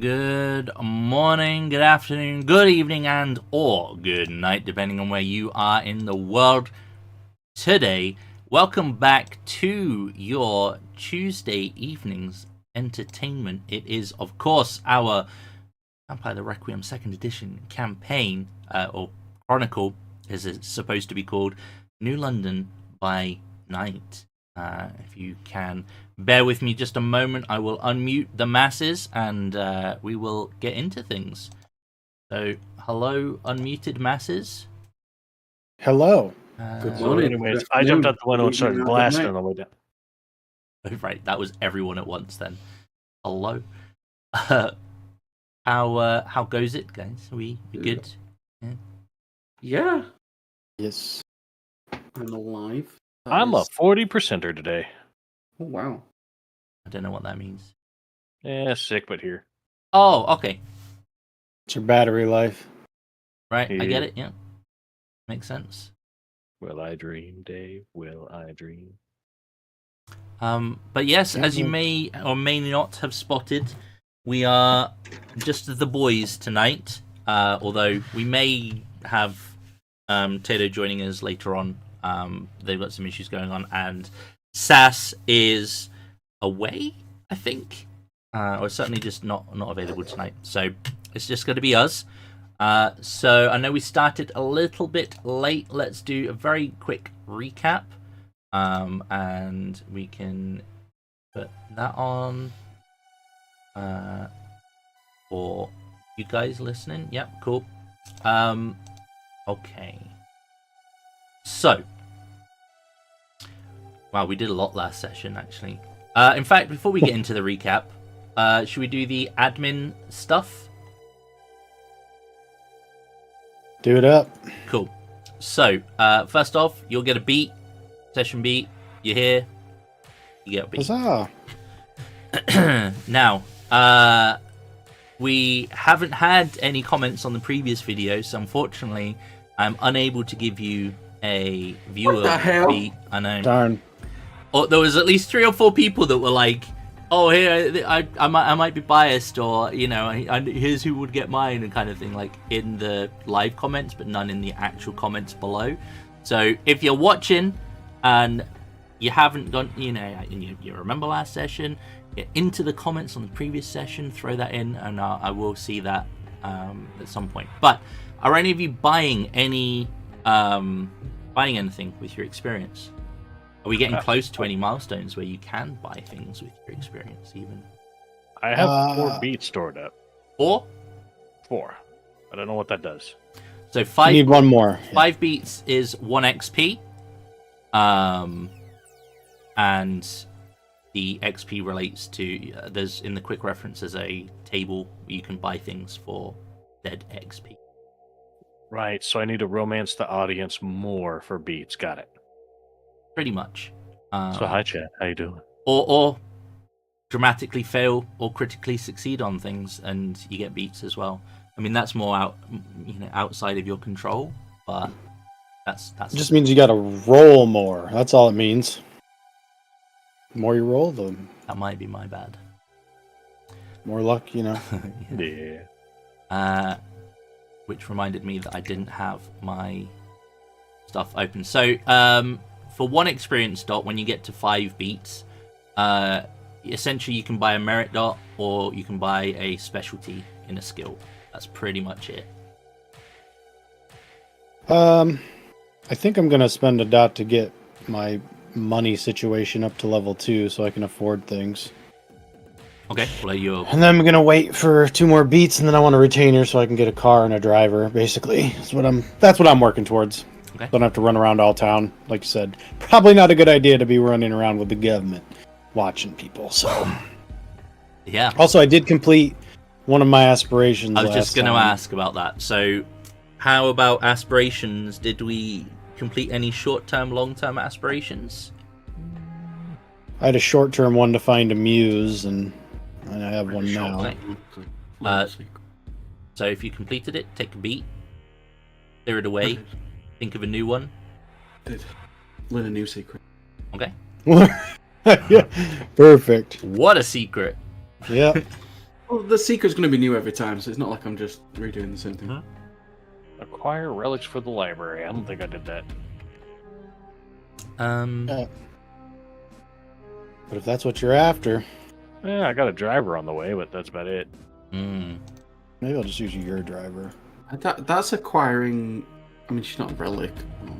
Good morning, good afternoon, good evening, and or good night, depending on where you are in the world today. Welcome back to your Tuesday evening's entertainment. It is, of course, our Vampire the Requiem 2nd edition campaign, or chronicle, as it's supposed to be called, New London by Night. If you can bear with me just a moment, I will unmute the masses and we will get into things. So, hello, unmuted masses. Hello. Good morning. Anyways, I jumped out the window and started blasting on the way down. Right, that was everyone at once then. Hello. How goes it, guys? Are we good? Yeah, Yes. I'm alive. I'm a 40%er today. Oh, wow. I don't know what that means. Yeah, sick, but here. Oh, okay. It's your battery life. Right, I Yeah. get it, yeah. Makes sense. Will I dream, Dave? Will I dream? But yes, as you may or may not have spotted, we are just the boys tonight. Although we may have Tato joining us later on. They've got some issues going on, and Sass is away, I think, or certainly just not available tonight. So it's just going to be us. So I know we started a little bit late. Let's do a very quick recap, and we can put that on for you guys listening. Yep, cool. Okay. So, wow, we did a lot last session, actually. In fact, before we get into the recap, should we do the admin stuff? Do it up. Cool. So, first off, you'll get a beat, session beat. You're here, you get a beat. Huzzah. Now, we haven't had any comments on the previous video, so unfortunately, I'm unable to give you a viewer What the hell? beat. I know. Darn. Or there was at least 3 or 4 people that were like, "Oh, here I might be biased," or here's who would get mine, and kind of thing, like in the live comments, but none in the actual comments below. So if you're watching and you haven't gone, and you remember last session, get into the comments on the previous session, throw that in, and I will see that at some point. But are any of you buying anything with your experience? Are we getting close to any milestones where you can buy things with your experience, even? I have 4 beats stored up. 4? 4. I don't know what that does. So I 5 need one more. 5 beats is 1 XP. And the XP relates to there's in the quick reference there's a table where you can buy things for dead XP. Right, so I need to romance the audience more for beats. Got it. Pretty much. So hi, chat. How you doing? Or dramatically fail or critically succeed on things, and you get beats as well. I mean, that's more outside of your control, but that's It just means you gotta roll more. That's all it means. The more you roll, the that might be my bad. more luck, Yeah. Which reminded me that I didn't have my stuff open. So, for 1 experience dot, when you get to 5 beats, essentially you can buy a merit dot, or you can buy a specialty in a skill. That's pretty much it. I think I'm gonna spend a dot to get my money situation up to level 2 so I can afford things. Okay, well, you're... And then I'm gonna wait for 2 more beats, and then I want a retainer so I can get a car and a driver. Basically, that's what I'm working towards. Okay. Don't have to run around all town, like you said. Probably not a good idea to be running around with the government watching people. So, Yeah. also I did complete one of my aspirations. I was just going to time. ask about that. So, how about aspirations? Did we complete any short-term, long-term aspirations? I had a short-term one to find a muse, and I have one now. Okay. So if you completed it, take a beat, clear it away, think of a new one. Did learn a new secret. Okay. Yeah, perfect. What a secret. Yeah. Well, the secret's going to be new every time, so it's not like I'm just redoing the same thing. Huh? Acquire relics for the library. I don't think I did that. But if that's what you're after, Yeah, I got a driver on the way, but that's about it. Mm. maybe I'll just use your driver. That's acquiring. I mean, she's not a relic.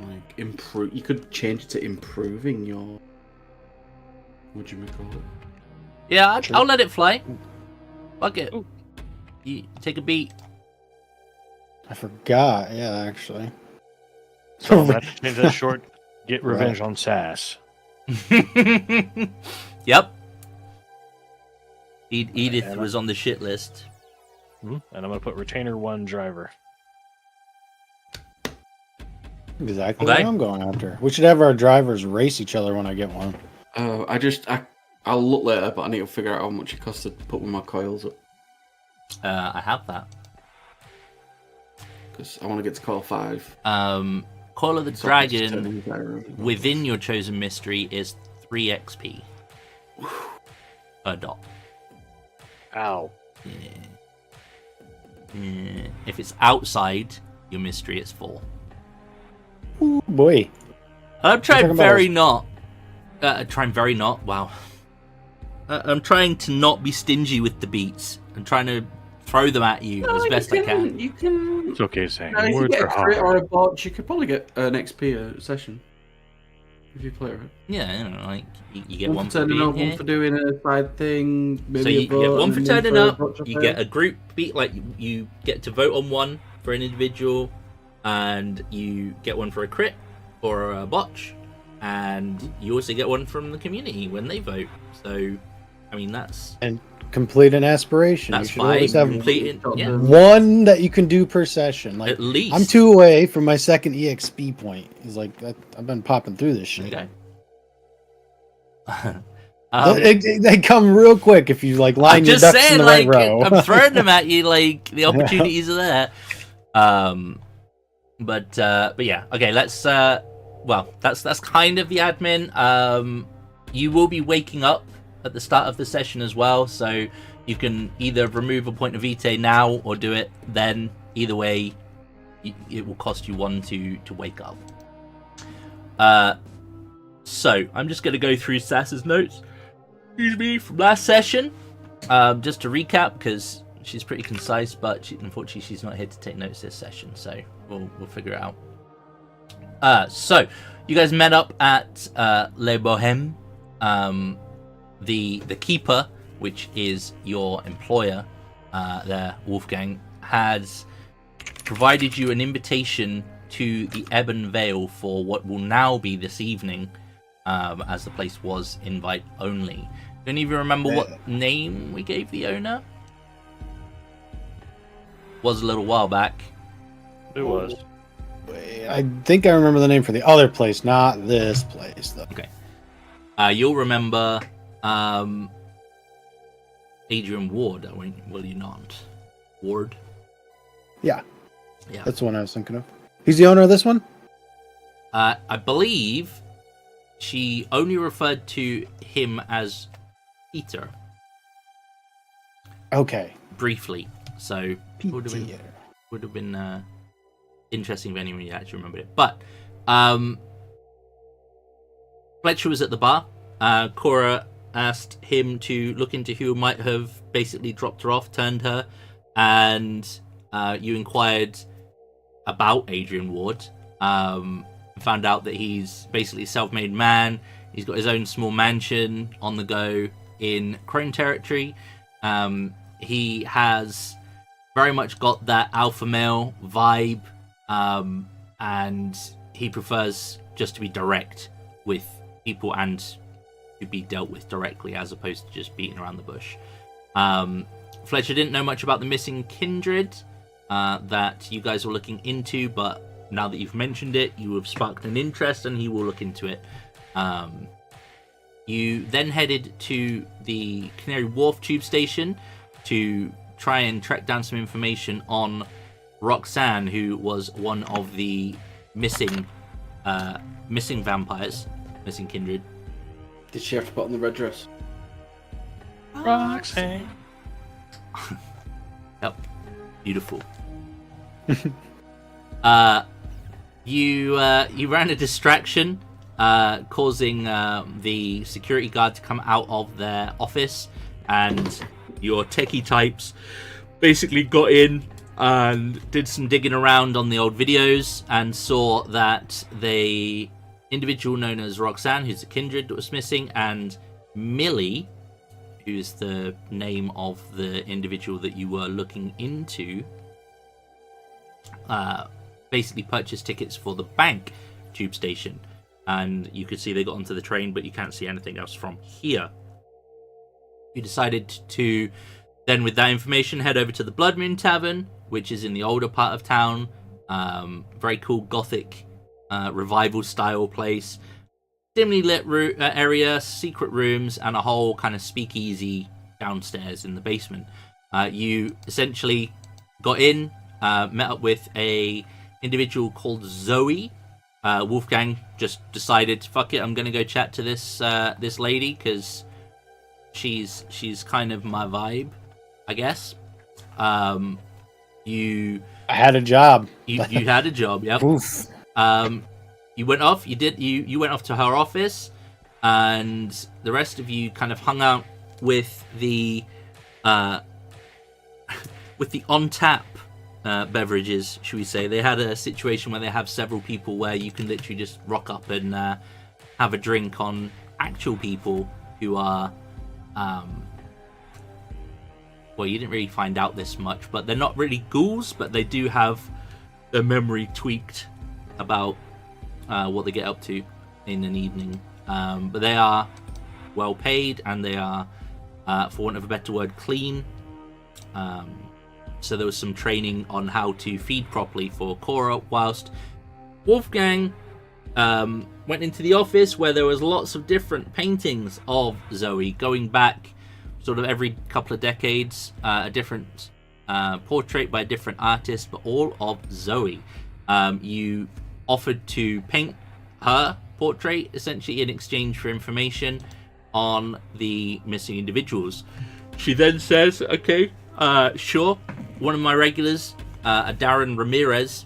Like improve. You could change it to improving your. What do you call it? Yeah, True. I'll let it fly. Fuck it. Ooh. You take a beat. I forgot. Yeah, actually. So I'm going to change that short. Get revenge on Sass. Yep. Edith And was on the shit list. And I'm going to put retainer 1 driver. Exactly Okay. what I'm going after. We should have our drivers race each other when I get one. I'll look later, but I need to figure out how much it costs to put one of my coils up I have that. because I want to get to coil 5. Coil of the So I can just Dragon turn the gyro. within your chosen mystery is 3 XP per dot. Ow. Yeah. If it's outside your mystery, it's 4. Ooh, boy. I'm trying talking very about not. Wow. I'm trying to not be stingy with the beats. I'm trying to throw them at you as best I can. You can. It's okay saying If you words get are a crit hard. or a botch, you could probably get an XP a session if you play it right. Yeah, you know, like you get One one for for turning being up, here. one for doing a side thing. Maybe So you a get vote, one and for then turning a up. botch You affair. get a group beat, like you get to vote on one for an individual, and you get one for a crit or a botch, and you also get one from the community when they vote. So, I mean, that's And complete an aspiration. that's you should fine. always have Completing, yeah, one that you can do per session. Like at least I'm 2 away from my second EXP point. He's like, I've been popping through this shit. Okay. They come real quick if you like line I'm your just ducks in saying, the like, right row. I'm throwing them at you, like the opportunities are there. But yeah, okay. Let's well, that's kind of the admin. You will be waking up at the start of the session as well, so you can either remove a point of vitae now or do it then. Either way, it will cost you 1 to wake up. So I'm just gonna go through Sass's notes. Excuse me, from last session. Just to recap, because she's pretty concise, but unfortunately she's not here to take notes this session, so we'll figure it out. So you guys met up at Le Boheme. The keeper, which is your employer, there, Wolfgang, has provided you an invitation to the Ebon Veil for what will now be this evening, as the place was invite only. Do any of you remember what name we gave the owner? Was a little while back. It was. I think I remember the name for the other place, not this place though. Okay. You'll remember Adrian Ward, will you not? Ward? Yeah. Yeah. That's the one I was thinking of. He's the owner of this one? I believe she only referred to him as Peter Okay. briefly, so would have been, Peter. interesting if anyone actually remembered it. But Fletcher was at the bar. Cora asked him to look into who might have basically dropped her off, turned her, and you inquired about Adrian Ward. Found out that he's basically a self-made man. He's got his own small mansion on the go in Crone territory. He has very much got that alpha male vibe, and he prefers just to be direct with people and to be dealt with directly as opposed to just beating around the bush. Fletcher didn't know much about the missing kindred that you guys were looking into, but now that you've mentioned it, you have sparked an interest and he will look into it. You then headed to the Canary Wharf tube station to try and track down some information on Roxanne, who was one of the missing vampires, missing kindred. Did she have to put on the red dress? Roxanne. Yep. Beautiful. You ran a distraction, causing the security guard to come out of their office, and your techie types basically got in and did some digging around on the old videos and saw that the individual known as Roxanne, who's a kindred that was missing, and Millie, who's the name of the individual that you were looking into, basically purchased tickets for the bank tube station. And you could see they got onto the train, but you can't see anything else from here. You decided to then, with that information, head over to the Blood Moon Tavern, which is in the older part of town. Very cool gothic revival style place. Dimly lit area, secret rooms, and a whole kind of speakeasy downstairs in the basement. You essentially got in, met up with a individual called Zoe. Wolfgang just decided, fuck it, I'm gonna go chat to this this lady because she's kind of my vibe, I guess. I had a job. You had a job, yep. Oof. You went off. You went off to her office, and the rest of you kind of hung out with the on tap beverages, should we say? They had a situation where they have several people where you can literally just rock up and have a drink on actual people who are. Well, you didn't really find out this much, but they're not really ghouls, but they do have their memory tweaked about what they get up to in an evening. But they are well paid, and they are, for want of a better word, clean. So there was some training on how to feed properly for Cora, whilst Wolfgang went into the office where there was lots of different paintings of Zoe going back sort of every couple of decades, a different portrait by a different artist, but all of Zoe. You offered to paint her portrait essentially in exchange for information on the missing individuals. She then says, okay, sure. One of my regulars, a Darren Ramirez,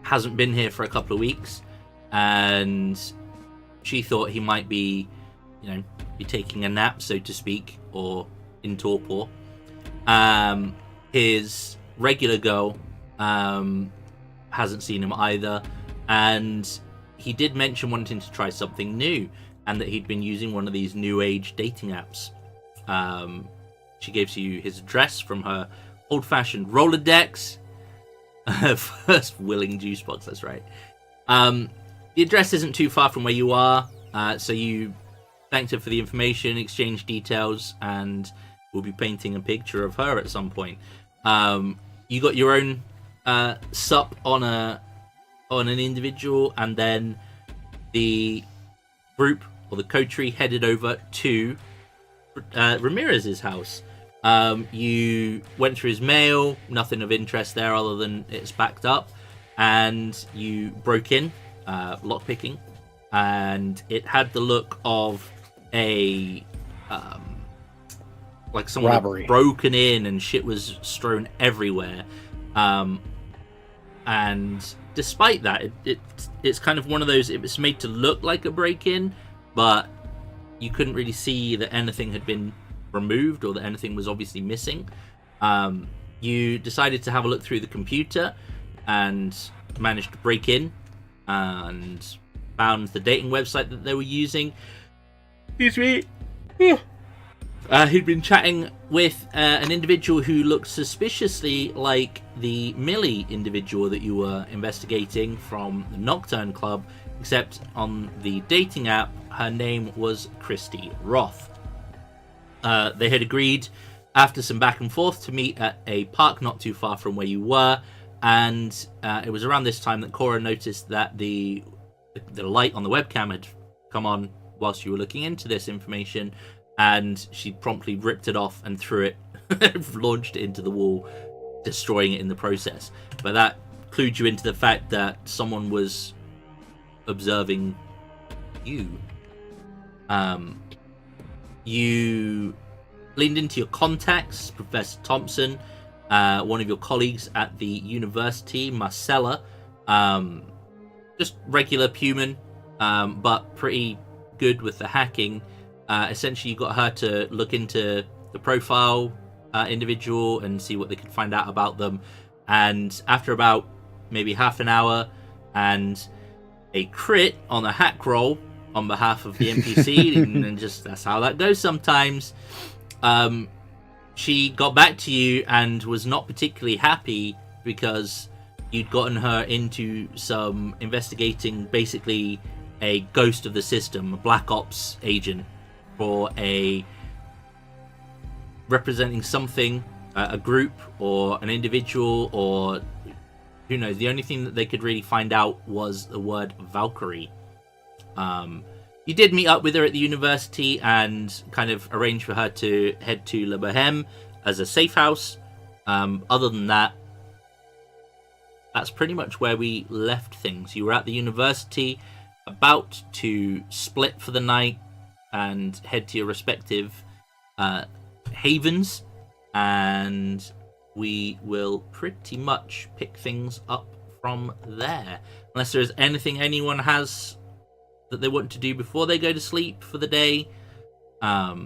hasn't been here for a couple of weeks, and she thought he might be, be taking a nap, so to speak, or in torpor. His regular girl hasn't seen him either, and he did mention wanting to try something new, and that he'd been using one of these new age dating apps. She gives you his address from her old-fashioned Rolodex. First willing juice box, that's right. The address isn't too far from where you are, so you thanked her for the information, exchanged details, and we'll be painting a picture of her at some point. You got your own sup on an individual, and then the group, or the coterie, headed over to Ramirez's house. You went through his mail, nothing of interest there other than it's backed up, and you broke in, lockpicking, and it had the look of a like someone robbery. Had broken in and shit was strewn everywhere. And despite that, it's kind of one of those, it was made to look like a break-in, but you couldn't really see that anything had been removed or that anything was obviously missing. You decided to have a look through the computer and managed to break in and found the dating website that they were using. Excuse me. He'd been chatting with an individual who looked suspiciously like the Millie individual that you were investigating from the Nocturne Club, except on the dating app, her name was Christie Roth. They had agreed, after some back and forth, to meet at a park not too far from where you were, and it was around this time that Cora noticed that the light on the webcam had come on whilst you were looking into this information, and she promptly ripped it off and threw it, launched it into the wall, destroying it in the process. But that clued you into the fact that someone was observing you. You leaned into your contacts, Professor Thompson, one of your colleagues at the university, Marcella, just regular human, but pretty good with the hacking. Essentially, you got her to look into the profile individual and see what they could find out about them. And after about maybe half an hour and a crit on a hack roll on behalf of the NPC, and just that's how that goes sometimes. She got back to you and was not particularly happy because you'd gotten her into some investigating basically a ghost of the system, a black ops agent for a representing something, a group or an individual, or who knows. The only thing that they could really find out was the word Valkyrie. You did meet up with her at the university and kind of arranged for her to head to La Boheme as a safe house. Other than that, that's pretty much where we left things. You were at the university, about to split for the night and head to your respective havens, and we will pretty much pick things up from there. Unless there's anything anyone has that they want to do before they go to sleep for the day. Let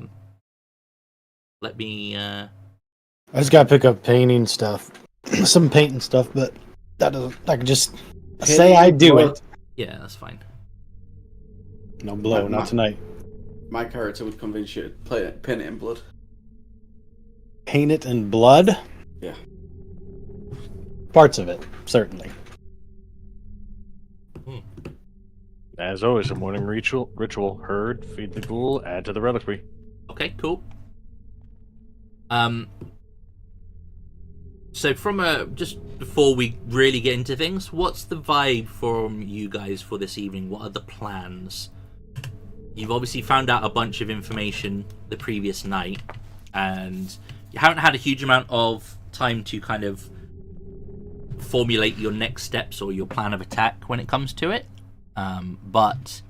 me... I just gotta pick up painting stuff. Some painting stuff, but that doesn't... I can just say I do it. Yeah, that's fine. No blow, not tonight. My character would convince you to paint it in blood. Paint it in blood? Yeah. Parts of it, certainly. As always, a morning ritual. Herd, feed the ghoul, add to the reliquary. Okay, cool. So just before we really get into things, what's the vibe from you guys for this evening? What are the plans? You've obviously found out a bunch of information the previous night, and you haven't had a huge amount of time to kind of formulate your next steps or your plan of attack when it comes to it. But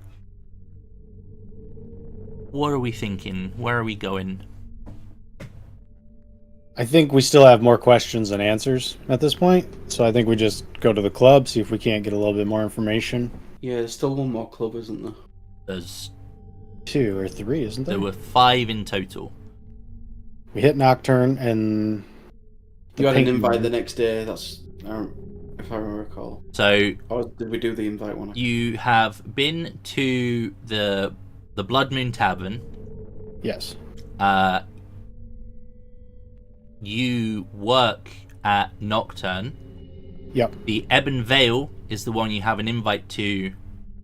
what are we thinking? Where are we going? I think we still have more questions than answers at this point, so I think we just go to the club, see if we can't get a little bit more information. Yeah, there's still one more club, isn't there? There's 2 or 3, isn't there? There were 5 in total. We hit Nocturne and... You had an invite the next day, that's... if I recall. So... Or did we do the invite one? You have been to the Blood Moon Tavern. Yes. You work at Nocturne. Yep. The Ebon Veil is the one you have an invite to.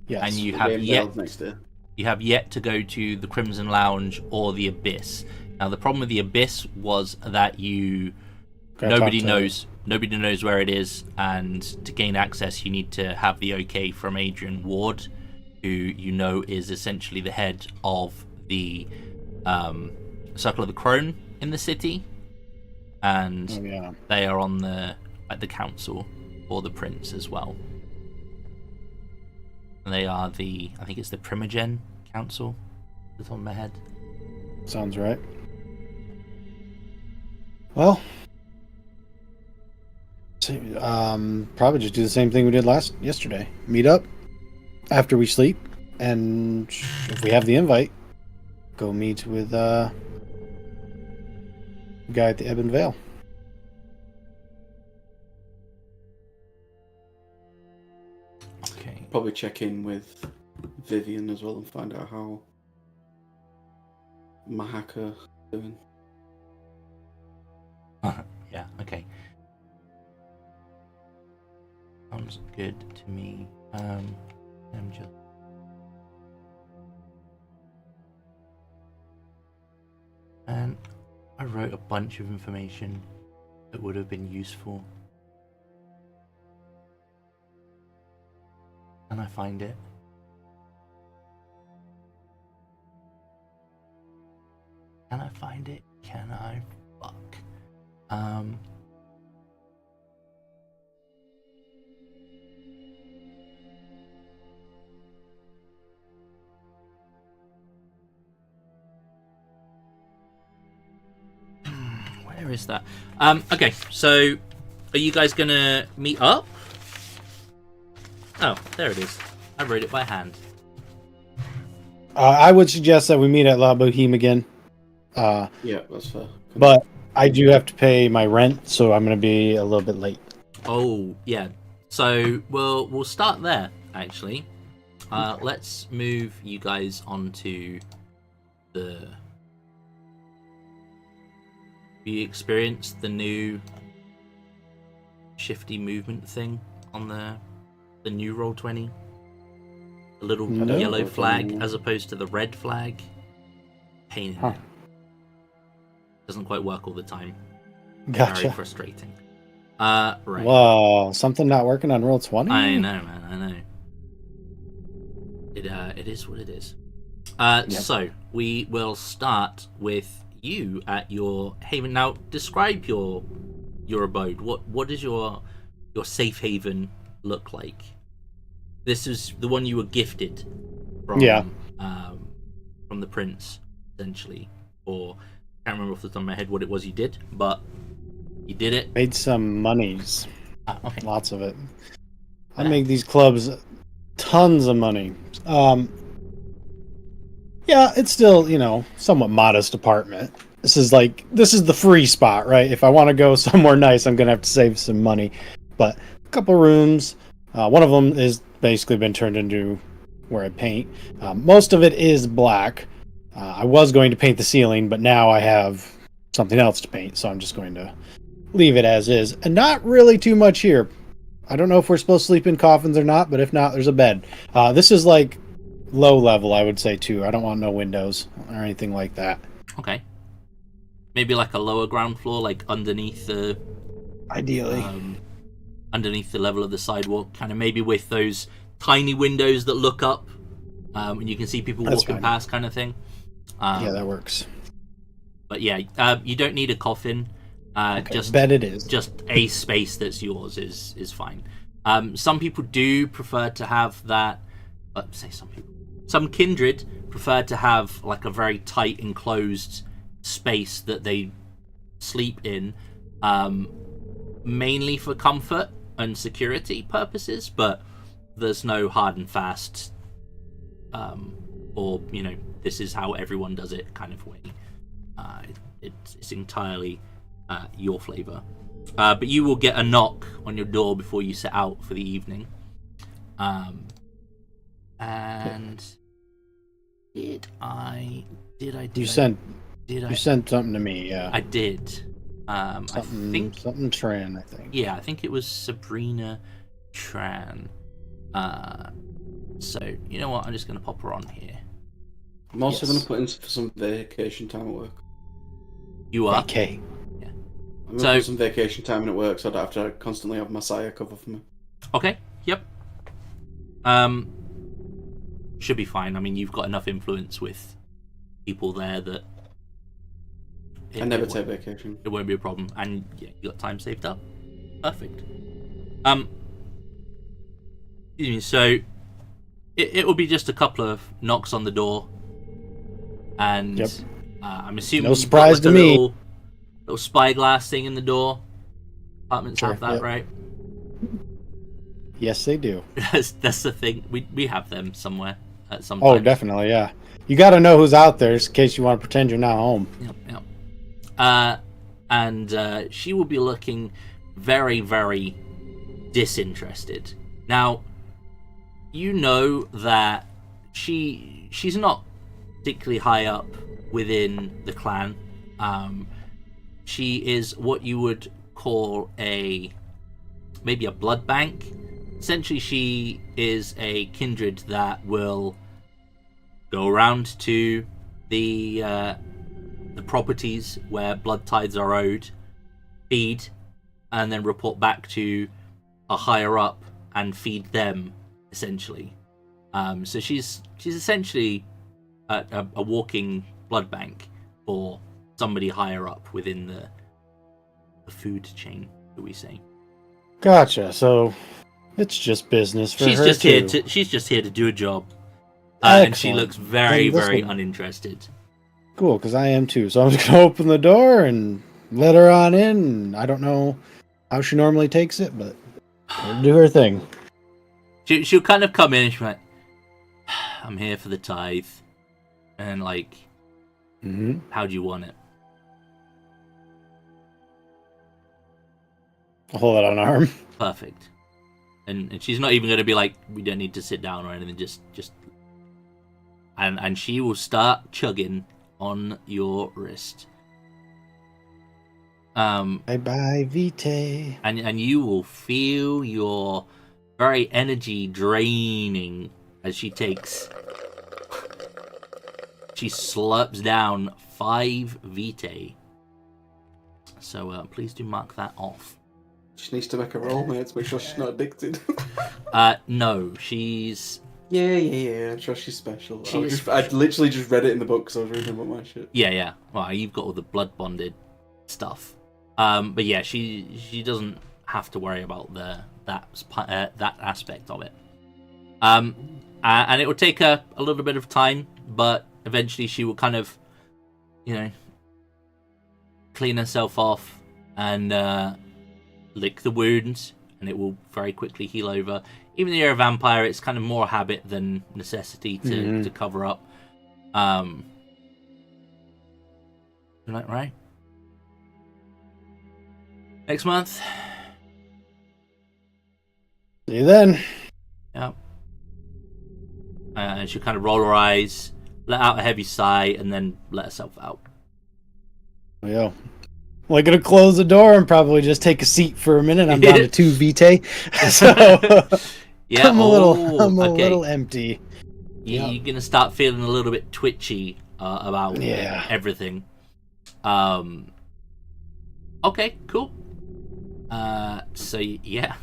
Yes. And you The have game yet Veil's next day. you have yet to go to the Crimson Lounge or the Abyss. Now the problem with the Abyss was that nobody knows where it is, and to gain access you need to have the okay from Adrian Ward, who you know is essentially the head of the Circle of the Crone in the city, and they are on the council for the Prince as well. And they are I think it's the Primogen Council. That's on my head. Sounds right. Well, probably just do the same thing we did yesterday. Meet up after we sleep, and if we have the invite, go meet with the guy at the Ebon Veil. Okay. Probably check in with Vivian as well and find out how Mahaka doing. Yeah, okay. Sounds good to me. I'm just... And I wrote a bunch of information that would have been useful. Can I find it? Can I find it? Can I? Fuck. Where is that? Okay, so are you guys gonna meet up? Oh, there it is. I wrote it by hand. I would suggest that we meet at La Boheme again. Yeah, that's fair. But I do have to pay my rent, so I'm going to be a little bit late. Oh, yeah. So we'll start there, actually. Okay. Let's move you guys onto the... You experienced the new shifty movement thing on the new Roll20? The little yellow flag as opposed to the red flag. Pain in it. Doesn't quite work all the time. Gotcha. Very frustrating. Right. Whoa, something not working on Roll20? I know, man. I know. It is what it is. Yep. So we will start with you at your haven. Now, describe your abode. What does your safe haven look like? This is the one you were gifted from the prince, essentially. Or I can't remember off the top of my head what it was you did, but you did it. Made some monies. Okay. Lots of it. I make these clubs tons of money. Yeah, it's still, somewhat modest apartment. This is the free spot, right? If I want to go somewhere nice, I'm going to have to save some money. But a couple rooms. One of them is basically been turned into where I paint. Most of it is black. I was going to paint the ceiling, but now I have something else to paint, so I'm just going to leave it as is. And not really too much here. I don't know if we're supposed to sleep in coffins or not, but if not, there's a bed. This is low level, I would say, too. I don't want no windows or anything like that. Okay. Maybe a lower ground floor, underneath the... Ideally. Underneath the level of the sidewalk, kind of maybe with those tiny windows that look up, and you can see people walking past, kind of thing. Yeah, that works. But yeah, you don't need a coffin. Okay, just bet it is. Just a space that's yours is fine. Some people do prefer to have that. Some kindred prefer to have a very tight enclosed space that they sleep in, mainly for comfort and security purposes, but there's no hard and fast or this is how everyone does it kind of way. It's entirely your flavor, but you will get a knock on your door before you set out for the evening. And you sent something to me? Yeah, I did. I think something Tran. I think. Yeah, I think it was Sabrina Tran. So you know what? I'm just gonna pop her on here. I'm also gonna put in for some vacation time at work. You are? Okay. Yeah. I'm gonna put some vacation time in at work, so I don't have to constantly have Messiah cover for me. Okay. Yep. Should be fine. I mean, you've got enough influence with people there that I never take vacation. It won't be a problem, and yeah, you got time saved up. Perfect. So it will be just a couple of knocks on the door, and I'm assuming no surprise to me. Little spyglass thing in the door. Apartments have that, right? Yes, they do. That's the thing. We have them somewhere at some time. Oh, definitely, yeah. You got to know who's out there in case you want to pretend you're not home. Yep. And she will be looking very, very disinterested. Now, you know that she's not particularly high up within the clan. She is what you would call maybe a blood bank. Essentially, she is a kindred that will go around to the properties where blood tithes are owed, feed, and then report back to a higher up and feed them, essentially. So she's essentially a walking blood bank for somebody higher up within the food chain, do we say? Gotcha. So it's just business for her too. She's just here to do a job, and she looks very, very uninterested. Cool, because I am too. So I'm just gonna open the door and let her on in. I don't know how she normally takes it, but she'll do her thing. She'll kind of come in and she'll be like, I'm here for the tithe. And like, how do you want it? I'll hold it on an arm. Perfect. And she's not even going to be like, we don't need to sit down or anything. Just and she will start chugging on your wrist. Bye, Vitae. And you will feel your very energy draining as she slurps down 5 Vitae. So please do mark that off. She needs to make a roll, mate, to make sure she's not addicted. No, she's... Yeah. I'm sure she's special. I literally just read it in the book because I was reading about my shit. Yeah. Well, you've got all the blood bonded stuff. But yeah, she doesn't have to worry about that aspect of it. And it will take her a little bit of time, but eventually she will kind of, clean herself off and lick the wounds, and it will very quickly heal over. Even though you're a vampire, it's kind of more habit than necessity to cover up. Right? Next month. See you then. Yep. And she'll kind of roll her eyes, let out a heavy sigh, and then let herself out. Yeah. Well, I'm going to close the door and probably just take a seat for a minute. I'm down to 2 Vitae. So yeah, I'm a little empty. You're going to start feeling a little bit twitchy about everything. Okay, cool. So, yeah.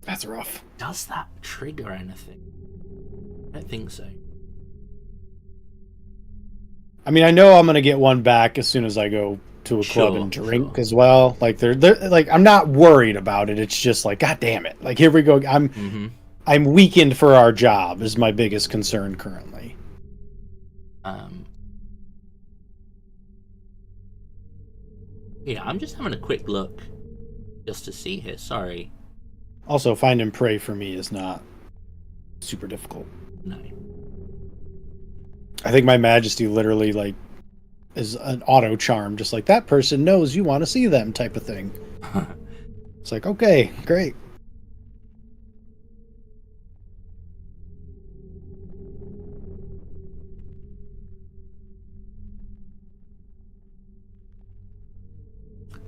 That's rough. Does that trigger anything? I don't think so. I mean, I know I'm going to get one back as soon as I go to a club and drink as well. Like, they're like, I'm not worried about it. It's just like, God damn it. Like, here we go. I'm weakened for our job is my biggest concern currently. Yeah, I'm just having a quick look just to see here. Sorry. Also, find and pray for me is not super difficult. No. I think my majesty literally like is an auto charm, just like that person knows you want to see them type of thing. It's like, okay, great.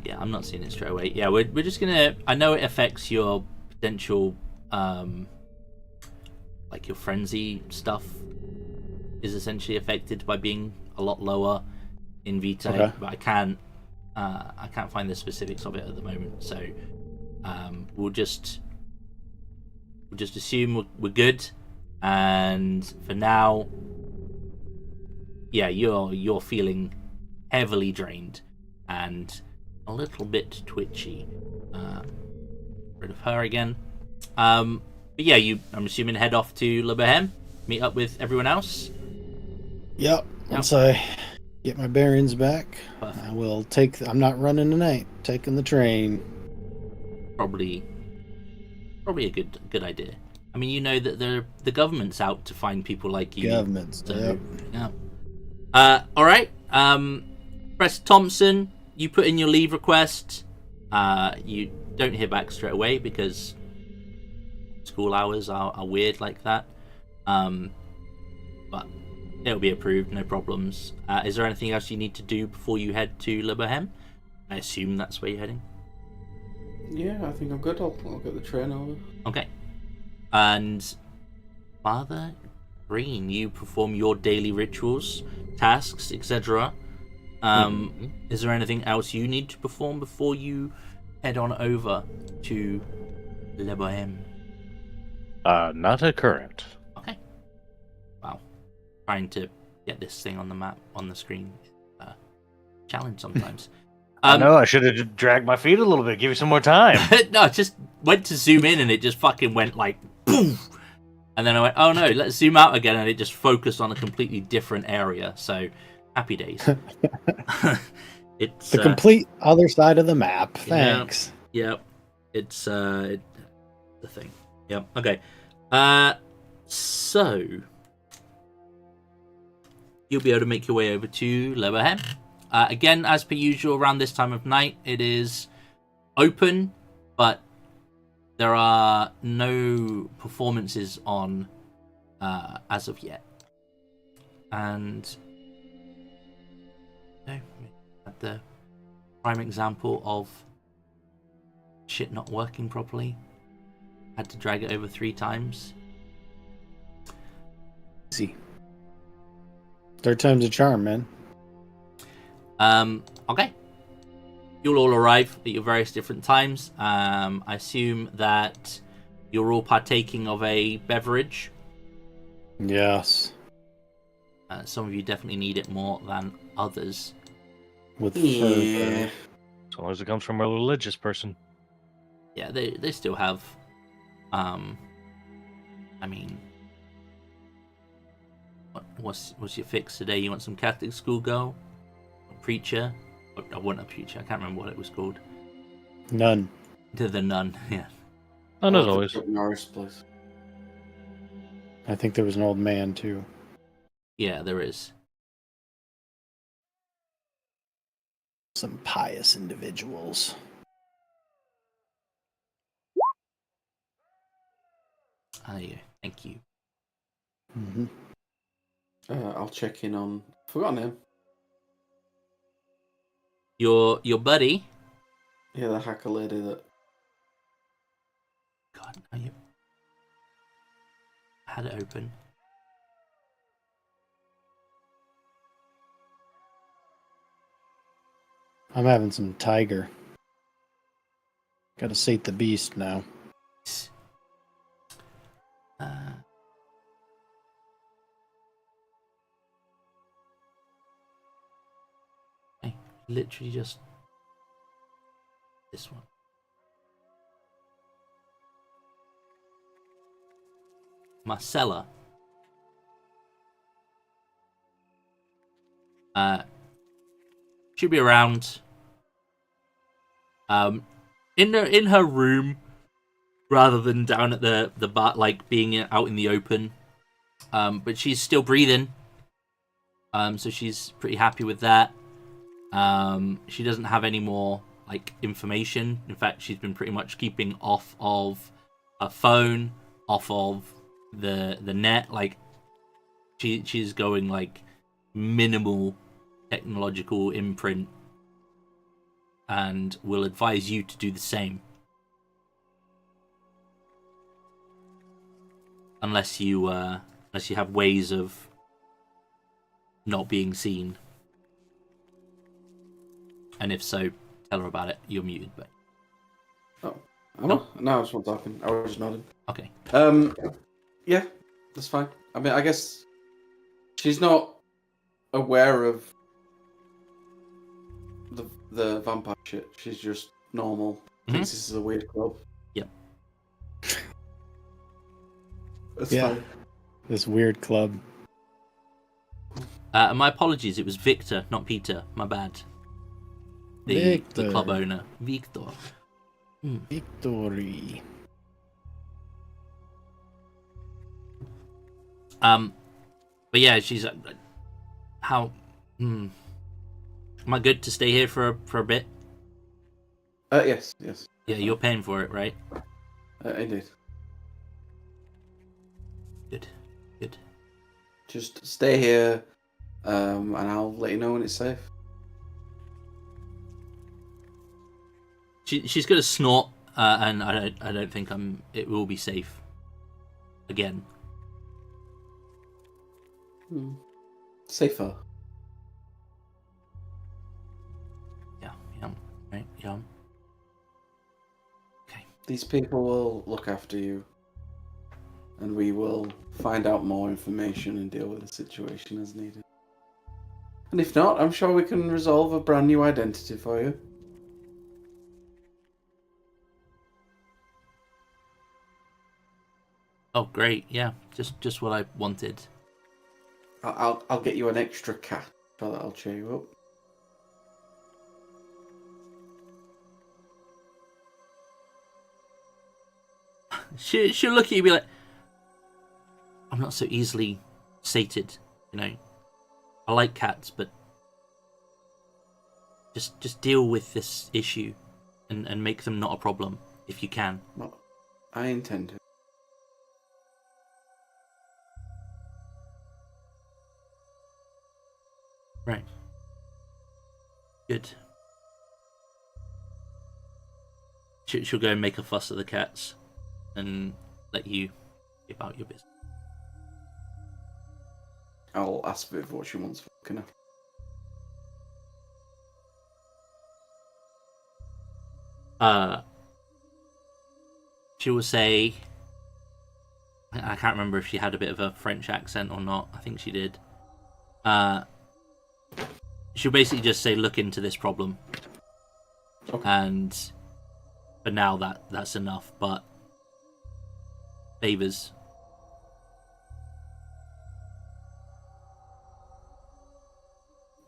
Yeah, I'm not seeing it straight away. Yeah, we're just gonna. I know it affects your potential, like your frenzy stuff is essentially affected by being a lot lower in Vitae, but I can't find the specifics of it at the moment. So we'll just assume we're good, and for now, yeah, you're feeling heavily drained and a little bit twitchy. Rid of her again. But yeah, I'm assuming head off to Le Boheme, meet up with everyone else. Yep. Once I get my bearings back, perfect. I will take. I'm not running tonight. Taking the train. Probably a good idea. I mean, you know that the government's out to find people like you. Governments. So, yeah. All right. Press Thompson. You put in your leave request. You don't hear back straight away because school hours are weird like that. But it'll be approved, no problems. Is there anything else you need to do before you head to Le Boheme? I assume that's where you're heading. Yeah, I think I'm good. I'll get the train over. Okay. And Father Green, you perform your daily rituals, tasks, etc. Is there anything else you need to perform before you head on over to Le Boheme? Not a current. Okay. Wow. Trying to get this thing on the map, on the screen, challenge sometimes. I know, I should have dragged my feet a little bit, give you some more time. No, I just went to zoom in and it just fucking went like, boom! And then I went, oh no, let's zoom out again, and it just focused on a completely different area, so happy days. It's The complete other side of the map. Yeah. Thanks. Yep. It's the thing. Yep. Okay. So you'll be able to make your way over to Boheme. Again, as per usual, around this time of night, it is open, but there are no performances on as of yet. And at the prime example of shit not working properly. Had to drag it over 3 times. Easy. Third time's a charm, man. Okay. You'll all arrive at your various different times. I assume that you're all partaking of a beverage. Yes. Some of you definitely need it more than others. With Yeah. As long as it comes from a religious person. Yeah, they still have. I mean, what's your fix today? You want some Catholic schoolgirl, a preacher? I want a preacher. I can't remember what it was called. None. The nun. Yeah. And as always. Norris, please. I think there was an old man too. Yeah, there is. Some pious individuals. There you go. Thank you. Mm-hmm. I'll check in on. Forgotten him. Your buddy. Yeah, the hacker lady that. God, are you? I had it open. I'm having some tiger. Gotta sate the beast now. Hey, literally just this one. Marcella. She'll be around. In her room, rather than down at the bar, like being out in the open. But she's still breathing. So she's pretty happy with that. She doesn't have any more like information. In fact, she's been pretty much keeping off of her phone, off of the net. Like she's going like minimal technological imprint, and will advise you to do the same. Unless you have ways of not being seen. And if so, tell her about it. You're muted, but No, I was not talking. I was just nodding. okay. Yeah, that's fine. I mean, I guess she's not aware of the vampire shit. She's just normal. Thinks this is a weird club. Yep. That's Yeah. fine. This weird club. My apologies. It was Victor, not Peter. My bad. The club owner, Victor. Victory. But yeah, she's how. Am I good to stay here for a bit? Yes. Yeah, you're paying for it, right? Indeed. Good. Just stay here, and I'll let you know when it's safe. She's gonna snort, and I don't think it will be safe. Again. Safer. Yeah. Right. Yeah. Okay. These people will look after you, and we will find out more information and deal with the situation as needed. And if not, I'm sure we can resolve a brand new identity for you. Oh, great! Yeah, just what I wanted. I'll get you an extra cat, so that'll cheer you up. She'll look at you and be like, I'm not so easily sated, you know. I like cats, but just deal with this issue and make them not a problem if you can. Well, I intend to. Right. Good. She'll go and make a fuss of the cats and let you be about your business. I'll ask Viv what she wants for dinner. She will say, I can't remember if she had a bit of a French accent or not. I think she did. She'll basically just say, look into this problem. Okay. And for now, that's enough. But favors.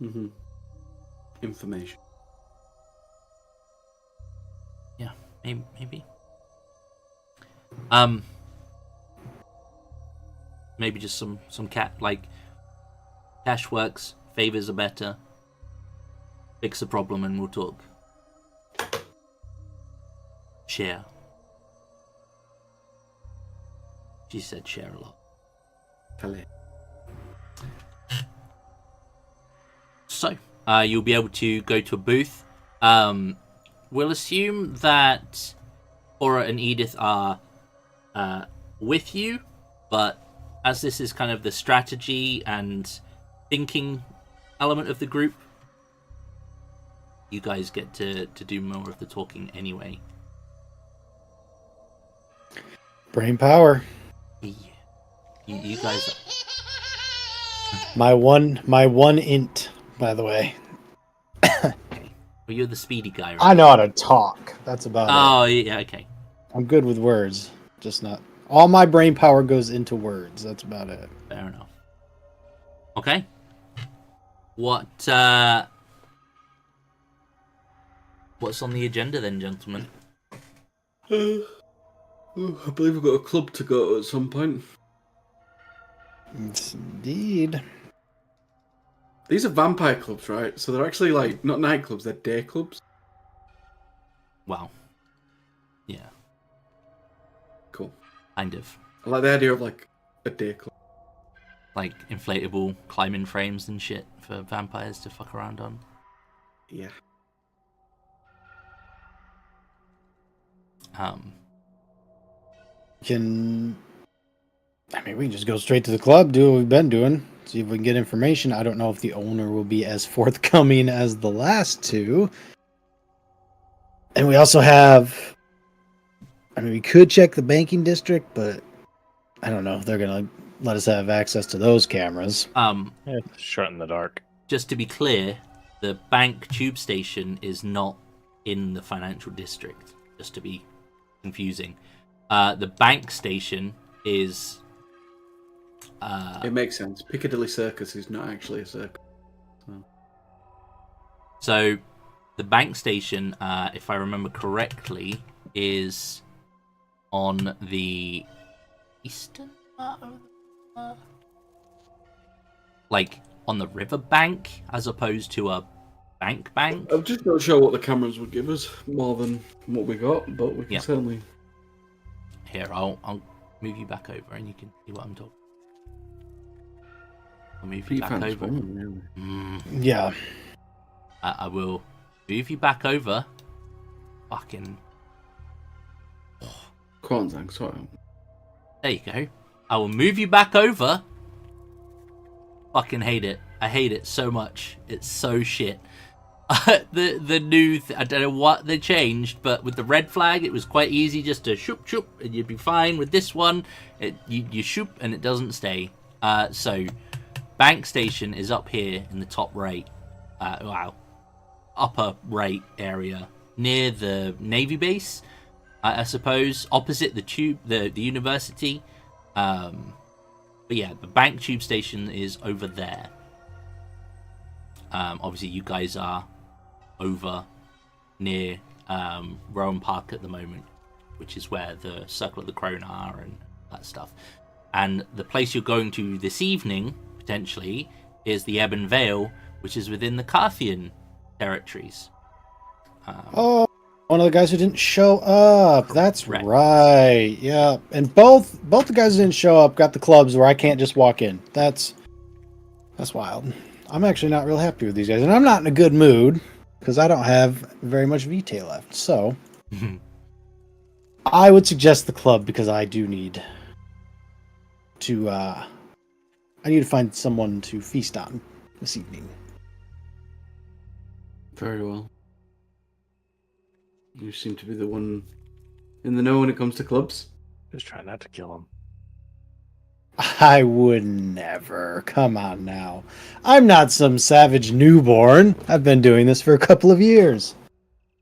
Mm-hmm. Information. Yeah, maybe. Maybe just some cat, like, cash works, favors are better. Fix the problem and we'll talk. Share. She said share a lot. Calais. So, you'll be able to go to a booth. We'll assume that Cora and Edith are with you, but as this is kind of the strategy and thinking element of the group, you guys get to do more of the talking anyway. Brain power. Yeah. You guys... My one int, by the way. Well, you're the speedy guy, right? I know how to talk. That's about it. Oh, yeah, okay. I'm good with words, just not. All my brain power goes into words. That's about it. Fair enough. Okay. What's on the agenda then, gentlemen? I believe we've got a club to go to at some point. Yes, indeed. These are vampire clubs, right? So they're actually like not nightclubs; they're day clubs. Wow. Yeah, Cool. kind of. I like the idea of like a day club. Like inflatable climbing frames and shit for vampires to fuck around on. Yeah. We can just go straight to the club, do what we've been doing, see if we can get information. I don't know if the owner will be as forthcoming as the last two. And we also have, we could check the banking district, but I don't know if they're going to let us have access to those cameras. Shot in the dark. Just to be clear, the bank tube station is not in the financial district. Just to be confusing. The bank station is... It makes sense. Piccadilly Circus is not actually a circus. So, the bank station, if I remember correctly, is on the eastern part of like on the river bank, as opposed to a bank. I'm just not sure what the cameras would give us more than what we got, but we can certainly. Here, I'll move you back over, and you can see what I'm talking. I'll move you back over. Really. Yeah. I will move you back over. Fucking. Go on, Zang, sorry. There you go. I will move you back over. Fucking hate it. I hate it so much. It's so shit. The new... I don't know what they changed, but with the red flag, it was quite easy just to shoop, shoop, and you'd be fine. With this one, you shoop, and it doesn't stay. So, bank station is up here in the top right. Upper right area. Near the Navy base, I suppose. Opposite the tube, the university. But yeah, the bank tube station is over there. Obviously, you guys are over near Rowan Park at the moment. which is where the Circle of the Crone are and that stuff. And the place you're going to this evening, potentially, is the Ebon Veil, which is within the Carthian territories. Oh, one of the guys who didn't show up. That's Correct. right. Yeah, and both the guys who didn't show up got the clubs where I can't just walk in. That's wild. I'm actually not real happy with these guys, and I'm not in a good mood because I don't have very much vitae left. So I would suggest the club because I do need to. I need to find someone to feast on this evening. Very well. You seem to be the one in the know when it comes to clubs. Just try not to kill him. I would never. Come on now. I'm not some savage newborn. I've been doing this for a couple of years.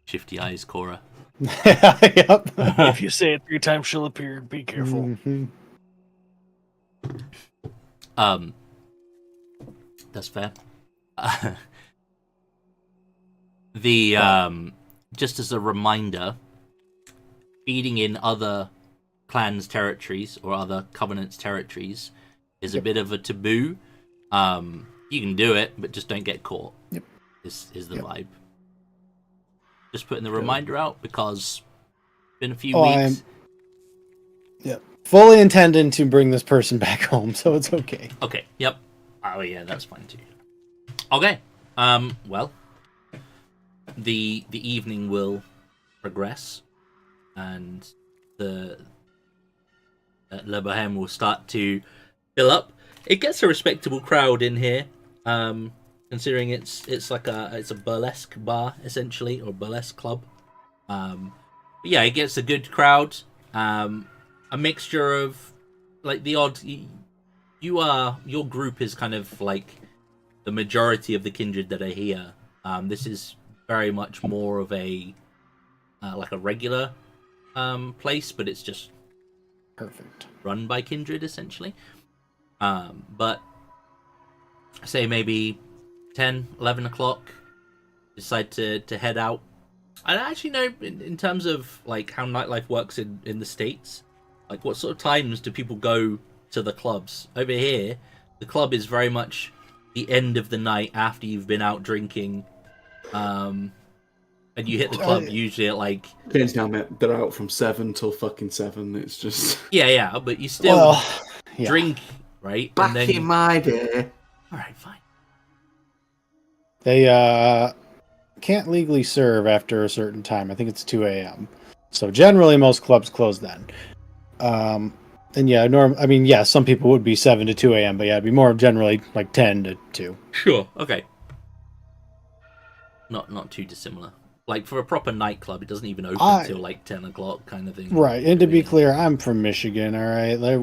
Shifty eyes, Cora. Yep. If you say it 3 times, she'll appear. Be careful. Mhm. That's fair. Just as a reminder, feeding in other clans' territories or other covenants' territories is a bit of a taboo. You can do it, but just don't get caught. Yep. Is the vibe. Just putting the reminder out because it's been a few weeks. Yep. Fully intending to bring this person back home, so it's okay. Okay. Yep. Oh yeah, that's fine too. Okay. Well, the evening will progress, and the Le Boheme will start to fill up. It gets a respectable crowd in here, considering it's like a burlesque bar essentially, or burlesque club. But yeah, it gets a good crowd. A mixture of like the odd. Your group is kind of like the majority of the kindred that are here. This is very much more of a like a regular place, but it's just Perfect. run by kindred essentially. But say maybe 10, 11 o'clock, decide to head out. I don't actually know in terms of like how nightlife works in the States. Like what sort of times do people go to the clubs? Over here, the club is very much the end of the night after you've been out drinking. And you hit the club usually at like... Change now, mate. They're out from 7 till fucking 7. It's just... Yeah, but you still yeah. drink, right? Back and then in my day. Alright, fine. They can't legally serve after a certain time. I think it's 2 a.m. So generally most clubs close then. And yeah, some people would be 7 to 2 a.m., but yeah, it'd be more generally like 10 to 2. Sure, okay. Not too dissimilar. Like for a proper nightclub, it doesn't even open until like 10 o'clock kind of thing. Right, and to be clear, I'm from Michigan, all right? Like,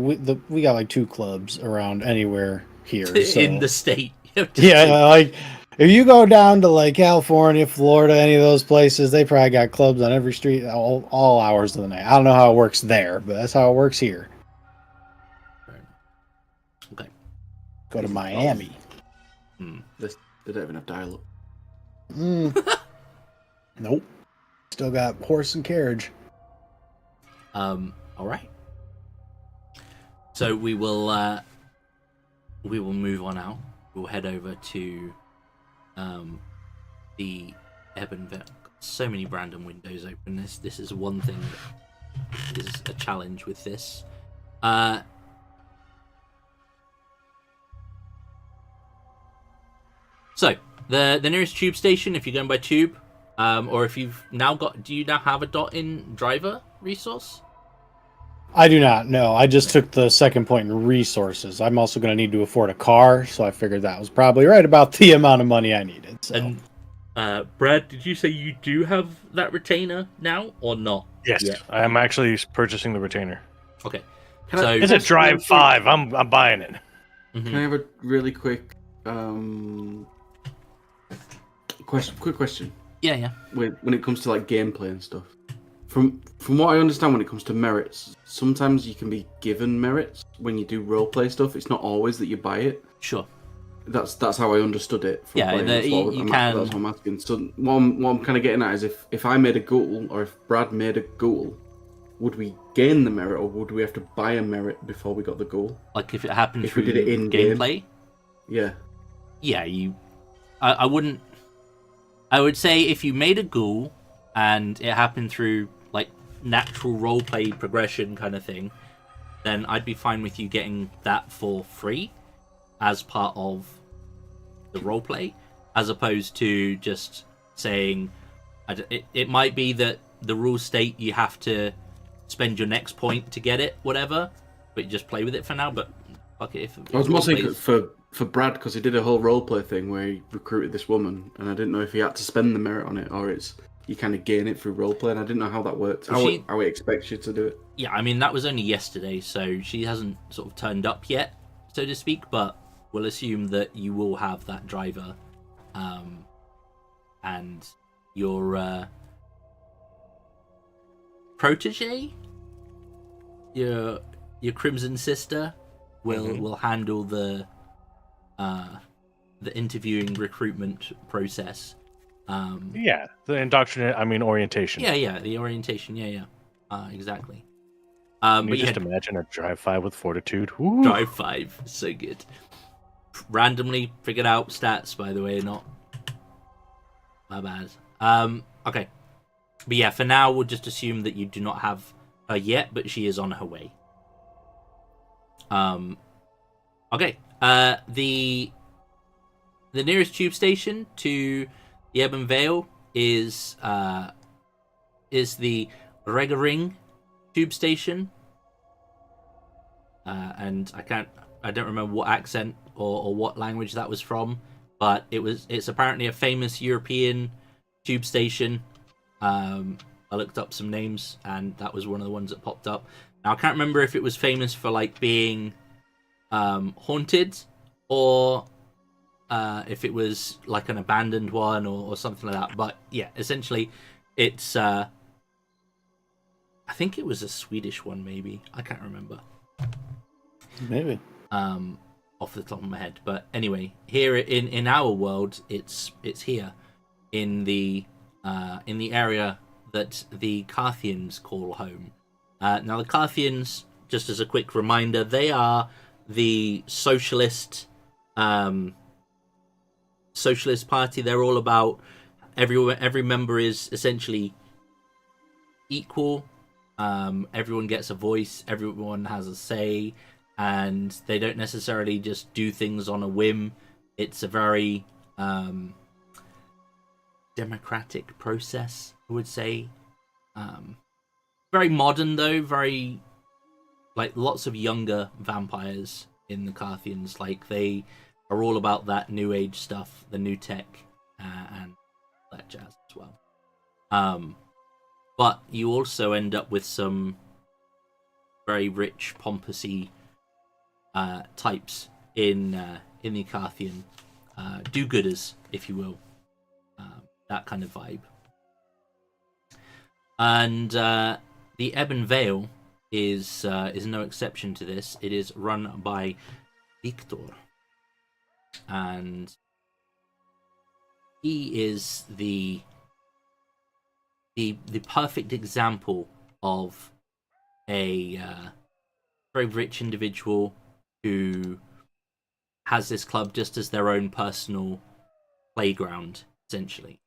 we got like 2 clubs around anywhere here. So. In the state. Yeah, like if you go down to like California, Florida, any of those places, they probably got clubs on every street, all hours of the night. I don't know how it works there, but that's how it works here. Okay. Go to Miami. They don't even have dial-up. Nope. Still got horse and carriage. All right. So we will move on out. We'll head over to the Ebon Veil. So many random windows open. This is one thing that is a challenge with this. So the nearest tube station, if you're going by tube, or if you've now got, do you now have a dot in driver resource? I do not. No, I just took the second point in resources. I'm also going to need to afford a car, so I figured that was probably right about the amount of money I needed. So. And Brad, did you say you do have that retainer now or not? Yes, Yeah. I'm actually purchasing the retainer. Okay. It's a Drive 5. I'm buying it. Mm-hmm. Can I have a really quick question? Yeah. When it comes to like gameplay and stuff, from what I understand, when it comes to merits, sometimes you can be given merits when you do roleplay stuff. It's not always that you buy it. Sure. That's how I understood it. From playing. That's what I'm asking. So what I'm kind of getting at is if I made a ghoul or if Brad made a ghoul, would we gain the merit, or would we have to buy a merit before we got the ghoul? Like if it happened If we through did it in-game? gameplay, Yeah. yeah, I wouldn't. I would say if you made a ghoul and it happened through like natural roleplay progression kind of thing, then I'd be fine with you getting that for free as part of the roleplay, as opposed to just saying it might be that the rules state you have to spend your next point to get it, whatever, but you just play with it for now. But fuck it, if I was mostly for Brad, because he did a whole roleplay thing where he recruited this woman, and I didn't know if he had to spend the merit on it, or it's you kind of gain it through roleplay, and I didn't know how that worked, how it expects you to do it. Yeah, I mean, that was only yesterday, so she hasn't sort of turned up yet, so to speak, but we'll assume that you will have that driver, and your protege, your Crimson Sister, will handle the interviewing recruitment process. Yeah, the orientation. Yeah, the orientation. Yeah, exactly. Can you but just imagine a drive 5 with fortitude? Ooh. Drive 5, so good. Randomly figured out stats, by the way, not my bad. Okay, but yeah, for now we'll just assume that you do not have her yet, but she is on her way. Okay. The nearest tube station to the Ebon Veil is the Regering tube station, and I don't remember what accent or what language that was from, but it's apparently a famous European tube station. I looked up some names, and that was one of the ones that popped up. Now I can't remember if it was famous for like being haunted, or if it was like an abandoned one or something like that. But yeah, essentially it's I think it was a Swedish one, maybe. I can't remember. Maybe. Off the top of my head. But anyway, here in our world, it's here in the area that the Carthians call home. Now the Carthians, just as a quick reminder, they are the socialist party. They're all about every member is essentially equal. Everyone gets a voice, everyone has a say, and they don't necessarily just do things on a whim. It's a very democratic process, I would say. Very modern though, very like lots of younger vampires in the Carthians. Like they are all about that new age stuff, the new tech, and that jazz as well. But you also end up with some very rich, pompousy types in the Carthian, do-gooders, if you will, that kind of vibe. And the Ebon Veil is no exception to this. It is run by Victor, and he is the perfect example of a very rich individual who has this club just as their own personal playground, essentially.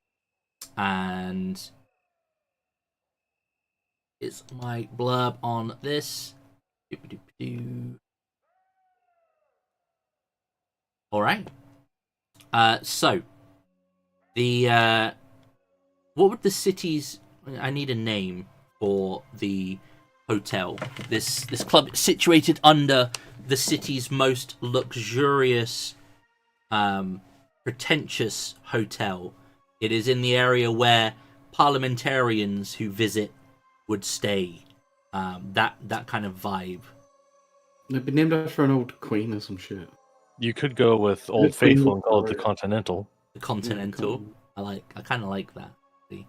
And it's my blurb on this. All right. So the what would the city's? I need a name for the hotel. This club is situated under the city's most luxurious, pretentious hotel. It is in the area where parliamentarians who visit would stay. That kind of vibe. It'd be named after an old queen or some shit. You could go with Old Faithful and call it the Continental. The Continental. I kind of like that. See?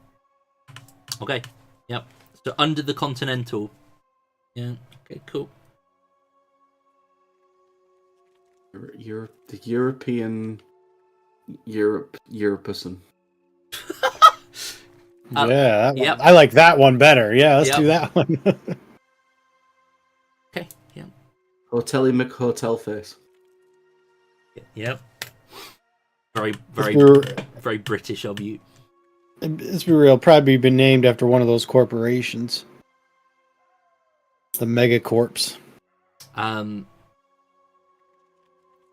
Okay. Yep. So under the Continental. Yeah. Okay. Cool. You're the European European. Yeah, that yep. one. I like that one better. Yeah, let's Yep. do that one. Okay. Yeah. Hotelly McHotel face. Yep. Very, let's, very, be, very British of you. let's be real. Probably been named after one of those corporations. The Megacorps. We'll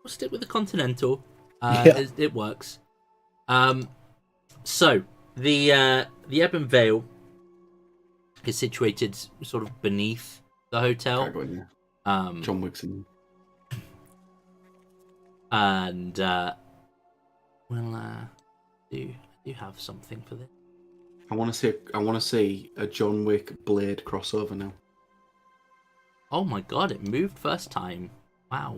stick with the Continental. Yeah. It works. So the Ebon Veil is situated sort of beneath the hotel. Yeah. John Wixon. And we'll do have something for this. I want to see a John Wick Blade crossover now. Oh my god! It moved first time. Wow.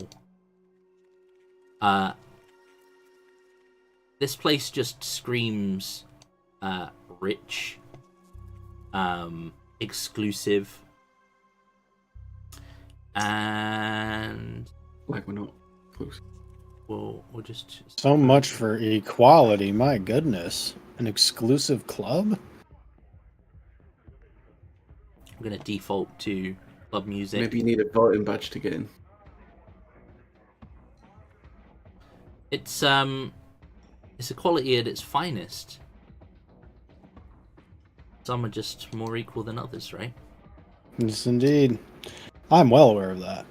This place just screams rich, exclusive, and Like we're not close. we'll just So much for equality. My goodness. An exclusive club? I'm gonna default to club music. Maybe you need a voting badge to get in. It's equality at its finest. Some are just more equal than others, right? Yes, indeed. I'm well aware of that.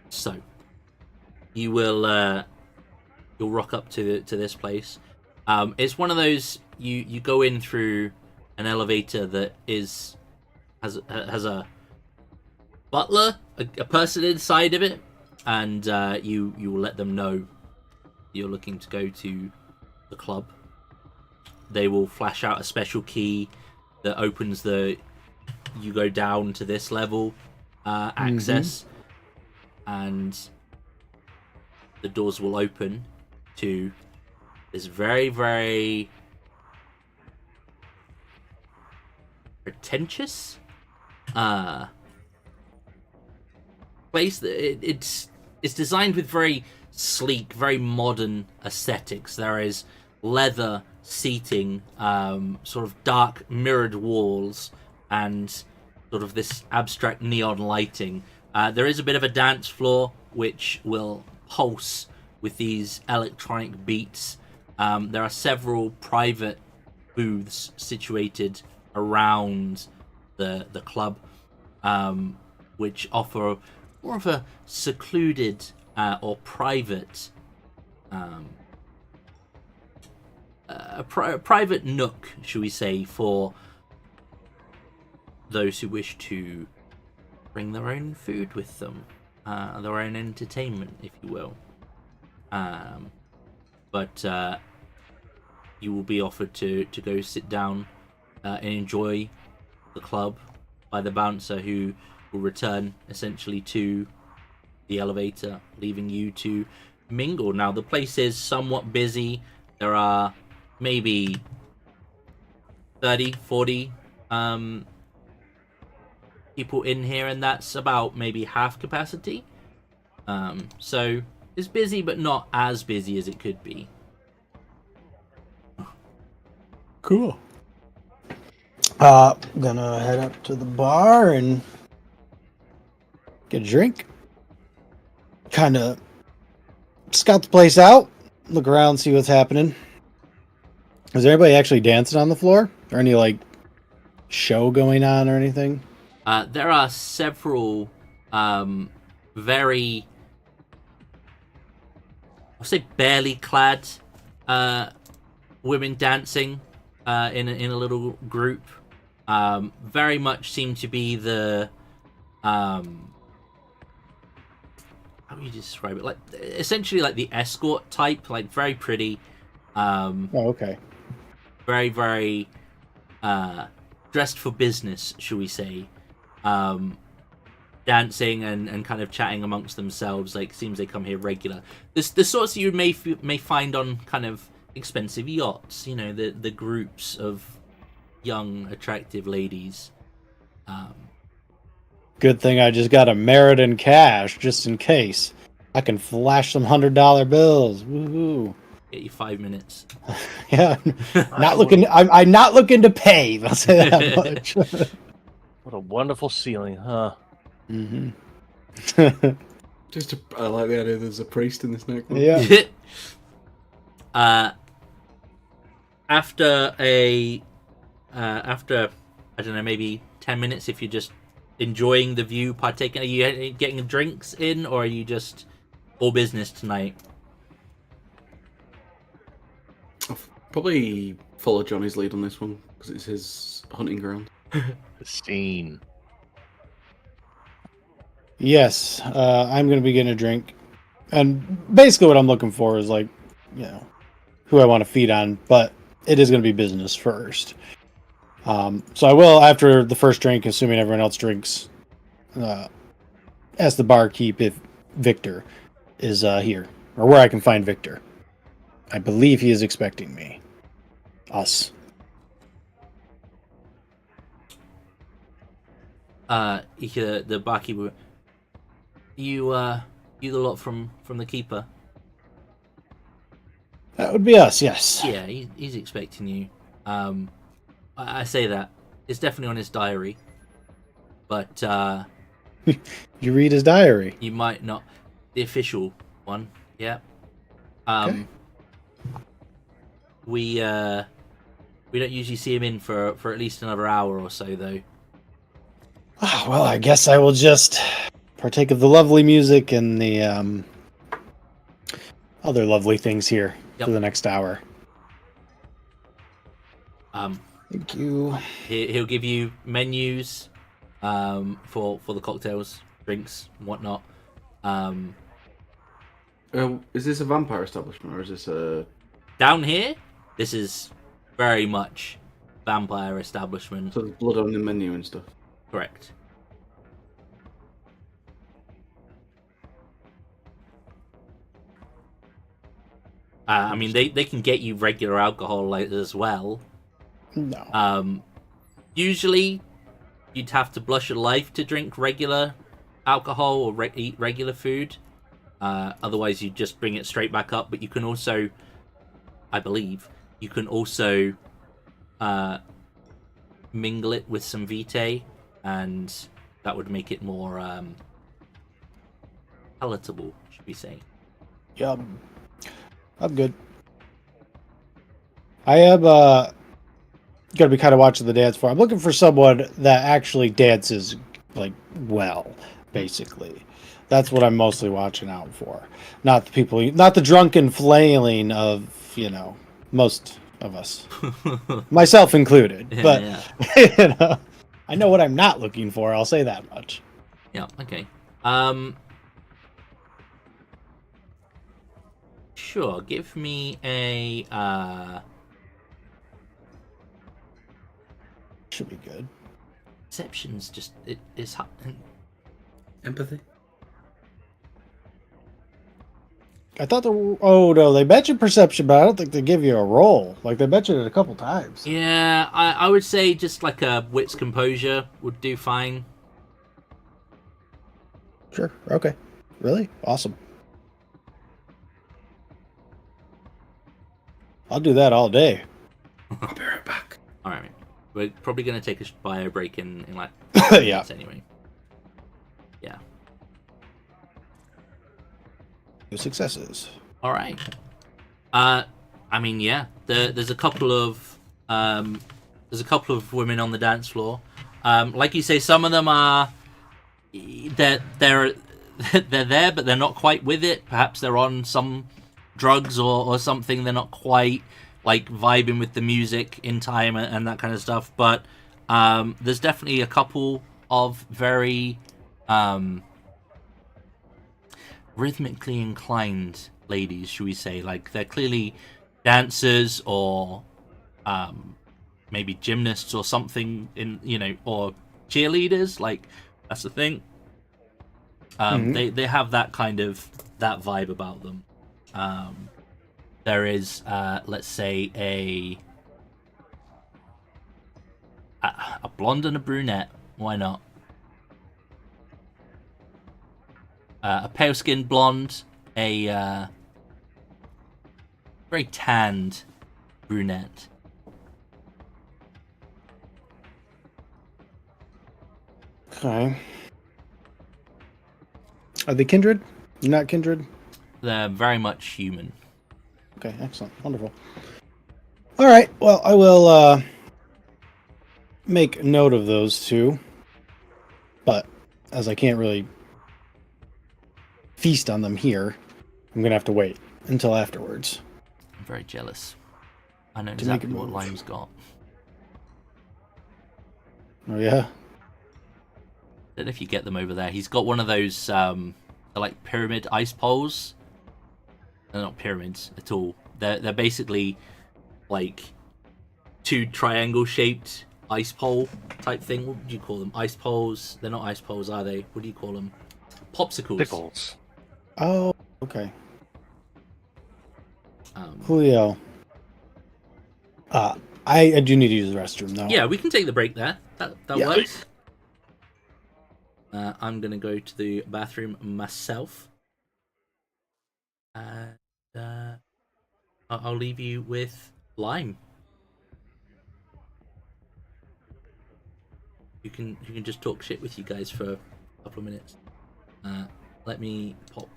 So you will you'll rock up to this place. It's one of those you go in through an elevator that has a butler, a person inside of it, and you will let them know you're looking to go to the club. They will flash out a special key that opens you go down to this level access, and the doors will open to this very, very pretentious place. It's designed with very sleek, very modern aesthetics. There is leather seating, sort of dark mirrored walls, and sort of this abstract neon lighting. There is a bit of a dance floor which will pulse with these electronic beats. There are several private booths situated around the club, which offer more of a secluded or private private nook, shall we say, for those who wish to bring their own food with them, their own entertainment, if you will. But you will be offered to go sit down and enjoy the club by the bouncer, who will return essentially to the elevator, leaving you to mingle. Now, the place is somewhat busy. There are maybe 30, 40 people in here, and that's about maybe half capacity. So it's busy, but not as busy as it could be. Cool. Gonna head up to the bar and get a drink. Kind of scout the place out, look around, see what's happening. Is there anybody actually dancing on the floor? Or any, like, show going on or anything? There are several very, I'll say, barely clad women dancing in a little group. Very much seem to be the how do you describe it? Like, essentially like the escort type, like very pretty. Oh, okay. Very, very dressed for business, shall we say. Dancing and kind of chatting amongst themselves. Like, seems they come here regular. The sorts you may find on kind of expensive yachts. You know, the groups of young, attractive ladies. Good thing I just got a merit in cash, just in case. I can flash some $100 bills. Woohoo. Get you 5 minutes. Yeah, not looking. I'm not looking to pay. I'll say that much. What a wonderful ceiling, huh? Hmm. I like the idea there's a priest in this nightclub. Yeah. After I don't know, maybe 10 minutes, if you're just enjoying the view, partaking, are you getting drinks in, or are you just all business tonight? Probably follow Johnny's lead on this one because it's his hunting ground. The scene. Yes, I'm going to be getting a drink, and basically what I'm looking for is like, who I want to feed on, but it is going to be business first. So I will, after the first drink, assuming everyone else drinks, ask the barkeep if Victor is here, or where I can find Victor. I believe he is expecting me. Us. The barkeep. You the lot from the keeper? That would be us, yes. Yeah, he's expecting you. I say that it's definitely on his diary, but You read his diary. you might not. The official one, yeah. Okay. We don't usually see him in for at least another hour or so, though. Well, I guess I will just partake of the lovely music and the other lovely things here for the next hour. Thank you. He'll give you menus for the cocktails, drinks, and whatnot. Is this a vampire establishment or is this a... Down here, this is very much vampire establishment. So there's blood on the menu and stuff? Correct. I mean, they can get you regular alcohol as well. No. Usually, you'd have to blush your life to drink regular alcohol or eat regular food. Otherwise, you just bring it straight back up. But you can also, I believe, you can also mingle it with some vitae, and that would make it more palatable, should we say. Yum. I'm good. I am gonna be kind of watching the dance for. I'm looking for someone that actually dances like well, basically. That's what I'm mostly watching out for. Not the people, not the drunken flailing of, most of us. Myself included. But I know what I'm not looking for, I'll say that much. Yeah, okay. Sure, give me a Should be good. Perception's just it's Empathy? I thought oh no, they mentioned perception, but I don't think they give you a roll. Like they mentioned it a couple times. Yeah, I would say just like a wits composure would do fine. Sure. Okay. Really? Awesome. I'll do that all day. I'll be right back. All right, we're probably gonna take a bio break in like Yeah. minutes anyway. Yeah. 2 successes. All right. I mean, yeah. There's a couple of women on the dance floor. Like you say, some of them are they're there, but they're not quite with it. Perhaps they're on some drugs or something. They're not quite like vibing with the music in time and that kind of stuff. But there's definitely a couple of very rhythmically inclined ladies, should we say. Like they're clearly dancers or maybe gymnasts or something or cheerleaders. Like that's the thing. They have that kind of that vibe about them. There is let's say a blonde and a brunette. Why not? A pale-skinned blonde, a very tanned brunette. Okay. Are they kindred? Not kindred? They're very much human. Okay, excellent. Wonderful. All right. Well, I will make note of those two. But as I can't really feast on them here, I'm going to have to wait until afterwards. I'm very jealous. I know To make a exactly what move. Lime's got. Oh, yeah? Don't know if you get them over there. He's got one of those, they're like pyramid ice poles. They're not pyramids at all. They're basically like two triangle-shaped ice pole type thing. What would you call them? Ice poles? They're not ice poles, are they? What do you call them? Popsicles. Pickles. Oh, okay. Um, Julio. I do need to use the restroom, though. yeah, we can take the break there. That Yeah. works. I'm going to go to the bathroom myself. And I'll leave you with Lime. You can just talk shit with you guys for a couple of minutes. Let me pop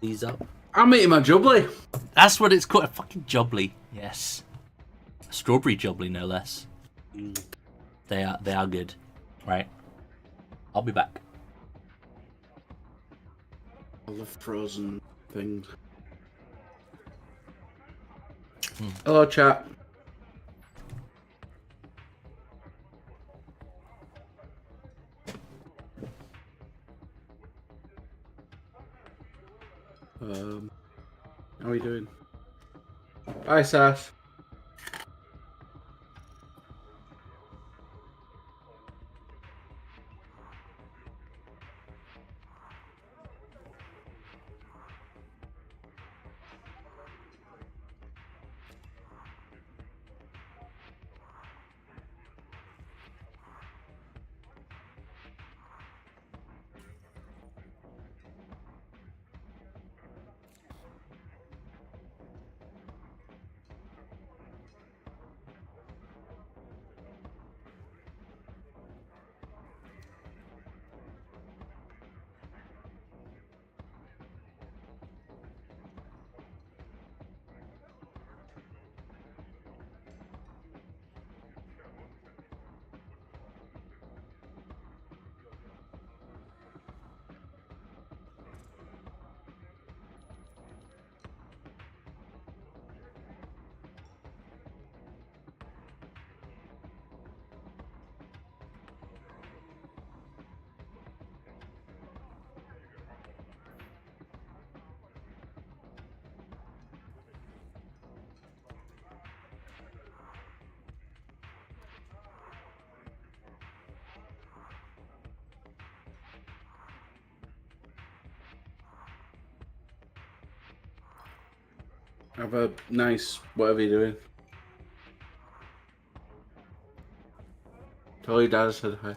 these up. I'm eating my jubbly. That's what it's called, a fucking jubbly. Yes, a strawberry jubbly, no less. They are good. Right, I'll be back. I love frozen things. Hello, chat. How are you doing? Hi, Saf. Have a nice whatever you're doing. Tell your dad I said hi.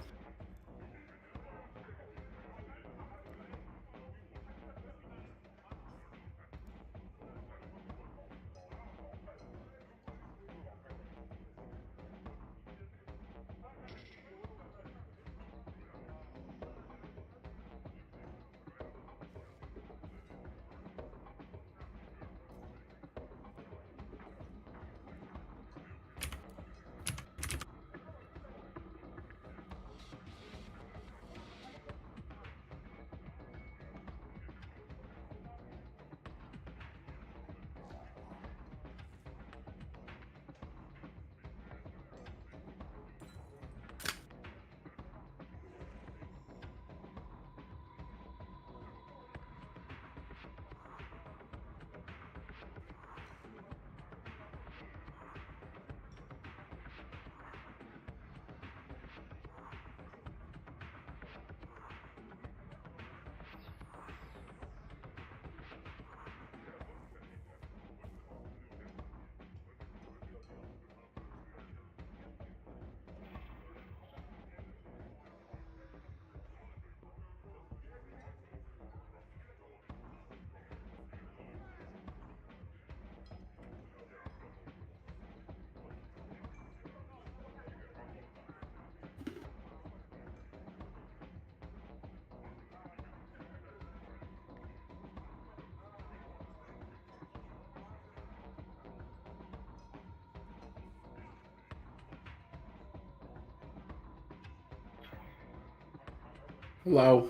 Hello.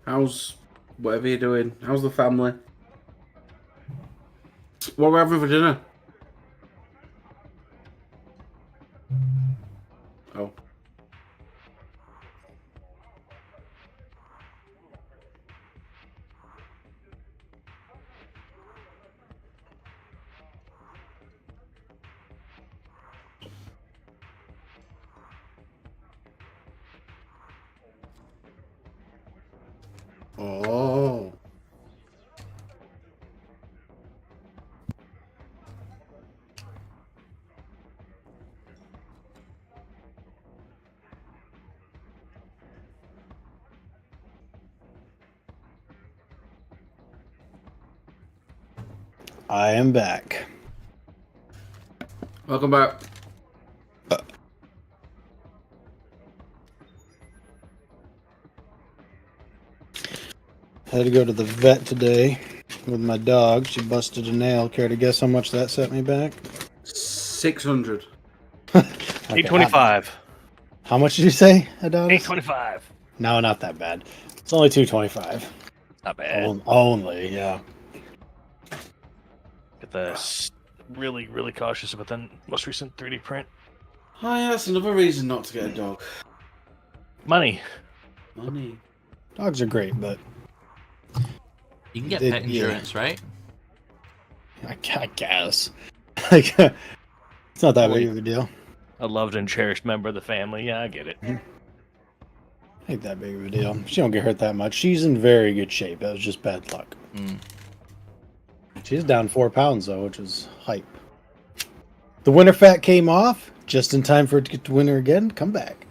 How's whatever you're doing? How's the family? What are we having for dinner? Oh. Oh. I am back. Welcome back. Had to go to the vet today with my dog. She busted a nail. Care to guess how much that set me back? 600. Okay, 825. How much did you say, Adonis? 825. No, not that bad. It's only 225. Not bad. Only, yeah. Get the really, really cautious about the most recent 3D print. Oh, yeah, that's another reason not to get a dog. Money. Money. Dogs are great, but You can get pet insurance, right? I guess. Like, it's not that big of a deal. A loved and cherished member of the family. Yeah, I get it. Ain't that big of a deal. She don't get hurt that much. She's in very good shape. That was just bad luck. She's down 4 pounds, though, which is hype. The winter fat came off just in time for it to get to winter again. Come back.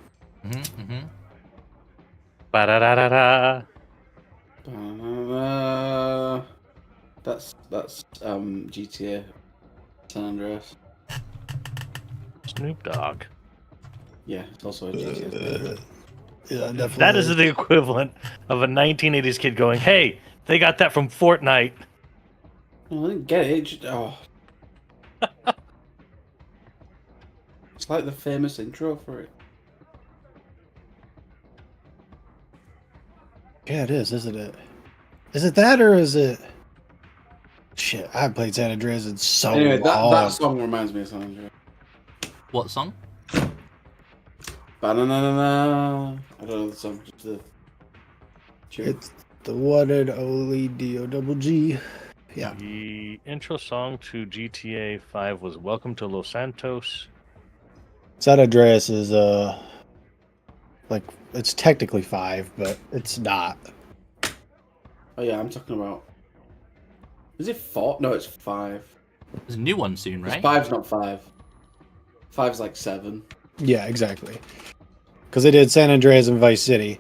Ba-da-da-da-da. That's GTA San Andreas. Snoop Dogg. Yeah, it's also a GTA. Yeah, definitely. That is the equivalent of a 1980s kid going, "Hey, they got that from Fortnite." Oh, I didn't get it. It's like the famous intro for it. Yeah, it is, isn't it? Is it that or is it? Shit, I haven't played San Andreas in so Anyway, long. that song reminds me of San Andreas. What song? Ba-na-na-na-na. I don't know the song, just the tune. It's the one and only D-O-double-G. Yeah. The intro song to GTA 5 was "Welcome to Los Santos." San Andreas is, like, it's technically 5, but it's not. Oh yeah, I'm talking about. Is it 4? No, it's 5. There's a new one soon, right? 5's not 5. 5's like 7. Yeah, exactly. Because they did San Andreas and Vice City,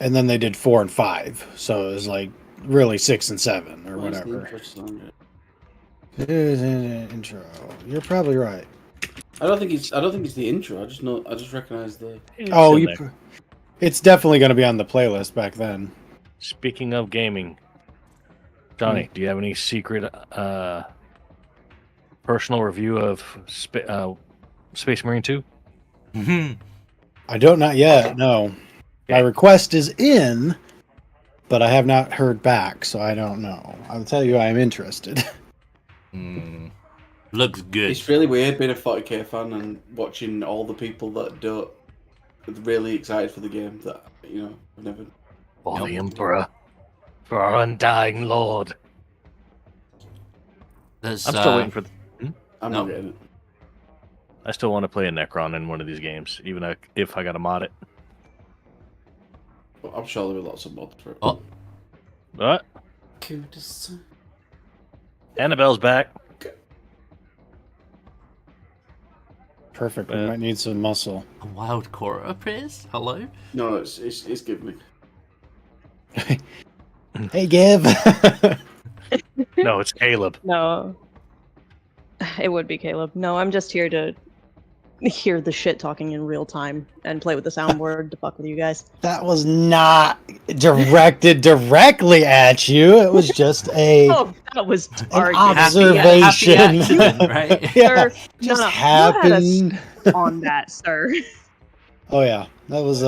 and then they did 4 and 5. So it was like really 6 and 7 or Where's the whatever. intro to San Andreas? Here's an intro. You're probably right. I don't think it's the intro. I just recognize the. Oh, It's in there. it's definitely going to be on the playlist back then. Speaking of gaming, Johnny, do you have any secret personal review of Space Marine 2? I don't not yet. No, my request is in, but I have not heard back, so I don't know. I'll tell you, I am interested. Looks good. It's really weird being a 40k fan and watching all the people that don't are really excited for the game that have never. For the Emperor, for our undying Lord. There's, I'm still waiting for. I'm No. not getting it. I still want to play a Necron in one of these games, even if I got to mod it. But I'm sure there are lots of mods for it. Oh, What? Cutest. Annabelle's back. Perfect. We might need some muscle. a wild core appears. Hello. No, it's giving me. Hey, Gav. No, it's Caleb. No. It would be Caleb. No, I'm just here to hear the shit talking in real time and play with the soundboard to fuck with you guys. That was not directed directly at you. It was just Oh, that was an targeted. observation. Happy accident, right? Yeah, Sir, just no, happened. on that, sir. Oh yeah, that was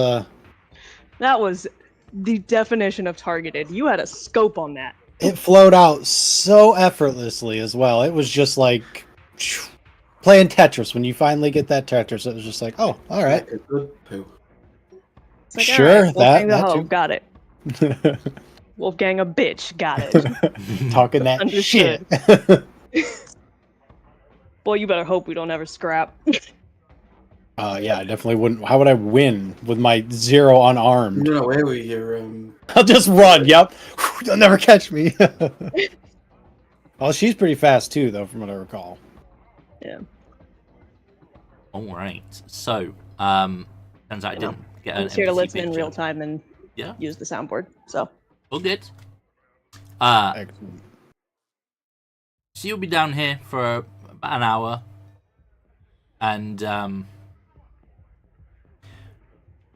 That was the definition of targeted. You had a scope on that. It flowed out so effortlessly as well. It was just like playing Tetris. When you finally get that Tetris, it was just like, oh, all right. Like a good poo. It's like, Sure, all right, Wolfgang the that hoe, too. got it. Wolfgang a bitch, got it. Talking that Understood. shit. Boy, you better hope we don't ever scrap. Yeah, I definitely wouldn't. How would I win with my 0 unarmed? You run away with your I'll just run. Yep. You'll never catch me. Well, she's pretty fast too, though, from what I recall. Yeah. All right. So, turns out I didn't get an I'm here to NPC listen in picture. real time and Yeah. use the soundboard. So All good. Excellent. So you'll be down here for about an hour, and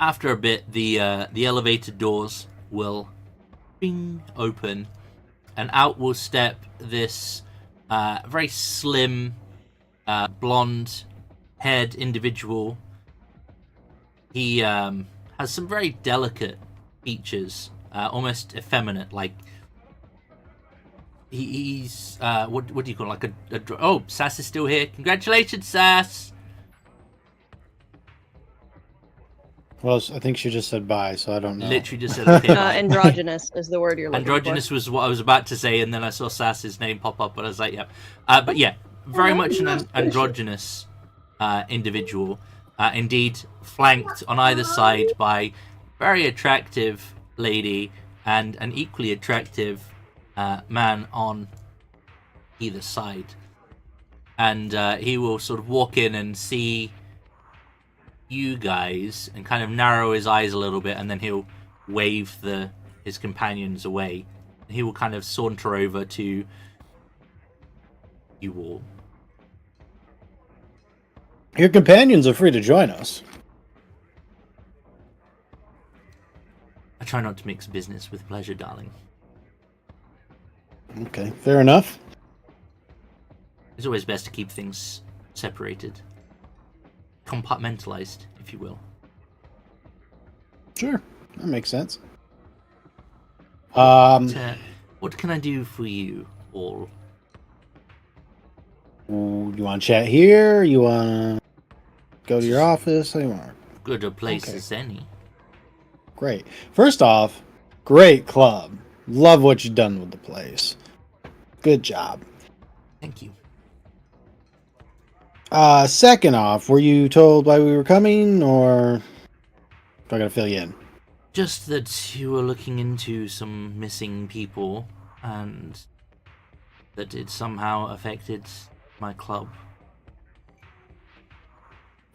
after a bit, the elevator doors will bing open, and out will step this very slim, blonde-haired individual. He has some very delicate features, almost effeminate, like. He's what do you call it? Like oh, Sass is still here. Congratulations, Sass. Well, I think she just said bye, so I don't know. Literally just said okay. bye. androgynous is the word you're looking Androgynous for. was what I was about to say, and then I saw Sass's name pop up, but I was like, yeah. But yeah, very much an androgynous individual. Indeed, flanked on either side by very attractive lady and an equally attractive man on either side. And he will sort of walk in and see you guys and kind of narrow his eyes a little bit, and then he'll wave his companions away. He will kind of saunter over to you all. Your companions are free to join us. I try not to mix business with pleasure, darling. Okay, fair enough. It's always best to keep things separated. Compartmentalized, if you will. Sure, that makes sense. What can I do for you all? You want to chat here? You want to go to your office? How do you want? Good a place Okay. as any. Great. First off, great club. Love what you've done with the place. Good job. Thank you. Second off, were you told why we were coming, or do I gotta fill you in? Just that you were looking into some missing people, and that it somehow affected my club.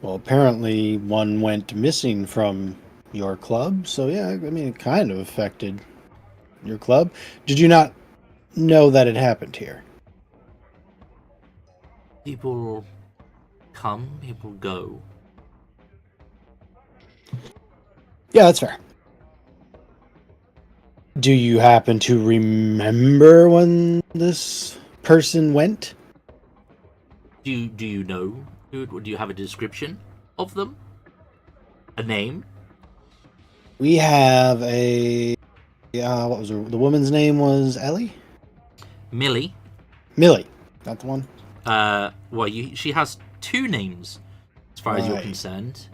Well, apparently one went missing from your club, so yeah, I mean, it kind of affected your club. Did you not know that it happened here? People come, people go. Yeah, that's fair. Do you happen to remember when this person went? Do you know? Do you have a description of them? A name? We have a... what was the woman's name was Ellie? Millie. Millie. Not the one? Well, she has two names, as far as you're Right. concerned.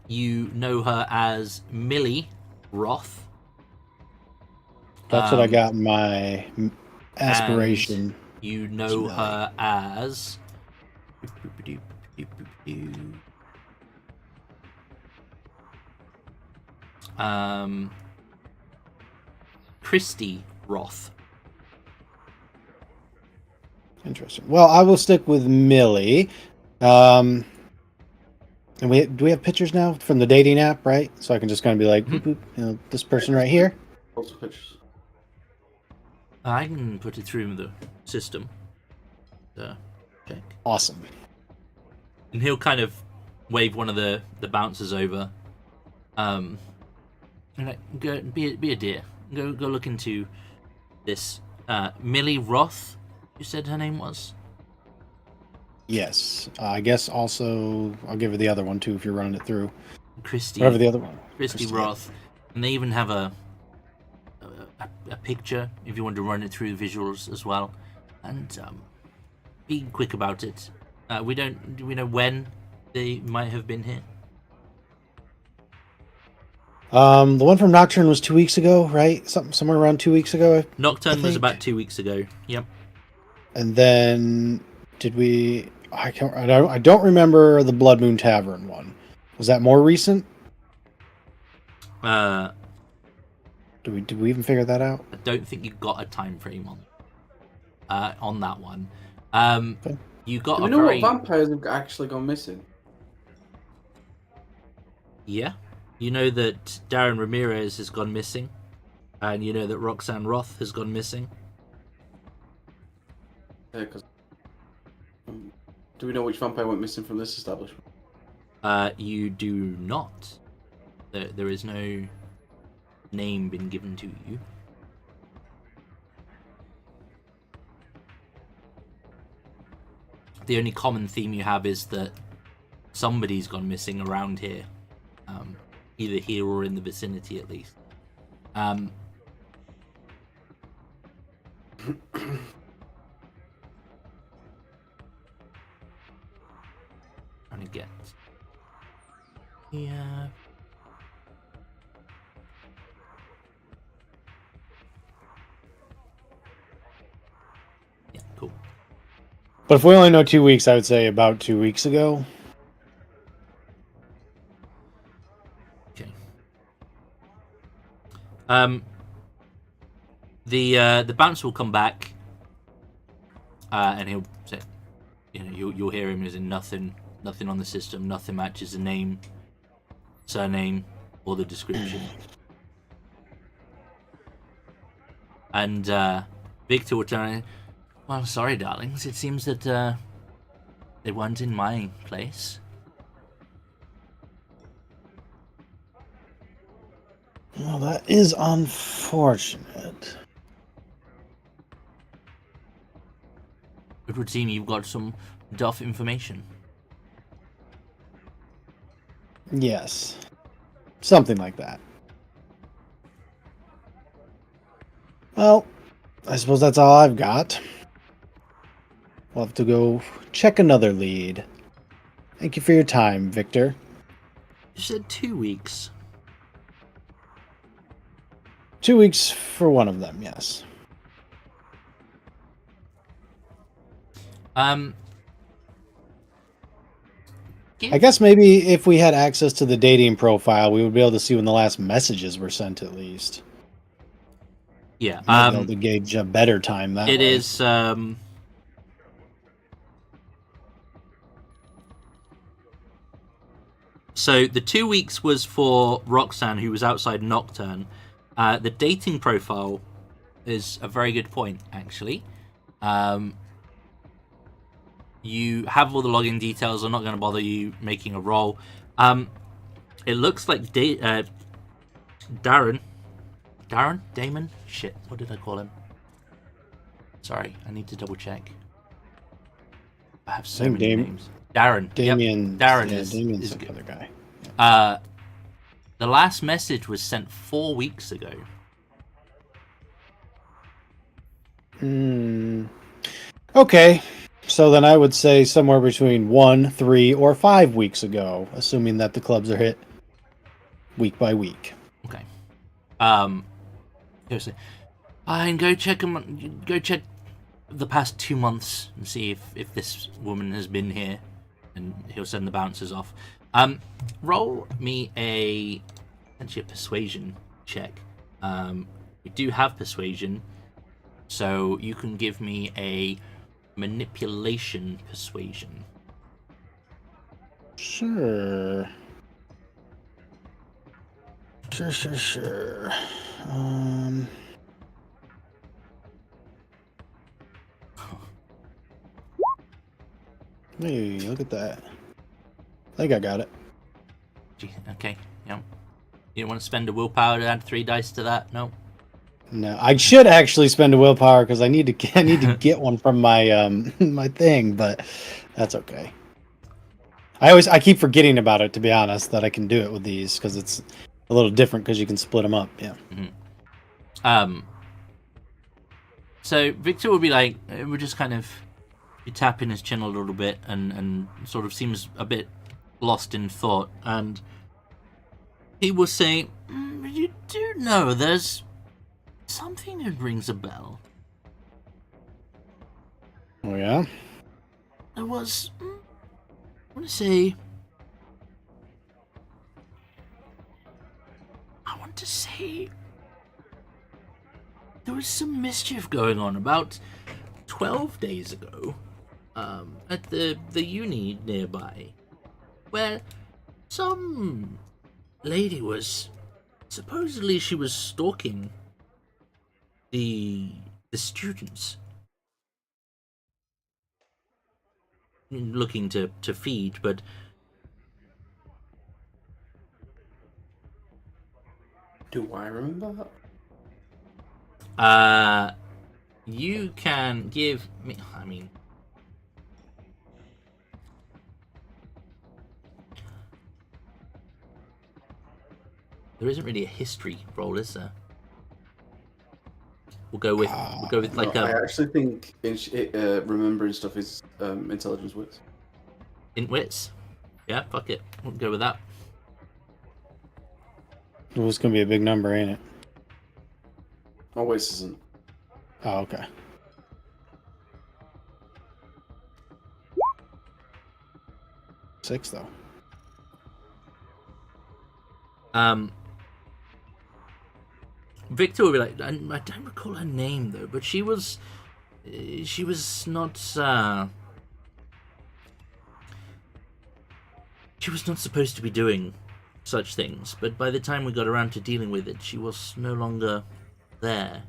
You know her as Millie Roth. That's what I got in my aspiration. You know her as... Christie Roth. Interesting. Well, I will stick with Millie. And do we have pictures now from the dating app, right? So I can just kind of be like, boop, boop, this person right here. Also pictures. I can put it through the system. Check. Awesome. And he'll kind of wave one of the bouncers over. And like, go be a dear. Go look into this. Millie Roth, you said her name was? Yes. I guess also I'll give her the other one too if you're running it through. Christie. Whatever the other one. Christie Roth, and they even have a picture if you want to run it through the visuals as well. And be quick about it. Do we know when they might have been here? The one from Nocturne was 2 weeks ago, right? Somewhere around 2 weeks ago. Nocturne was about 2 weeks ago. Yep. And then did we? I don't remember the Blood Moon Tavern one. Was that more recent? Did we even figure that out? I don't think you got a time frame on that one. Okay. You got Do we a know very what vampires have actually gone missing? yeah. You know that Darren Ramirez has gone missing, and you know that Roxanne Roth has gone missing. Yeah, because do we know which vampire went missing from this establishment? You do not. There is no name been given to you. The only common theme you have is that somebody's gone missing around here. Either here or in the vicinity, at least. Trying to get... Yeah... Yeah, cool. But if we only know 2 weeks, I would say about 2 weeks ago. Okay. The bouncer will come back, and he'll say, you'll hear him as in nothing on the system, nothing matches the name, surname, or the description. And Victor will turn. Well, sorry, darlings. It seems that they weren't in my place. Well, that is unfortunate. It would seem you've got some duff information. Yes. Something like that. Well, I suppose that's all I've got. We'll have to go check another lead. Thank you for your time, Victor. You said 2 weeks. 2 weeks for one of them, yes. I guess maybe if we had access to the dating profile, we would be able to see when the last messages were sent, at least. Yeah. Might be able to gauge a better time that It way. is. So the 2 weeks was for Roxanne, who was outside Nocturne. The dating profile is a very good point, actually. You have all the login details. I'm not going to bother you making a roll. It looks like Damon? Shit, what did I call him? Sorry, I need to double check. I have so many names. Darren. Damien. Yep. Darren yeah, is Damien's good. the other guy. The last message was sent 4 weeks ago. Okay. So then I would say somewhere between 1, 3, or 5 weeks ago, assuming that the clubs are hit week by week. Okay. Seriously. And go check them. Go check the past 2 months and see if this woman has been here, and he'll send the bouncers off. Roll me essentially a persuasion check. We do have persuasion, so you can give me a manipulation persuasion. Sure. Hey, look at that. I think I got it. Gee, okay, yeah. You don't want to spend a willpower to add 3 dice to that? No? No, I should actually spend a willpower because I need to get one from my my thing, but that's okay. I keep forgetting about it, to be honest, that I can do it with these because it's a little different because you can split them up. Yeah. So Victor will be like, we're just kind of be tapping his chin a little bit and sort of seems a bit lost in thought, and he will say, you do know there's something that rings a bell. Oh yeah. There was, I want to say, there was some mischief going on about 12 days ago at the uni nearby, where some lady was, supposedly she was stalking the students, looking to feed, but Do I remember that? you can give me, I mean, there isn't really a history roll, is there? We'll go with like No, I a actually think remembering stuff is intelligence wits. int wits. Yeah, fuck it. We'll go with that. Well, it's gonna be a big number, ain't it? Always isn't. Oh, okay. Six though. Victor will be like, I don't recall her name though, but she was not supposed to be doing such things, but by the time we got around to dealing with it, she was no longer there.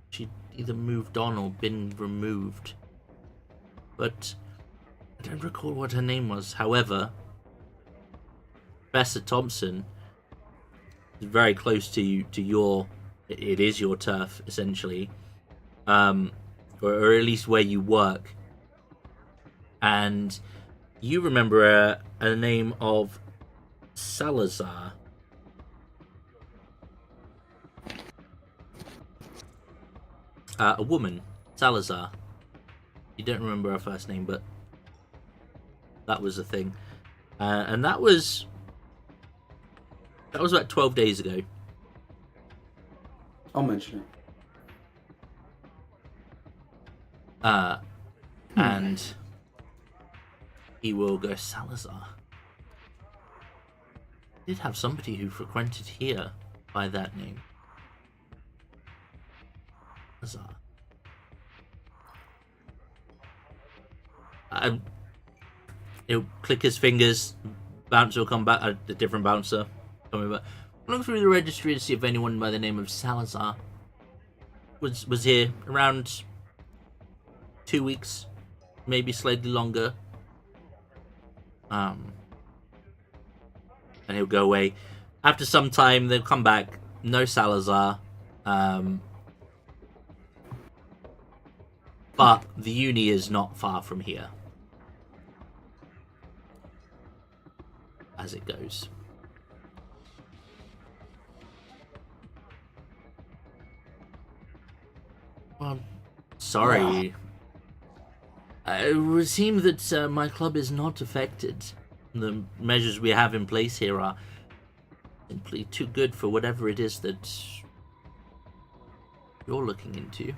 She'd either moved on or been removed. But I don't recall what her name was. However, Professor Thompson is very close to your, it is your turf, essentially. Or at least where you work. And you remember a name of Salazar. A woman, Salazar. You don't remember her first name, but that was a thing. And that was about 12 days ago. I'll mention it. And he will go, Salazar. Did have somebody who frequented here by that name. Salazar. He'll click his fingers. Bouncer will come back. A different bouncer coming back. Look through the registry to see if anyone by the name of Salazar was here around 2 weeks, maybe slightly longer. And he'll go away. After some time, they'll come back. No Salazar. But the uni is not far from here. As it goes. Well, sorry. It would seem that my club is not affected. The measures we have in place here are simply too good for whatever it is that you're looking into.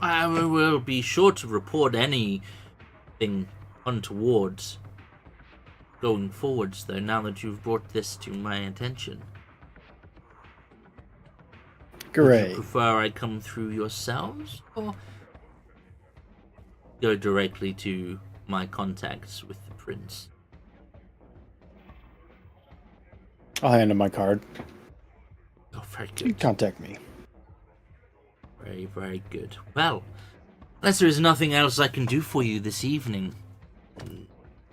I will be sure to report anything untoward going forwards, though, now that you've brought this to my attention. Great. Would you prefer I come through yourselves, or go directly to my contacts with the prince? I'll hand him my card. Oh, very You good. contact me. Very, very good. Well, unless there is nothing else I can do for you this evening,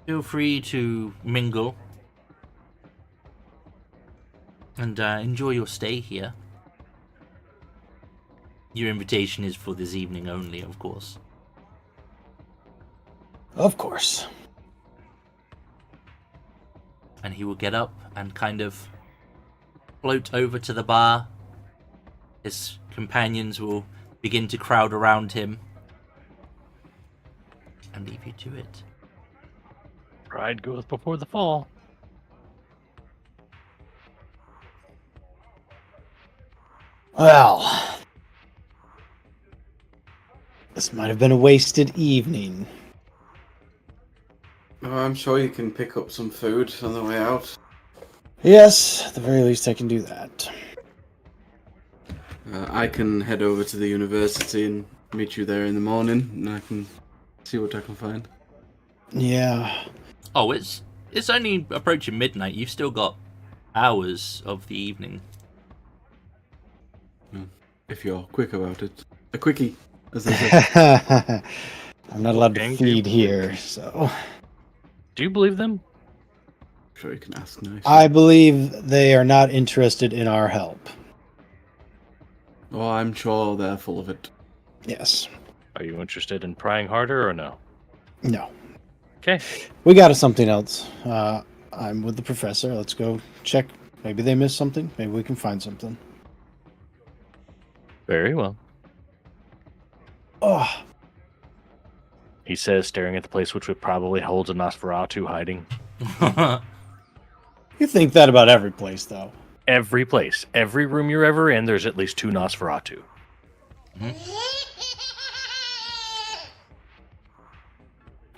feel free to mingle and enjoy your stay here. Your invitation is for this evening only, of course. Of course. and he will get up and kind of float over to the bar. His companions will begin to crowd around him and leave you to it. Pride goeth before the fall. Well, this might have been a wasted evening. Oh, I'm sure you can pick up some food on the way out. Yes, at the very least I can do that. I can head over to the university and meet you there in the morning, and I can see what I can find. Yeah. Oh, it's only approaching midnight. You've still got hours of the evening. If you're quick about it. A quickie, as they say. I'm not allowed to Thank feed you. here, so... Do you believe them? I'm sure you can ask nicely. I believe they are not interested in our help. Oh, I'm sure they're full of it. Yes. Are you interested in prying harder or no? No. Okay. We got something else. I'm with the professor. Let's go check. Maybe they missed something. Maybe we can find something. Very well. Oh, He says, staring at the place which would probably hold a Nosferatu hiding. you think that about every place, though. Every place. Every room you're ever in, there's at least 2 Nosferatu.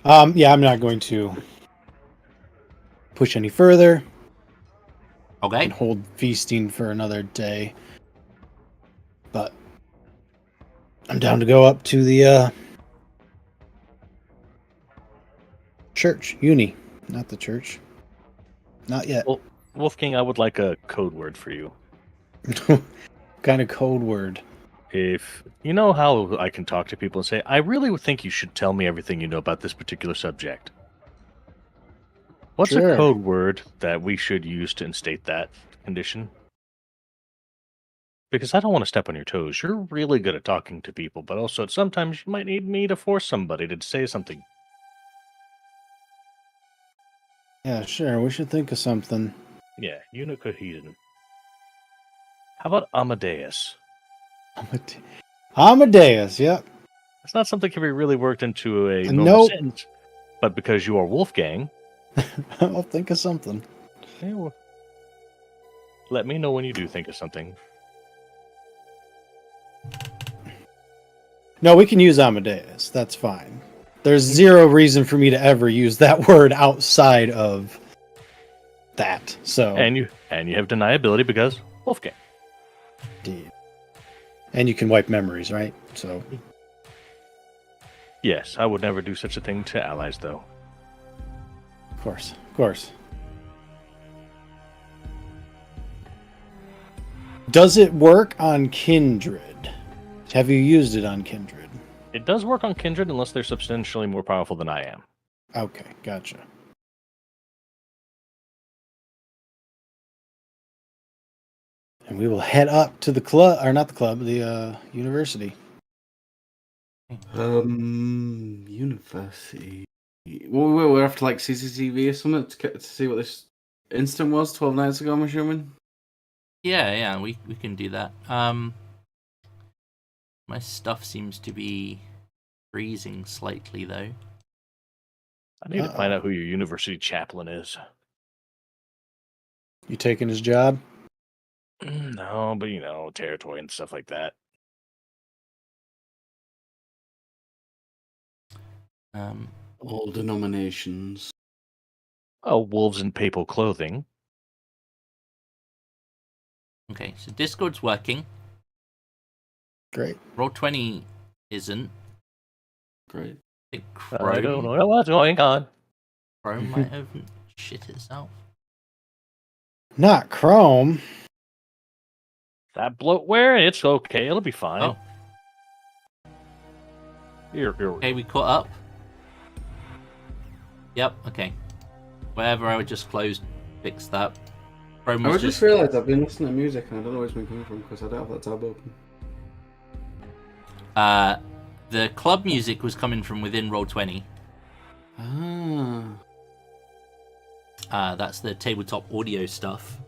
Yeah, I'm not going to push any further Okay. and hold feasting for another day. But I'm down to go up to the church, uni, not the church. Not yet. Well, Wolfgang, I would like a code word for you. Kind of code word. If you know how I can talk to people and say, I really would think you should tell me everything you know about this particular subject. What's Sure. a code word that we should use to instate that condition? Because I don't want to step on your toes. You're really good at talking to people, but also sometimes you might need me to force somebody to say something. Yeah, sure. We should think of something. Yeah, unicohesion. How about Amadeus? Amadeus, yep. It's not something that can be really worked into a normal Nope. sentence, but because you are Wolfgang, I'll think of something. yeah, well, let me know when you do think of something. No, we can use Amadeus. That's fine. There's zero reason for me to ever use that word outside of that. So, And you have deniability because Wolfgang. indeed. And you can wipe memories, right? So, Yes, I would never do such a thing to allies, though. of course, of course. Does it work on kindred? Have you used it on kindred? It does work on kindred unless they're substantially more powerful than I am. Okay, gotcha. And we will head up to the club, or not the club, the university. University. Well, we're after like CCTV or something to see what this instant was 12 nights ago, I'm assuming. Yeah, we can do that. My stuff seems to be freezing slightly though. I need to find out who your university chaplain is. You taking his job? No, but territory and stuff like that. All denominations. Oh, wolves in papal clothing. Okay, so Discord's working. Great. Roll20 isn't. Great. I think I don't know what's going on. Chrome might have shit itself. Not Chrome. That bloatware, it's okay. It'll be fine. Oh. Here. Okay, we caught up. Yep, okay. Wherever I just closed, fixed that. Chrome I was just realised I've been listening to music and I don't know where it's been coming from because I don't have that tab open. The club music was coming from within Roll20. Ah. That's the tabletop audio stuff.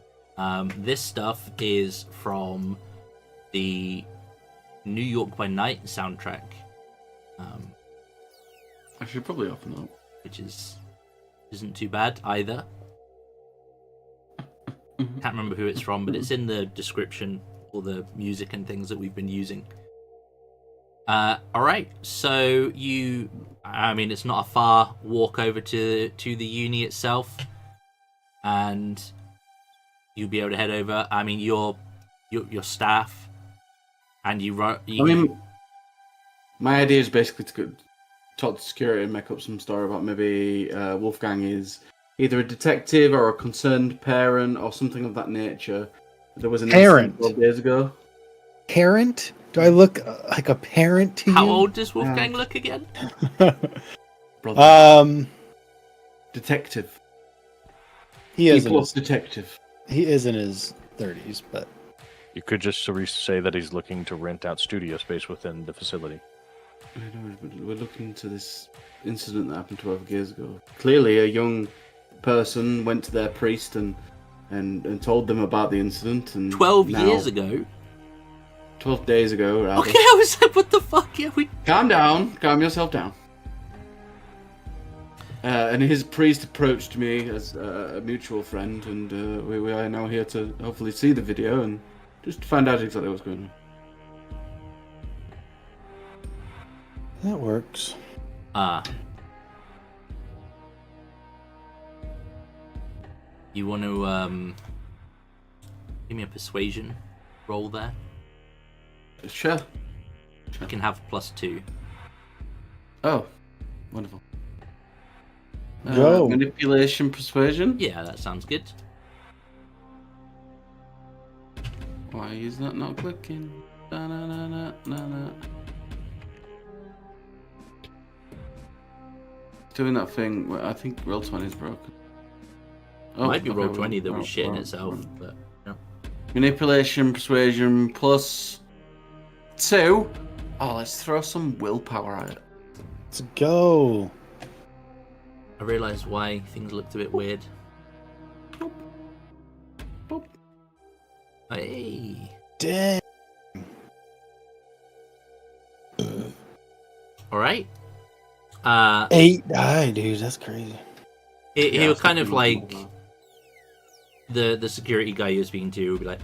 This stuff is from the New York by Night soundtrack, I should probably open that. which isn't too bad either. Can't remember who it's from, but it's in the description, all the music and things that we've been using. All right, so it's not a far walk over to the uni itself, and you'll be able to head over. I mean, your staff, and my idea is basically to go talk to security and make up some story about maybe Wolfgang is either a detective or a concerned parent or something of that nature. There was an Parent. incident 12 days ago. Parent? Do I look like a parent to you? How old does Wolfgang look again? Brother. Detective. He is Detective. He is in his 30s, but You could just say that he's looking to rent out studio space within the facility. I know, but we're looking into this incident that happened 12 years ago. Clearly, a young person went to their priest and told them about the incident. And 12 years ago? 12 days ago, rather. Okay, I was like, what the fuck? Yeah, Calm down. Calm yourself down. And his priest approached me as a mutual friend, and we are now here to hopefully see the video and just find out exactly what's going on. that works. You want to give me a persuasion roll there? Sure. You can have +2. Oh, wonderful. Go. Manipulation, persuasion? Yeah, that sounds good. Why is that not clicking? Da-na-na-na-na-na. Doing that thing where I think roll 20 is broken. It might be roll 20 that well, was shit in well, itself, well. but no. Manipulation, persuasion, +2. Oh, let's throw some willpower at it. Let's go. I realised why things looked a bit weird. Boop. Boop. Hey. Dang. All right. 8 die, dude. That's crazy. He was kind of definitely like more the security guy you're speaking to would be like,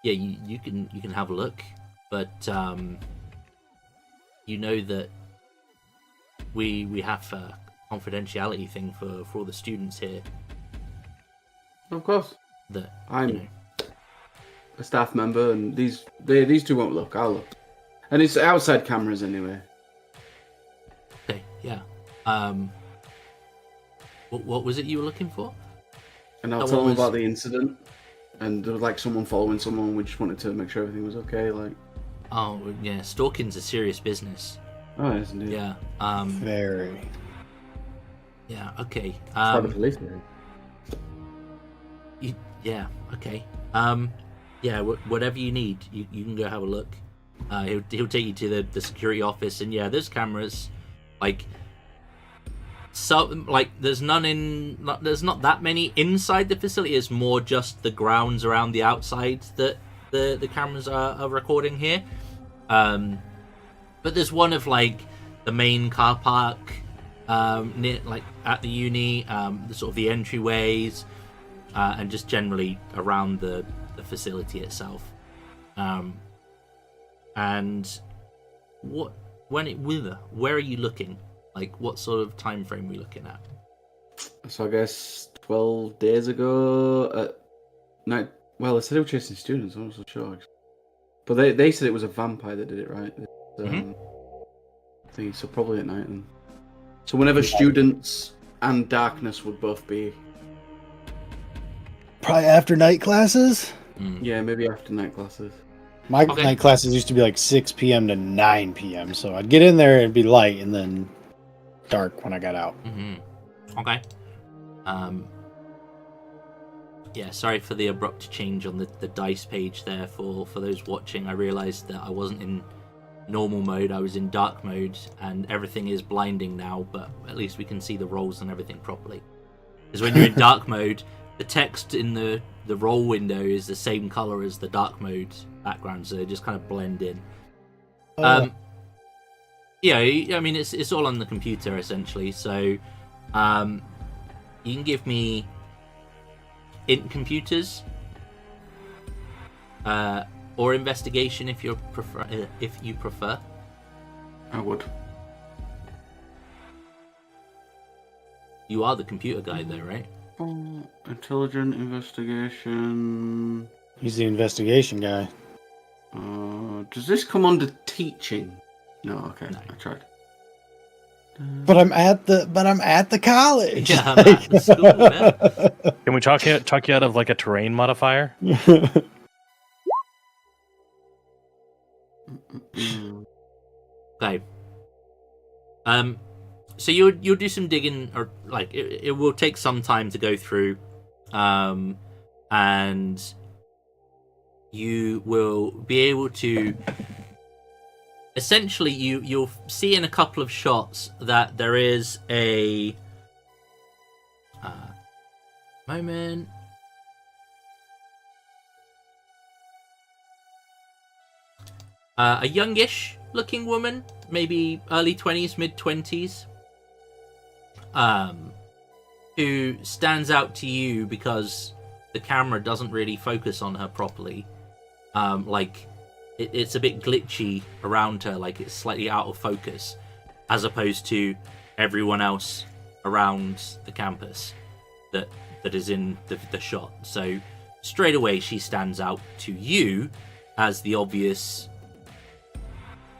yeah, you can have a look, but you know that we have a confidentiality thing for all the students here. Of course. That I'm you know, a staff member, and these two won't look. I'll look. And it's outside cameras anyway. okay, yeah. What was it you were looking for? And I'll So tell what them was- about the incident. And there was like someone following someone. We just wanted to make sure everything was okay. Like, Oh yeah, stalking's a serious business. oh, yes, indeed. Yeah. Very. Yeah. Okay. It's part of the police there. Yeah. Okay. Yeah. Whatever you need, you can go have a look. He'll take you to the security office, and yeah, there's cameras. Like, so like there's there's not that many inside the facility. It's more just the grounds around the outside that the cameras are recording here. But there's one of like the main car park near, like at the uni, the sort of the entryways, and just generally around the facility itself. And where are you looking? Like, what sort of time frame are we looking at? So I guess 12 days ago at night. Well, they said they were chasing students. I'm not so sure. Actually. But they said it was a vampire that did it, right? Thing, so probably at night then. So whenever students and darkness would both be. Probably after night classes. Yeah, maybe after night classes. My Okay. night classes used to be like 6 p.m. to 9 p.m. So I'd get in there, it'd be light, and then dark when I got out. Okay. Yeah, sorry for the abrupt change on the dice page there for those watching. I realized that I wasn't in normal mode, I was in dark mode, and everything is blinding now, but at least we can see the rolls and everything properly. Because when you're in dark mode, the text in the roll window is the same color as the dark mode background, so they just kind of blend in. Yeah, I mean it's all on the computer essentially. So, you can give me int computers, or investigation if you prefer. I would. You are the computer guy, though, right? Intelligent investigation. He's the investigation guy. Does this come under teaching? No, okay, No. I tried. But I'm at the college. Yeah, I'm at the school. Yeah. Can we talk you out of like a terrain modifier? Okay. So you'll do some digging, or like it will take some time to go through, and you will be able to. Essentially, you'll see in a couple of shots that there is a moment. A youngish looking woman, maybe early 20s, mid 20s, who stands out to you because the camera doesn't really focus on her properly. Like it's a bit glitchy around her, like it's slightly out of focus, as opposed to everyone else around the campus that is in the shot. So straight away she stands out to you as the obvious,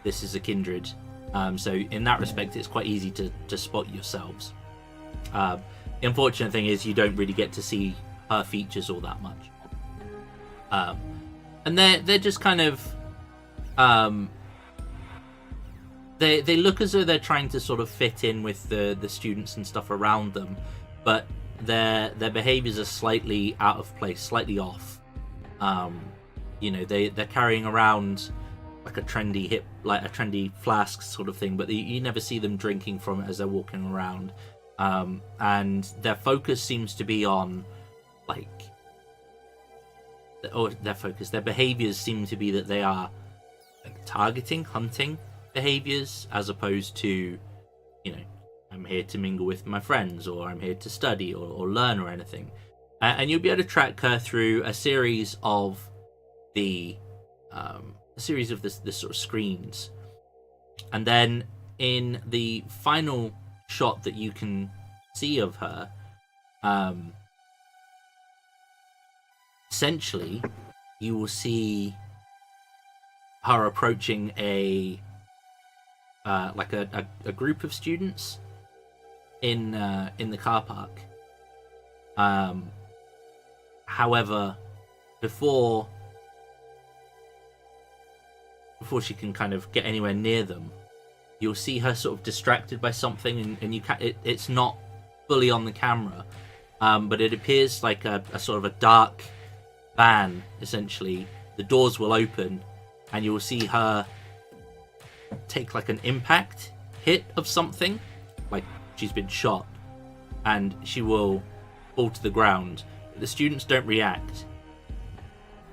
this is a kindred. So in that respect it's quite easy to spot yourselves. The unfortunate thing is you don't really get to see her features all that much. And they're just kind of they look as though they're trying to sort of fit in with the students and stuff around them, but their behaviors are slightly out of place, slightly off. They're carrying around like a trendy flask sort of thing, but you never see them drinking from it as they're walking around. And their focus seems to be on their behaviors seem to be that they are like hunting behaviors, as opposed to, I'm here to mingle with my friends, or I'm here to study or learn or anything. And you'll be able to track her through a series of this sort of screens. And then in the final shot that you can see of her, essentially you will see her approaching a group of students in the car park. However, before she can kind of get anywhere near them, you'll see her sort of distracted by something, and it's not fully on the camera, but it appears like a sort of a dark van. Essentially, the doors will open, and you will see her take like an impact hit of something, like she's been shot, and she will fall to the ground. The students don't react.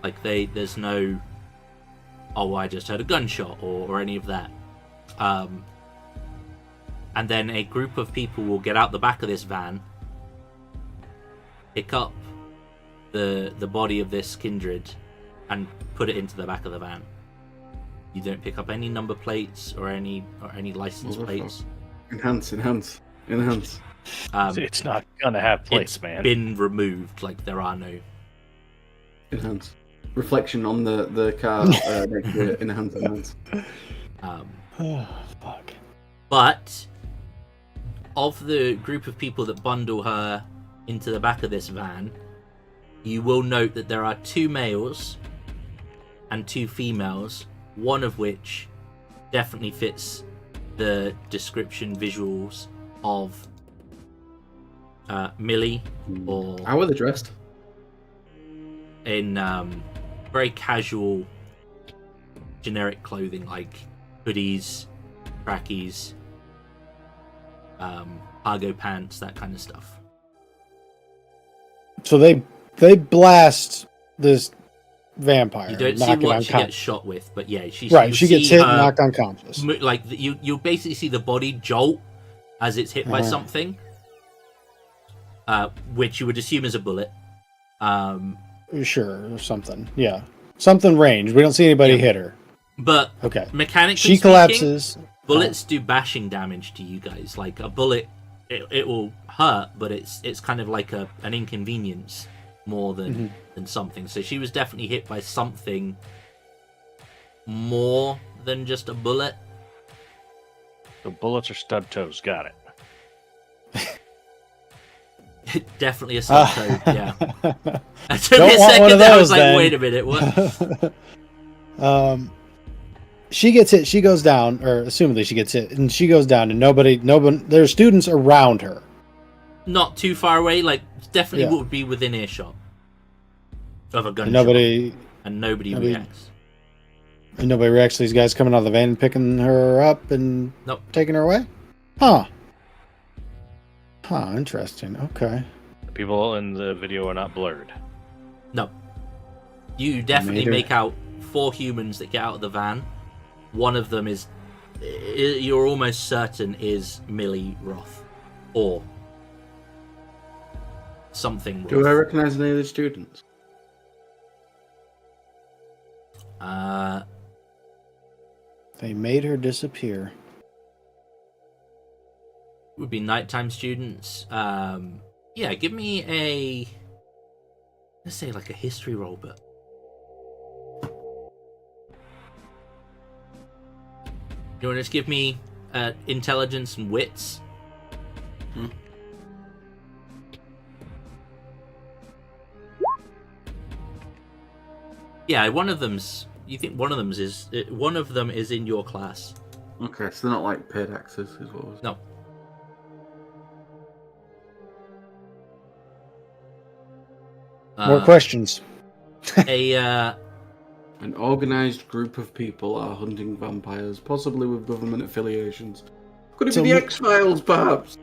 Like there's no, oh, I just heard a gunshot or any of that. And then a group of people will get out the back of this van, pick up the body of this kindred, and put it into the back of the van. You don't pick up any number plates or any license plates. Enhance. It's not gonna have plates, It's man. been removed. Like there are no. Enhance. Reflection on the car next to it. Enhance. Oh, fuck. But of the group of people that bundle her into the back of this van, you will note that there are 2 males and 2 females, one of which definitely fits the description visuals of Millie, or How are they dressed? in very casual, generic clothing like hoodies, trackies, cargo pants, that kind of stuff. So they blast this vampire. You don't see knock it what she unconscious. gets shot with, but yeah, Right, you she see gets hit and her knocked unconscious. like you basically see the body jolt as it's hit by Uh-huh. something, which you would assume is a bullet. Sure, or something. Yeah. Something ranged. We don't see anybody Yeah. hit her. But Okay. mechanically She speaking, collapses. bullets do bashing damage to you guys. Like a bullet, it will hurt, but it's kind of like an inconvenience more than something. So she was definitely hit by something more than just a bullet. The bullets are stub toes. Got it. Definitely a stub toe, yeah. It took Don't me a want one second of there, I those, was like, then. wait a minute, what? She gets hit. She goes down, or assumedly she gets hit, and she goes down, and nobody. There's students around her. Not too far away, like definitely Yeah. would be within earshot of a gunshot. And nobody nobody nobody- reacts. And nobody reacts to these guys coming out of the van and picking her up and Nope. taking her away? Huh. Huh, interesting. Okay. The people in the video are not blurred. No. You definitely Mater. make out 4 humans that get out of the van. One of them is, you're almost certain, is Millie Roth. Or something Roth. Do I recognize any of the students? They made her disappear. Would be nighttime students. Yeah, give me a, let's say like a history roll, but you want to just give me intelligence and wits? Yeah, one of them's. You think one of them is in your class? Okay, so they're not like paid access, is what was. No. More questions. An organized group of people are hunting vampires, possibly with government affiliations. Could it So be the we- X-Files, perhaps?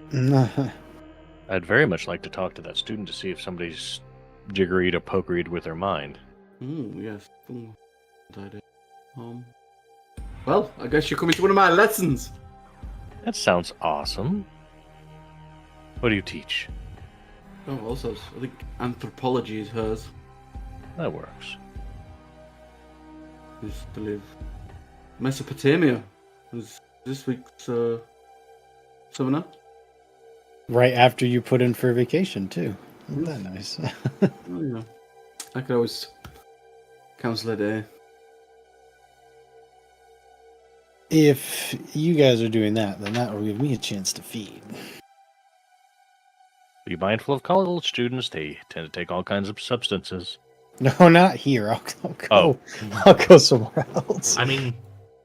I'd very much like to talk to that student to see if somebody's jiggeried or pokeried with their mind. Yes. Good idea. Well, I guess you're coming to one of my lessons. That sounds awesome. What do you teach? Oh, also, I think anthropology is hers. That works. Used to live Mesopotamia. Was this week's seminar? Right after you put in for vacation, too. Isn't that nice? Oh, yeah. I could always cancel a day. If you guys are doing that, then that will give me a chance to feed. Be mindful of college students. They tend to take all kinds of substances. No, not here. I'll go. Oh. I'll go somewhere else. I mean,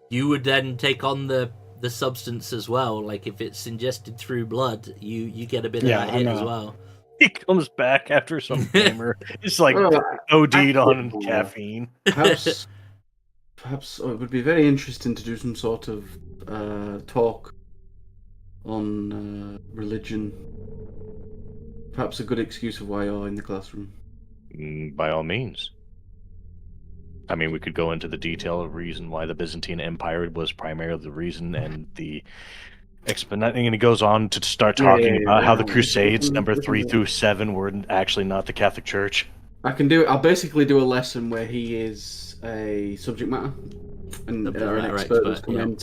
you would then take on the substance as well. Like if it's ingested through blood, you get a bit Yeah, of that hit I as know. well. He comes back after some gamer. It's like Well, OD'd on actually, caffeine. Perhaps it would be very interesting to do some sort of talk on religion. Perhaps a good excuse of why you're in the classroom. By all means. I mean, we could go into the detail of reason why the Byzantine Empire was primarily the reason, and the and he goes on to start talking about how the Crusades number 3 through 7 were actually not the Catholic Church. I can do. I'll basically do a lesson where he is a subject matter and Subject an matter expert has expert, come yeah. in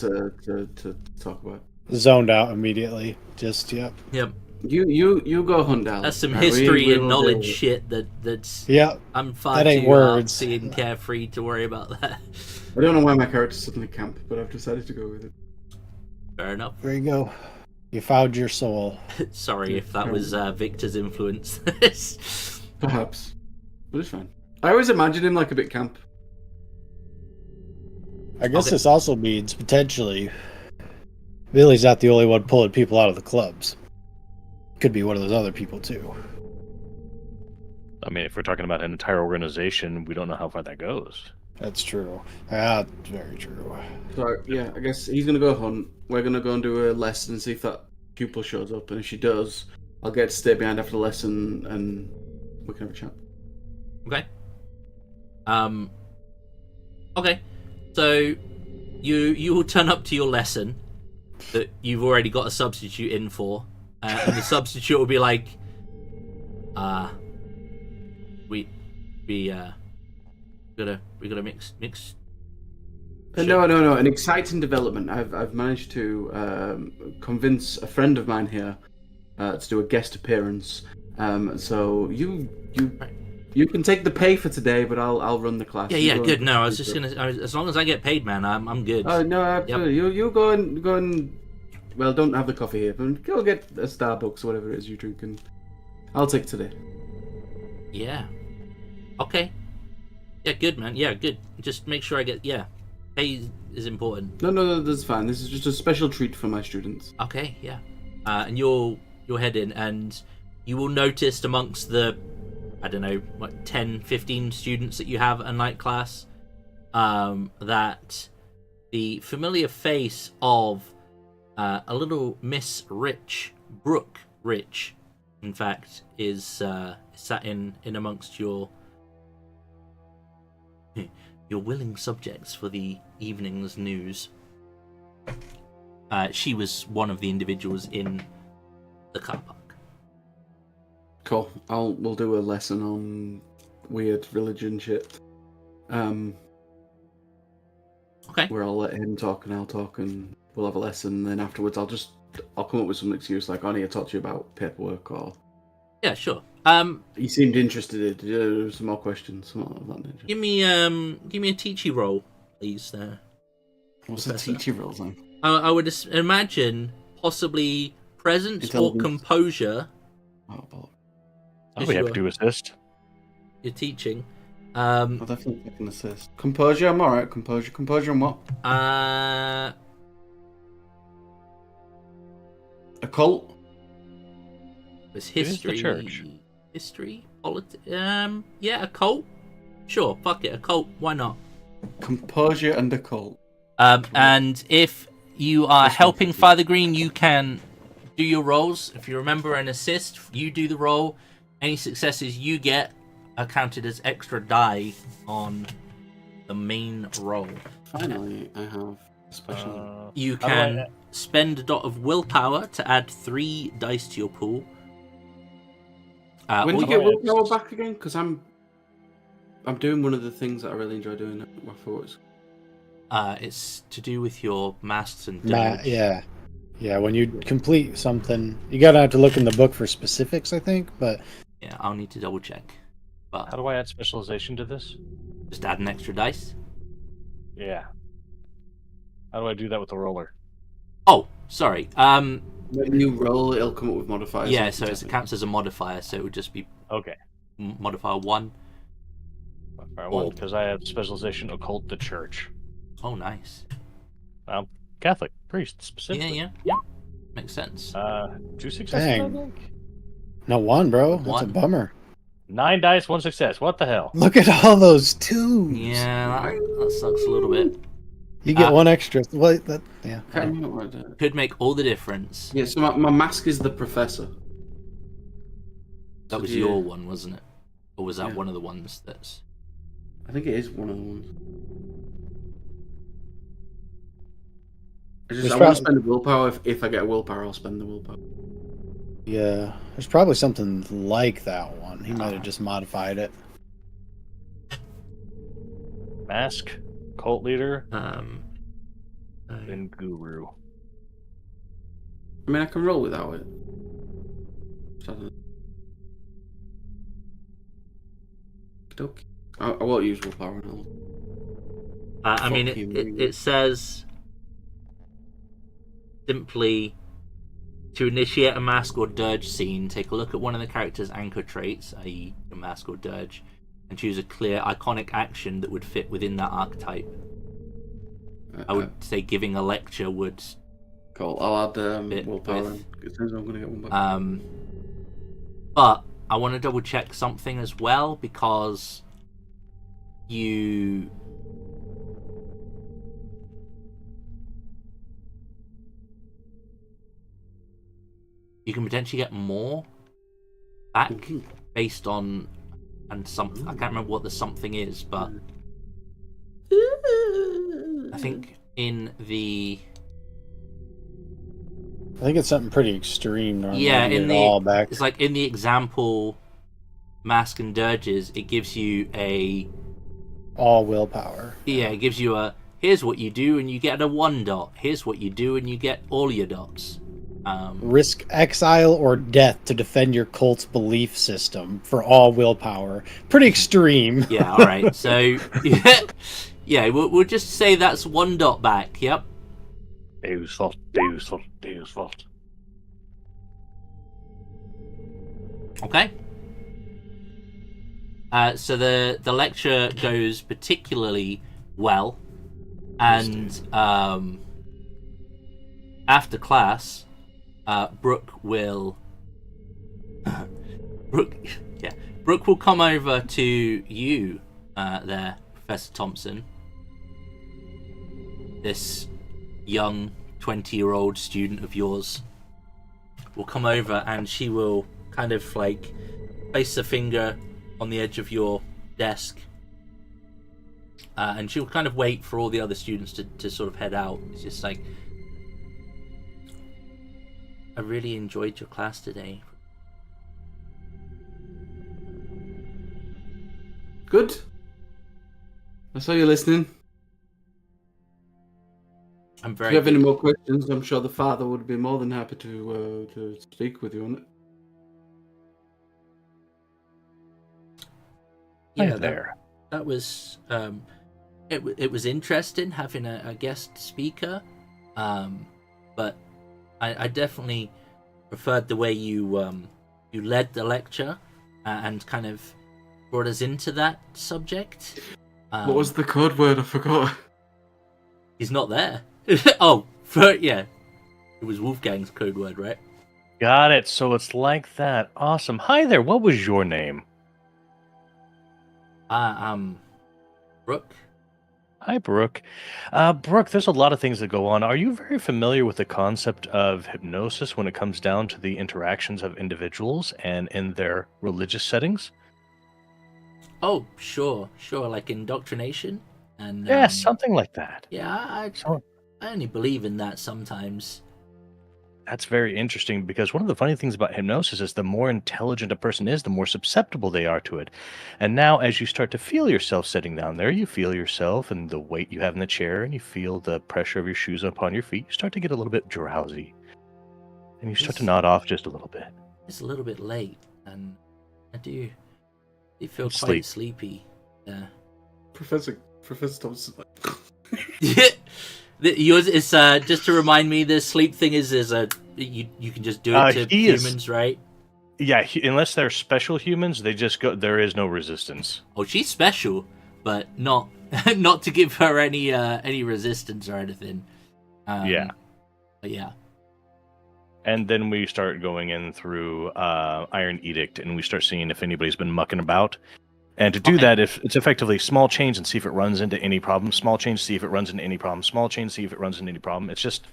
to talk about. Zoned out immediately. Just, yep. Yep, You go hunt down. that's some Right, we history will and deal knowledge with it. shit that's. Yep. I'm far That ain't too words. artsy and carefree to worry about that. I don't know why my character's suddenly camp, but I've decided to go with it. Fair enough. There you go. You found your soul. Sorry if that was Victor's influence. Perhaps, but it's fine. I always imagine him like a bit camp. I guess Okay. this also means potentially Billy's not the only one pulling people out of the clubs. Could be one of those other people too. I mean, if we're talking about an entire organization, we don't know how far that goes. That's true. That's very true. So yeah, I guess he's gonna go hunt. We're gonna go and do a lesson and see if that pupil shows up, and if she does, I'll get to stay behind after the lesson and we can have a chat. Okay. Okay. So you will turn up to your lesson that you've already got a substitute in for, and the substitute will be like, we gotta mix. No. An exciting development. I've managed to convince a friend of mine here to do a guest appearance. So you can take the pay for today, but I'll run the class. Yeah, good. No, I was just gonna. As long as I get paid, man, I'm good. Oh no, absolutely. Yep. You go and. Well, don't have the coffee here, but go get a Starbucks or whatever it is you're drinking. I'll take today. Yeah. Okay. Yeah, good, man. Yeah, good. Just make sure I get. Yeah, pay is important. No, that's fine. This is just a special treat for my students. Okay, yeah. And you'll head in, and you will notice amongst the, I don't know, what 10, 15 students that you have at a night class, that the familiar face of a little Miss Rich, Brooke Rich, in fact, is sat in amongst your willing subjects for the evening's news. She was one of the individuals in the car park. Cool. We'll do a lesson on weird religion shit. Okay. Where I'll let him talk and I'll talk and we'll have a lesson. And then afterwards, I'll come up with some excuse like I need to talk to you about paperwork or. Yeah, sure. He seemed interested. Some more questions. Something of that nature. Give me a teachy roll, please. There. What's the teacher role then? I would imagine possibly presence or composure. Oh, bollocks. I'll be happy to assist. You're teaching. I'll definitely take an assist. Composure, I'm alright. Composure and what? Occult? It's history. It is the church. History? Yeah, occult? Sure, fuck it, occult, why not? Composure and occult. And if you are helping Father Green, you can do your rolls. If you remember an assist, you do the roll. Any successes you get are counted as extra die on the main roll. Finally, I have a special. You can spend a dot of willpower to add 3 dice to your pool. When do you get willpower back again? Because I'm doing one of the things that I really enjoy doing afterwards. It's to do with your masks and damage. Yeah. When you complete something, you gotta have to look in the book for specifics, I think. But yeah, I'll need to double check. But how do I add specialization to this? Just add an extra dice. Yeah. How do I do that with the roller? Oh, sorry. When you roll, it'll come up with modifiers. Yeah, so it counts as a modifier, so it would just be okay. Modifier 1. Modifier 1, because I have specialization occult the church. Oh, nice. Catholic priest specifically. Yeah. Makes sense. 2 successes. dang. No, 1, bro. That's 1. a bummer. 9 dice, 1 success. What the hell? Look at all those 2s. Yeah, that sucks a little bit. You get 1 extra. Well, yeah. Can't remember what I did. Could make all the difference. Yeah, so my mask is the professor. That was your one, wasn't it? Or was that one of the ones that's... I think it is one of the ones. I want to spend the willpower. If I get a willpower, I'll spend the willpower. Yeah, there's probably something like that one. He might have just modified it. Mask, cult leader, and guru. I mean, I can roll without it. I won't use willpower now. I mean, it says simply to initiate a mask or dirge scene, take a look at one of the character's anchor traits, i.e. a mask or dirge, and choose a clear iconic action that would fit within that archetype. I would say giving a lecture would... Cool, I'll add willpower. It says I'm going to get one back. But I want to double check something as well, because you can potentially get more back based on and something. I can't remember what the something is, but I think in the I think it's something pretty extreme. Normally, yeah to get in it the all back. it's like in the example Mask and Dirges, it gives you All willpower. it gives you a here's what you do and you get a 1 dot. Here's what you do and you get all your dots. Risk exile or death to defend your cult's belief system for all willpower. Pretty extreme. Yeah, all right. So yeah, we'll just say that's 1 dot back. Yep. Deus Vult, Deus Vult, Deus Vult. Okay. So the lecture goes particularly well, and after class, Brooke will Brooke will come over to you there, Professor Thompson. This young 20-year-old student of yours will come over, and she will kind of like place a finger on the edge of your desk, and she'll kind of wait for all the other students to sort of head out. It's just like, I really enjoyed your class today. Good. I saw you listening. I'm If very you have any good. more questions, I'm sure the father would be more than happy to speak with you on it. Yeah, Hi there. that was it was interesting having a guest speaker, but I definitely preferred the way you led the lecture and kind of brought us into that subject. What was the code word? I forgot. He's not there. Yeah, it was Wolfgang's code word, right? Got it. So it's like that. Awesome. Hi there. What was your name? Brooke. Hi, Brooke. Brooke, there's a lot of things that go on. Are you very familiar with the concept of hypnosis when it comes down to the interactions of individuals and in their religious settings? Oh, sure, like indoctrination and Yeah, something like that. yeah, I only believe in that sometimes. That's very interesting because one of the funny things about hypnosis is the more intelligent a person is, the more susceptible they are to it. And now, as you start to feel yourself sitting down there, you feel yourself and the weight you have in the chair, and you feel the pressure of your shoes upon your feet, you start to get a little bit drowsy. And you start to nod off just a little bit. It's a little bit late, and I do feel quite Sleep. sleepy. Yeah. Professor Thompson. Yours is just to remind me. The sleep thing is you can just do it to humans, right? Yeah, unless they're special humans, they just go. There is no resistance. Oh, she's special, but not not to give her any resistance or anything. Yeah. But yeah. And then we start going in through Iron Edict, and we start seeing if anybody's been mucking about. And to do that, if it's effectively small change and see if it runs into any problem, small change, see if it runs into any problem, small change, see if it runs into any problem. It's just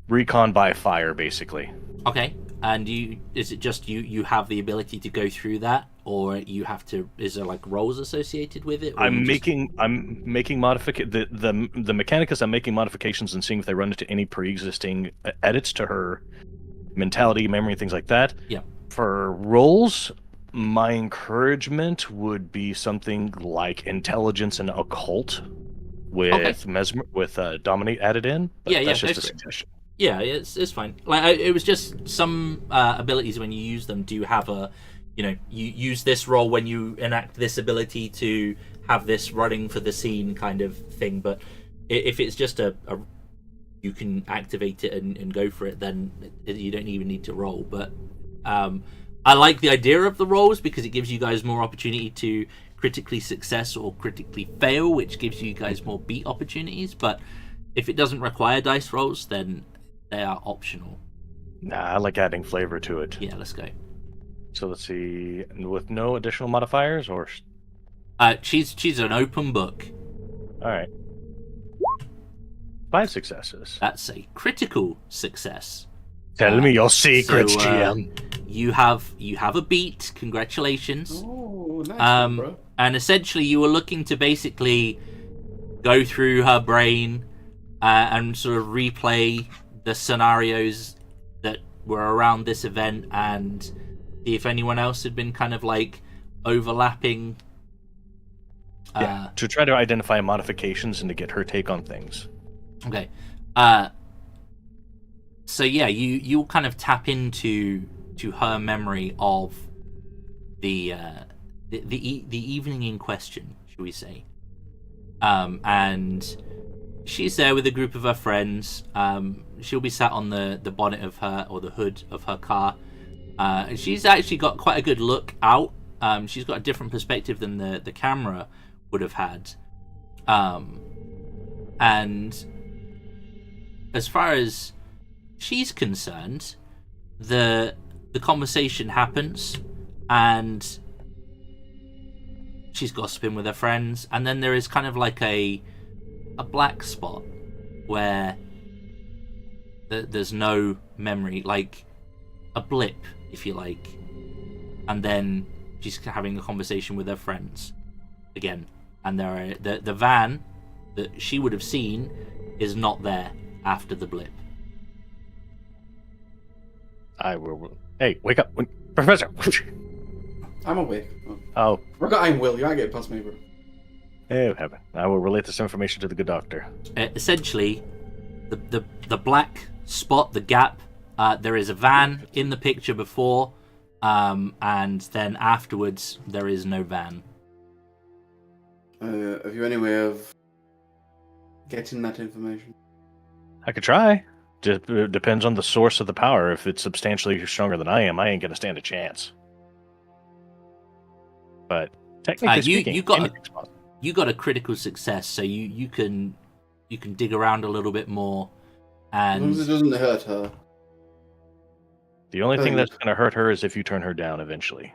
recon by fire, basically. Okay. And is it just you have the ability to go through that, or you have to? Is there like roles associated with it? I'm making the mechanic is I'm making modifications and seeing if they run into any pre-existing edits to her mentality, memory, things like that. Yeah. For roles, my encouragement would be something like intelligence and occult with dominate added in. But Yeah, that's yeah, just a suggestion. Yeah, it's fine. Like it was just some abilities when you use them do have you use this role when you enact this ability to have this running for the scene kind of thing. But if it's just you can activate it and go for it, then you don't even need to roll. But I like the idea of the rolls because it gives you guys more opportunity to critically success or critically fail, which gives you guys more beat opportunities. But if it doesn't require dice rolls, then they are optional. Nah, I like adding flavor to it. Yeah, let's go. So let's see, with no additional modifiers, or she's an open book. all right, 5 successes. That's a critical success. Tell me your secrets, so, GM. You have a beat. Congratulations. Oh, nice one, bro. And essentially, you were looking to basically go through her brain and sort of replay the scenarios that were around this event and see if anyone else had been kind of like overlapping. To try to identify modifications and to get her take on things. Okay. So yeah, you'll kind of tap into her memory of the evening in question, shall we say? And she's there with a group of her friends. She'll be sat on the bonnet of her, or the hood of her car. She's actually got quite a good look out. She's got a different perspective than the camera would have had. And as far as she's concerned, the conversation happens, and she's gossiping with her friends, and then there is kind of like a black spot where there's no memory, like a blip, if you like, and then she's having a conversation with her friends again, and the van that she would have seen is not there after the blip. I will. Hey, wake up, Professor. I'm awake. Oh, I'm Will. You ain't getting past me, bro. hey, heaven! I will relate this information to the good doctor. Essentially, the black spot, the gap. There is a van in the picture before, and then afterwards there is no van. Have you any way of getting that information? I could try. Depends on the source of the power. If it's substantially stronger than I am, I ain't gonna stand a chance. But technically speaking, you got a critical success, so you can dig around a little bit more, As long and as it doesn't hurt her. the only thing that's gonna hurt her is if you turn her down eventually.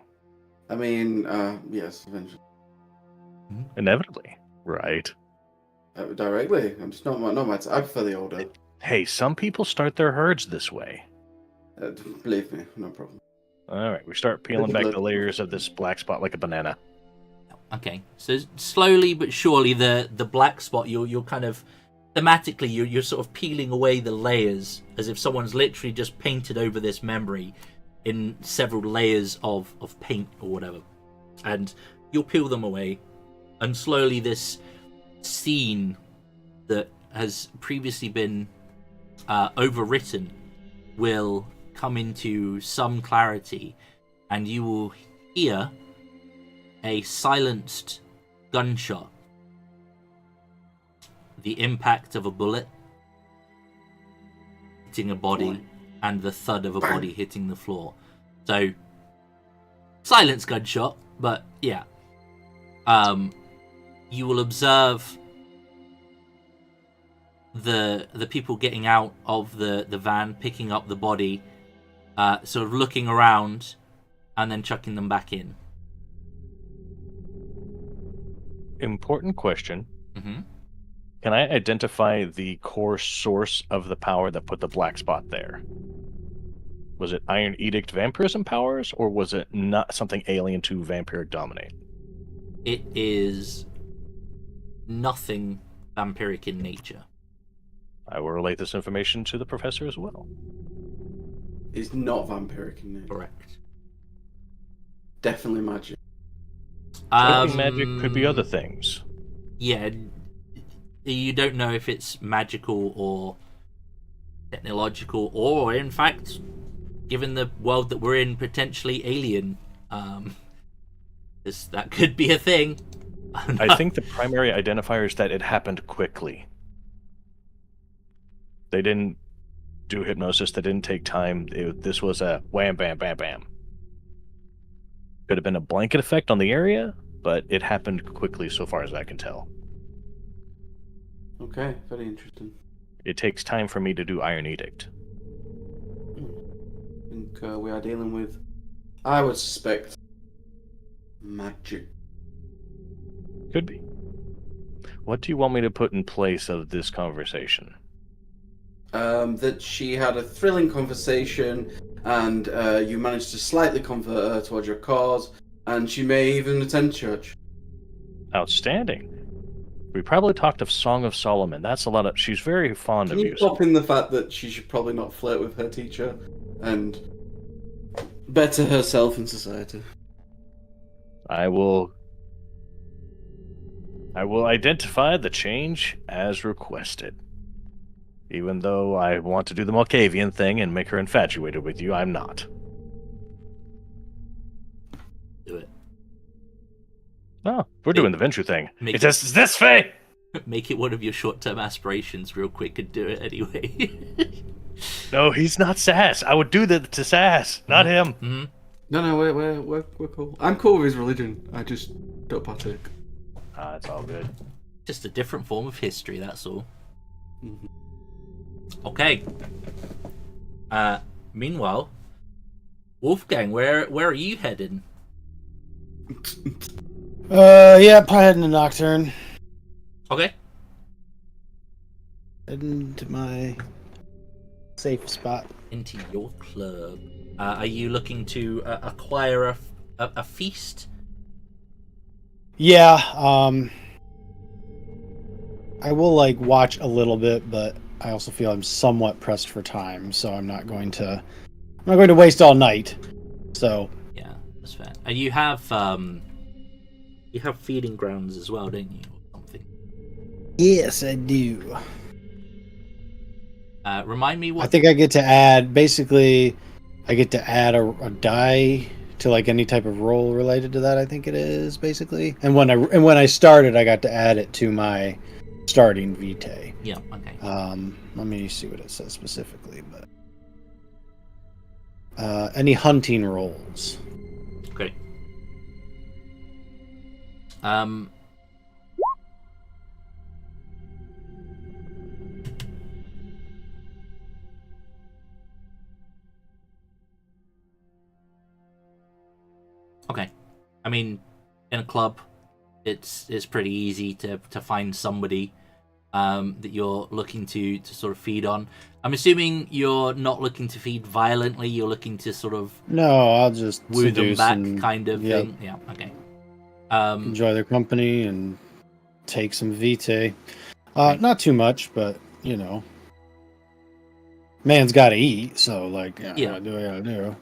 I mean, yes, eventually. Inevitably, right? Directly. I'm just not my. I prefer the order. Hey, some people start their herds this way. Believe me, no problem. All right, we start peeling back the layers of this black spot like a banana. okay. So slowly but surely, the black spot, you're kind of thematically you're sort of peeling away the layers as if someone's literally just painted over this memory in several layers of paint or whatever, and you'll peel them away, and slowly this scene that has previously been overwritten will come into some clarity, and you will hear a silenced gunshot, the impact of a bullet hitting a body, and the thud of a body hitting the floor. So, silenced gunshot, but yeah. You will observe the people getting out of the van, picking up the body, sort of looking around, and then chucking them back in. Important question. Mm-hmm. Can I identify the core source of the power that put the black spot there? Was it Iron Edict vampirism powers, or was it not something alien to vampiric dominate? It is nothing vampiric in nature. I will relate this information to the professor as well. It's not vampiric in nature. Correct. Definitely magic. Could be magic, could be other things. Yeah, you don't know if it's magical or technological, or in fact, given the world that we're in, potentially alien. That could be a thing. I think the primary identifier is that it happened quickly. They didn't do hypnosis. They didn't take time. This was a wham, bam, bam, bam. Could have been a blanket effect on the area, but it happened quickly so far as I can tell. Okay, very interesting. It takes time for me to do Iron Edict. I think we are dealing with, I would suspect, magic. Could be. What do you want me to put in place of this conversation? that she had a thrilling conversation, and you managed to slightly convert her towards your cause, and she may even attend church. Outstanding. We probably talked of Song of Solomon. That's a lot of... She's very fond Can of you you. pop in the fact that she should probably not flirt with her teacher and better herself in society? I will identify the change as requested. Even though I want to do the Malkavian thing and make her infatuated with you, I'm not. Do it. No, we're doing the Venture thing. Make It's this way! Make it one of your short-term aspirations real quick and do it anyway. No, he's not Sass. I would do that to Sass, not him. Mm-hmm. No, we're cool. I'm cool with his religion. I just don't partake. It's all good. Just a different form of history, that's all. Mhm. Okay. Meanwhile, Wolfgang, where are you heading? Yeah, probably heading to Nocturne. Okay. Heading to my safe spot. Into your club. Are you looking to acquire a feast? Yeah, I will watch a little bit, but I also feel I'm somewhat pressed for time, so I'm not going to waste all night. So Yeah, that's fair. And you have feeding grounds as well, don't you? Or something. yes, I do. Remind me what I think I get to add a die to any type of roll related to that. I think it is basically. And when I started, I got to add it to my starting vitae. Yeah. Okay. Let me see what it says specifically, but any hunting rolls. Okay. Okay. I mean, in a club, it's pretty easy to find somebody that you're looking to sort of feed on. I'm assuming you're not looking to feed violently. You're looking to sort of No, I'll just woo them seduce back, and kind of yep. thing. Yeah. Okay. Enjoy their company and take some vitae. Right. Not too much, but man's got to eat. So Yeah. gotta do what I gotta do.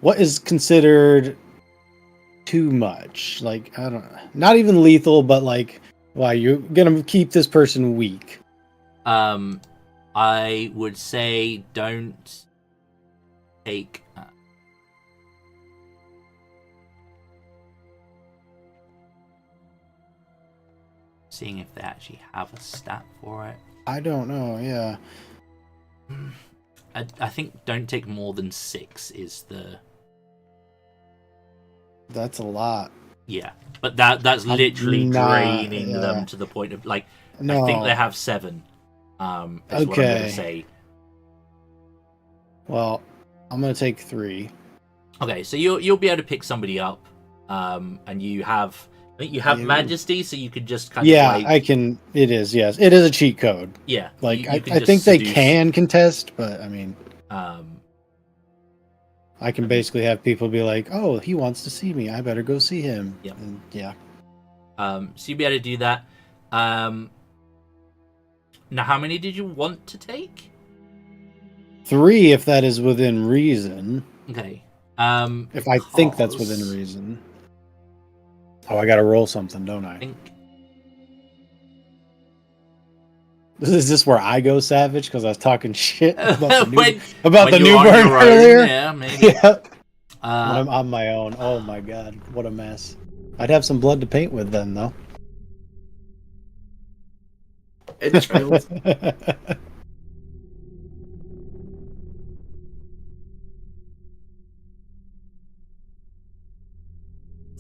What is considered too much? I don't know. Not even lethal, but why you're gonna keep this person weak? I would say don't take. Seeing if they actually have a stat for it. I don't know. Yeah. I think don't take more than 6 is the. That's a lot. Yeah, but that's literally draining yeah. them to the point of no. No. I think they have 7. Is what I'm gonna say. Well, I'm gonna take 3. Okay, so you'll be able to pick somebody up, and you have. I think you have Majesty, so you could just kind of I can. It is, yes. It is a cheat code. Yeah. I can think just they seduce. can contest, but I mean, I can Mhm. basically have people be like, "Oh, he wants to see me. I better go see him." Yep. And, yeah. So you'll be able to do that. Now, how many did you want to take? 3, if that is within reason. Okay. If I think that's because within reason. Oh, I gotta roll something, don't I I? think Is this where I go savage because I was talking shit about the, when the you're on newborn your own, earlier? yeah, maybe. Yeah. When Uh, I'm on my own. Oh my god, what a mess. I'd have some blood to paint with then, though. It's built.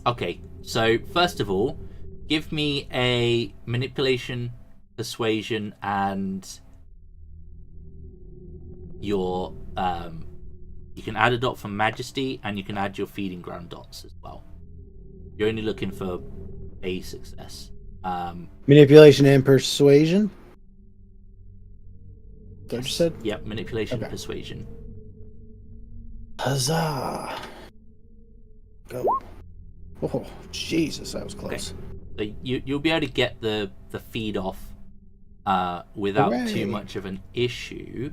okay, so first of all, give me a manipulation, persuasion, and your you can add a dot for Majesty, and you can add your feeding ground dots as well. You're only looking for a success. Manipulation and persuasion? that what you said? Yep, manipulation, Okay. persuasion. Huzzah! Go. Oh, Jesus, that was close. So you'll be able to get the feed off without Hooray. too much of an issue.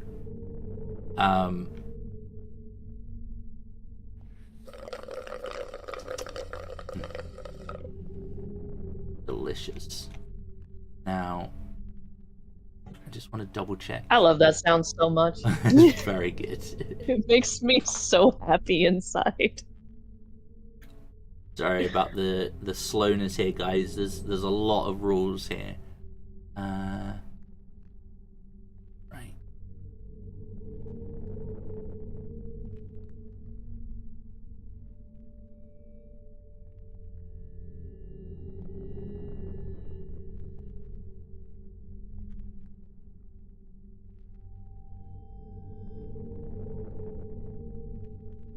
Delicious. Now, I just want to double check. I love that sound so much. Very good. It makes me so happy inside. Sorry about the slowness here, guys. There's a lot of rules here. Right.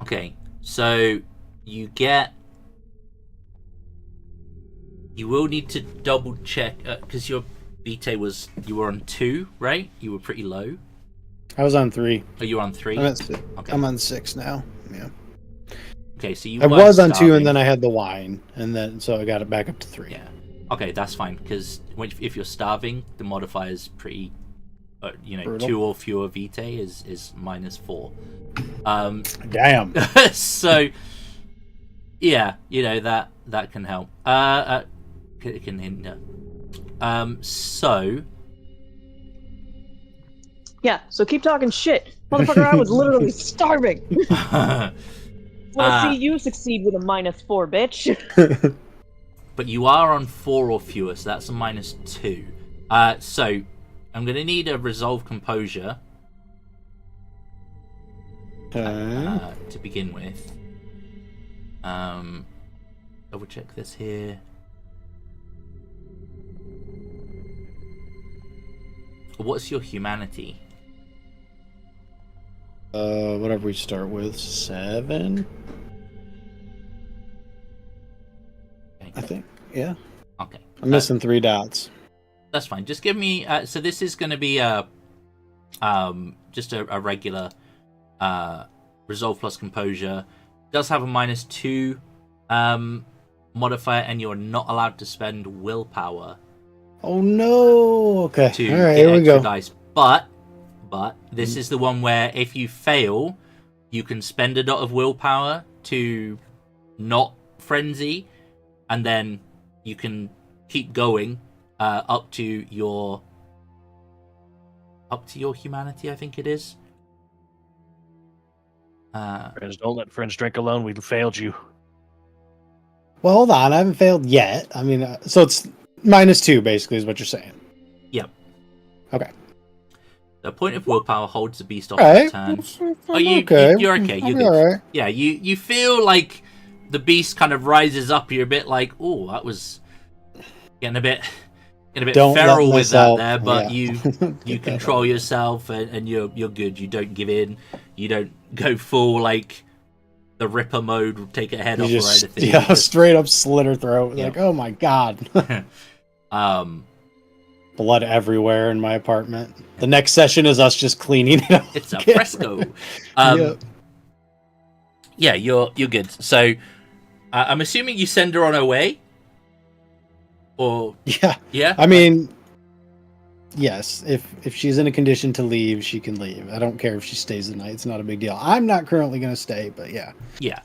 Okay, so you will need to double check because your vitae you were on 2, right? You were pretty low. I was on 3. Oh, you were on 3. Okay. I'm on 6 now. Yeah. Okay, so you. I weren't was on 2, starving. and then I had the wine, and then so I got it back up to 3. Yeah. Okay, that's fine because if you're starving, the modifier is pretty. Brutal. 2 or fewer vitae is -4. Damn. So, yeah, that can help. It can hinder. So. Yeah, so keep talking shit. Motherfucker, I was literally starving. Wanna see you succeed with a -4, bitch. But you are on 4 or fewer, so that's a -2. So I'm going to need a resolve composure to begin with. Double check this here. What's your humanity? Whatever we start with, 7. Okay. I think. Yeah. Okay. I'm missing 3 dots. That's fine. Just give me. So this is going to be just a regular resolve plus composure. Does have a -2 modifier, and you're not allowed to spend willpower Oh no. Okay. to All right. get Here we extra go. dice. But this is the one where if you fail, you can spend a dot of willpower to not frenzy, and then you can keep going up to your humanity, I think it is. Friends, don't let friends drink alone. We failed you. Well, hold on. I haven't failed yet. I mean, so it's -2 basically is what you're saying. Yep. Okay. The point of willpower holds the beast off Right. the turn. Oh, Okay. you're okay. You're I'll be good. all right. Yeah, you feel like the beast kind of rises up. You're a bit like, oh, that was getting a bit Don't let feral with that myself- there. But yeah. you control yourself and you're good. You don't give in. You don't go full like the Ripper mode, take a head You off just, or anything. yeah, You just- straight up slit her throat. Yeah. Like, oh my god. Blood everywhere in my apartment. The next session is us just cleaning it up. It's a fresco. Yeah, you're good. So I'm assuming you send her on her way, or Yeah. I mean, yes. If she's in a condition to leave, she can leave. I don't care if she stays the night. It's not a big deal. I'm not currently going to stay, but yeah. yeah,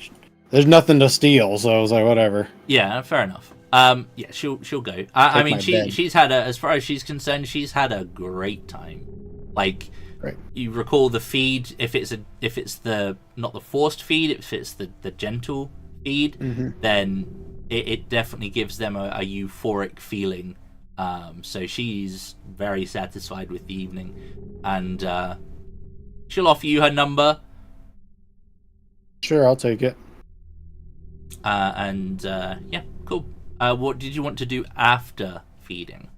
There's nothing to steal, so I was like, whatever. yeah, fair enough. Yeah, she'll go. I mean, my bed. she's had as far as she's concerned, she's had a great time. Like, Right. you recall the feed. If it's the not the forced feed, if it's the gentle feed, then it definitely gives them a euphoric feeling. So she's very satisfied with the evening, and she'll offer you her number. Sure, I'll take it. Yeah, cool. What did you want to do after feeding?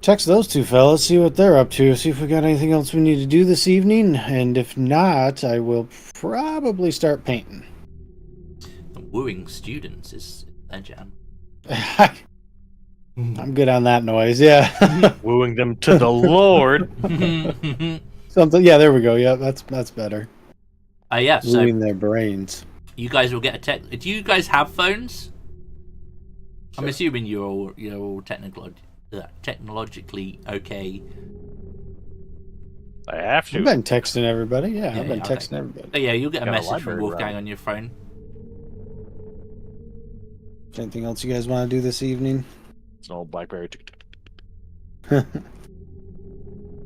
Text those two fellas, see what they're up to, see if we got anything else we need to do this evening, and if not, I will probably start painting. Wooing students is their jam. I'm good on that noise. Yeah. Wooing them to the Lord. Something. Yeah, there we go. Yeah, that's better. Yeah, so Wooing their brains. you guys will get a text. Do you guys have phones? I'm Sure. assuming you're all technologically okay. I have I've to. been texting everybody. Yeah, I've been yeah, okay. texting everybody. But yeah, you'll get a Got a message from library Wolfgang running. on your phone. Anything else you guys want to do this evening? It's an old BlackBerry.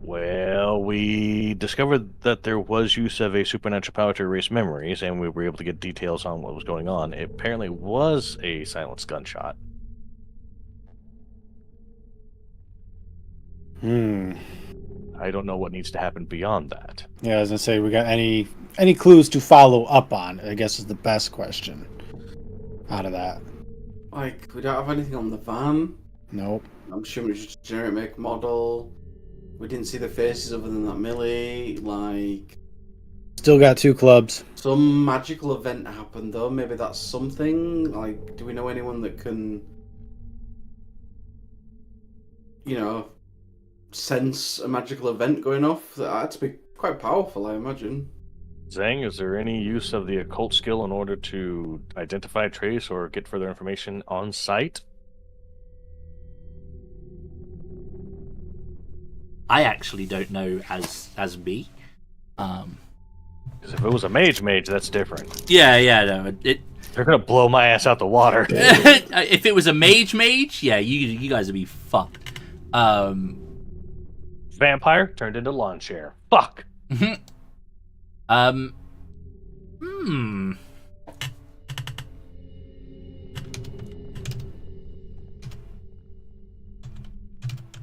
Well, we discovered that there was use of a supernatural power to erase memories, and we were able to get details on what was going on. It apparently was a silenced gunshot. I don't know what needs to happen beyond that. Yeah, I was gonna say, we got any clues to follow up on? I guess is the best question out of that. Like, we don't have anything on the van. Nope. I'm assuming it's just a generic make model. We didn't see the faces other than that Millie. Like, Still got 2 clubs. some magical event happened though. Maybe that's something. Like, do we know anyone that can, sense a magical event going off? That had to be quite powerful, I imagine. Zhang, is there any use of the occult skill in order to identify, trace, or get further information on site? I actually don't know as me. Because if it was a mage, that's different. Yeah, no, They're gonna blow my ass out the water. if it was a mage, yeah, you guys would be fucked. Vampire turned into lawn chair. Fuck.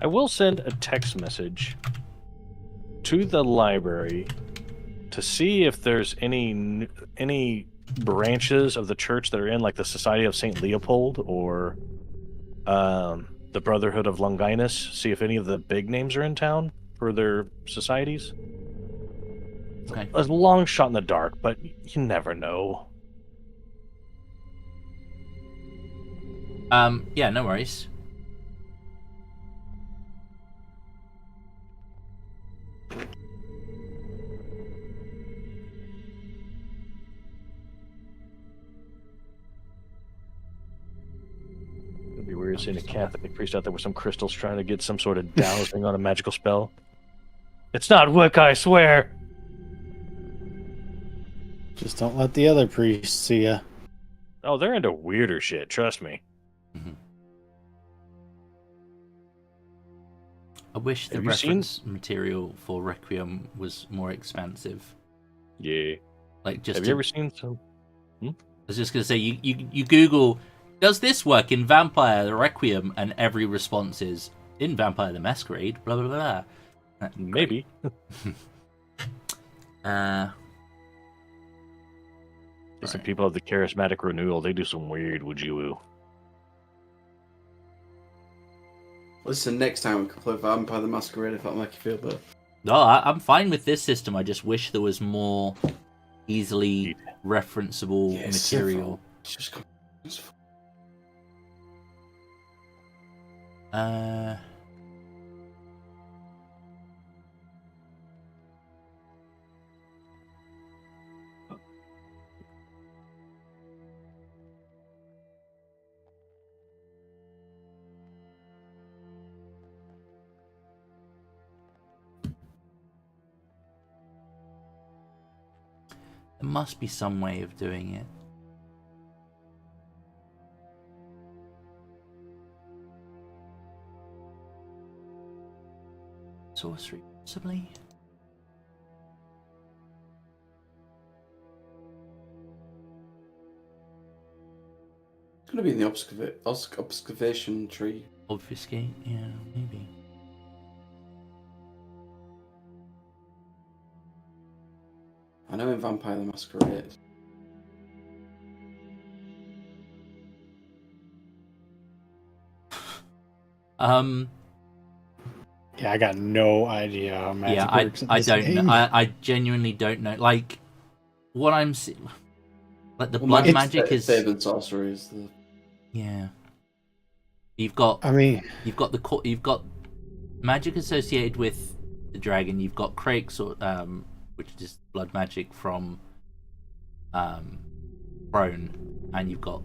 I will send a text message to the library to see if there's any branches of the church that are in, like the Society of Saint Leopold or the Brotherhood of Longinus. See if any of the big names are in town for their societies. Okay. A long shot in the dark, but you never know. Yeah, no worries. It'd be weird seeing a Catholic priest out there with some crystals trying to get some sort of dowsing on a magical spell. It's not Wicca, I swear! Just don't let the other priests see ya. Oh, they're into weirder shit, trust me. I wish the Have you seen- reference material for Requiem was more expansive. Yeah. Like, just Have you ever seen some? I was just gonna say, you Google, does this work in Vampire the Requiem, and every response is in Vampire the Masquerade, blah blah blah. Maybe. Some people of the charismatic renewal, they do some weird would-you-woo. Listen, next time we can play Vampire the Masquerade if that'll make you feel better. No, I'm fine with this system. I just wish there was more easily referenceable material. It's just there must be some way of doing it. Sorcery, possibly. It's going to be in the obfuscation tree. Obfuscate, yeah, maybe. I know in Vampire the Masquerade. Yeah, I got no idea how magic Yeah, works. in I this don't game. know. I genuinely don't know. Like, what I'm seeing, like the Well, blood magic's magic is better than sorcery is the... yeah. You've got I mean, you've got magic associated with the dragon. You've got Craig's, which is blood magic from Crone, and you've got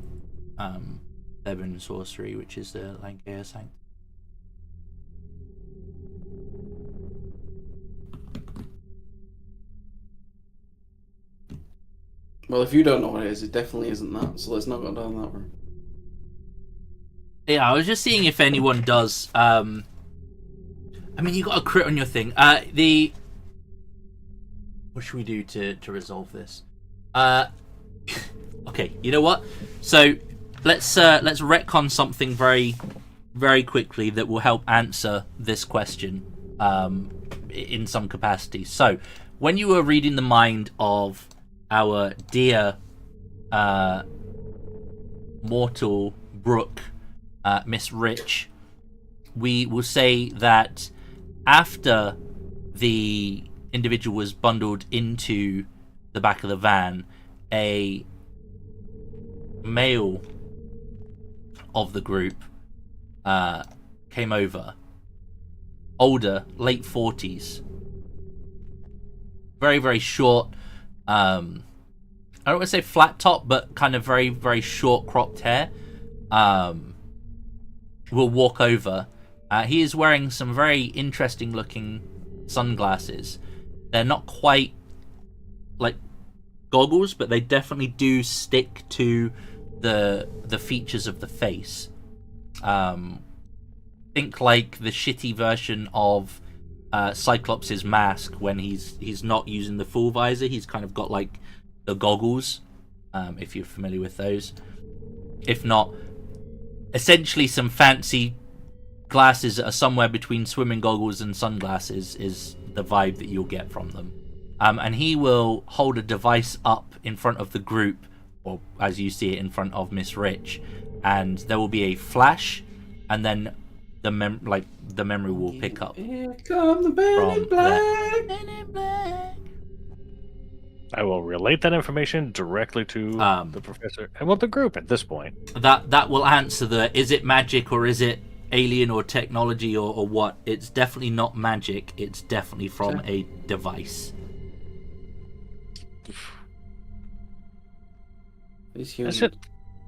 Theban sorcery, which is the Lancair Sanctum. Well, if you don't know what it is, it definitely isn't that. So let's not go down that route. Yeah, I was just seeing if anyone does. I mean, you got a crit on your thing. What should we do to resolve this? Okay, you know what? So let's retcon something very, very quickly that will help answer this question in some capacity. So, when you were reading the mind of our dear mortal Brooke, Miss Rich, we will say that after the individual was bundled into the back of the van, a male of the group came over, older, late 40s, very, very short, I don't want to say flat top, but kind of very, very short cropped hair, will walk over. He is wearing some very interesting looking sunglasses. They're not quite like goggles, but they definitely do stick to the features of the face. Think like the shitty version of Cyclops' mask when he's not using the full visor. He's kind of got like the goggles, if you're familiar with those. If not, essentially some fancy glasses that are somewhere between swimming goggles and sunglasses is the vibe that you'll get from them. And he will hold a device up in front of the group, or as you see it, in front of Miss Rich, and there will be a flash, and then the memory will pick up. Here come the Men in Black. Men in Black. I will relate that information directly to the professor and the group at this point. That will answer the is it magic or is it alien or technology or what. It's definitely not magic. It's definitely from a device. These humans.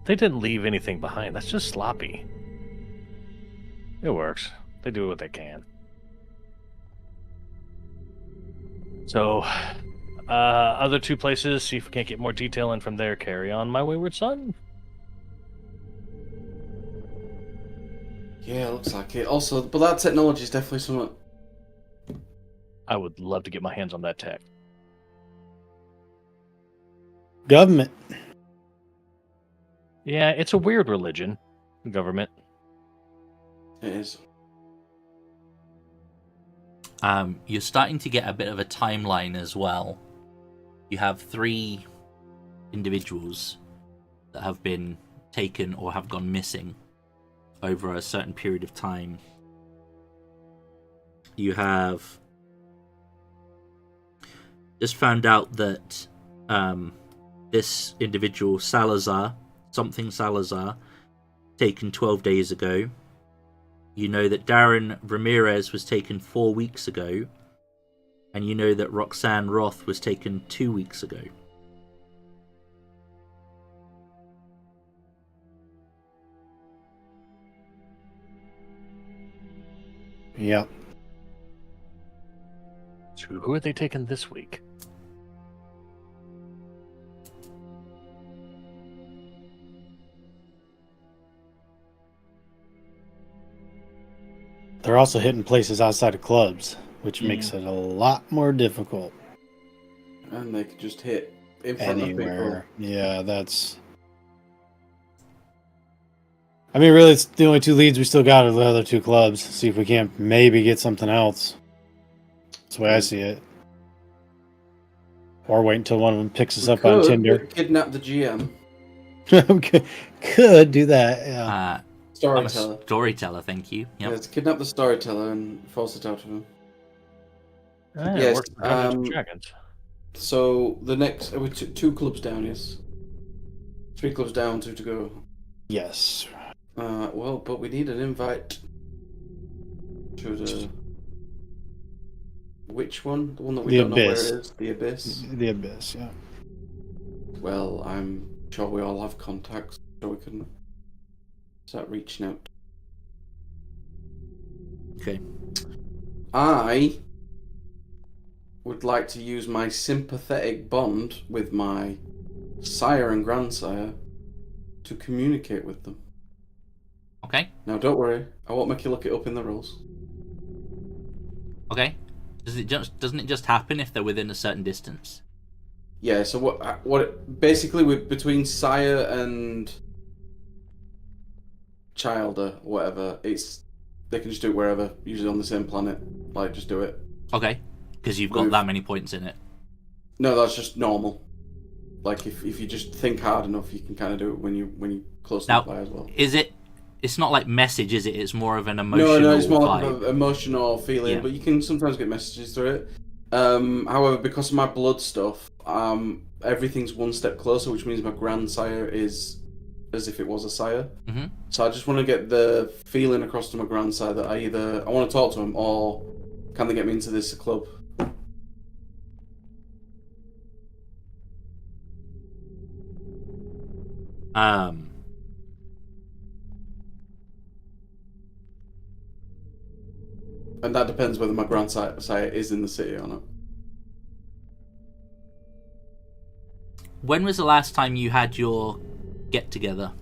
They didn't leave anything behind. That's just sloppy. It works. They do what they can. So, other two places, see if we can't get more detail in from there. Carry on, my wayward son. Yeah, looks like it. Also, but that technology is definitely somewhat. I would love to get my hands on that tech. government. Yeah, it's a weird religion, government. It is. You're starting to get a bit of a timeline as well. You have 3 individuals that have been taken or have gone missing over a certain period of time. You have just found out that this individual, Salazar, taken 12 days ago. You know that Darren Ramirez was taken 4 weeks ago. And you know that Roxanne Roth was taken 2 weeks ago. Yep. So who are they taking this week? They're also hitting places outside of clubs, which makes it a lot more difficult. And they could just hit in front Anywhere. of people. Yeah, that's... I mean, really, it's the only 2 leads we still got are the other 2 clubs. See if we can't maybe get something else. That's the way I see it. Or wait until one of them picks us up on Tinder. Kidnap the GM. Okay. Could do that, yeah. Storyteller. I'm a storyteller, thank you. Yep. Yeah, let's kidnap the storyteller and force it out of him. Yeah, Yes, works for Dungeons and Dragons. So the next, we took 2 clubs down, yes. 3 clubs down, 2 to go. Yes. Well, but we need an invite to the... Which one? The one that we The don't Abyss. know where it is? The Abyss? The Abyss, yeah. Well, I'm sure we all have contacts, so we can start reaching out. Okay. I would like to use my sympathetic bond with my sire and grandsire to communicate with them. Okay. Now, don't worry, I won't make you look it up in the rules. Okay. Doesn't it just happen if they're within a certain distance? Yeah. So basically, with between sire and child or whatever, they can just do it wherever, usually on the same planet. Like, just do it. Okay. Because you've got Move. that many points in it. No, that's just normal. Like, if you just think hard enough, you can kind of do it when you close Now, to the fire as well. is it? It's not like message, is it? It's more of an emotional No, it's more vibe. like an emotional feeling, Yeah. but you can sometimes get messages through it. However, because of my blood stuff, everything's one step closer, which means my grandsire is as if it was a sire. Mm-hmm. So I just want to get the feeling across to my grandsire that I want to talk to him, or can they get me into this club? And that depends whether my grandsire is in the city or not. When was the last time you had your get together?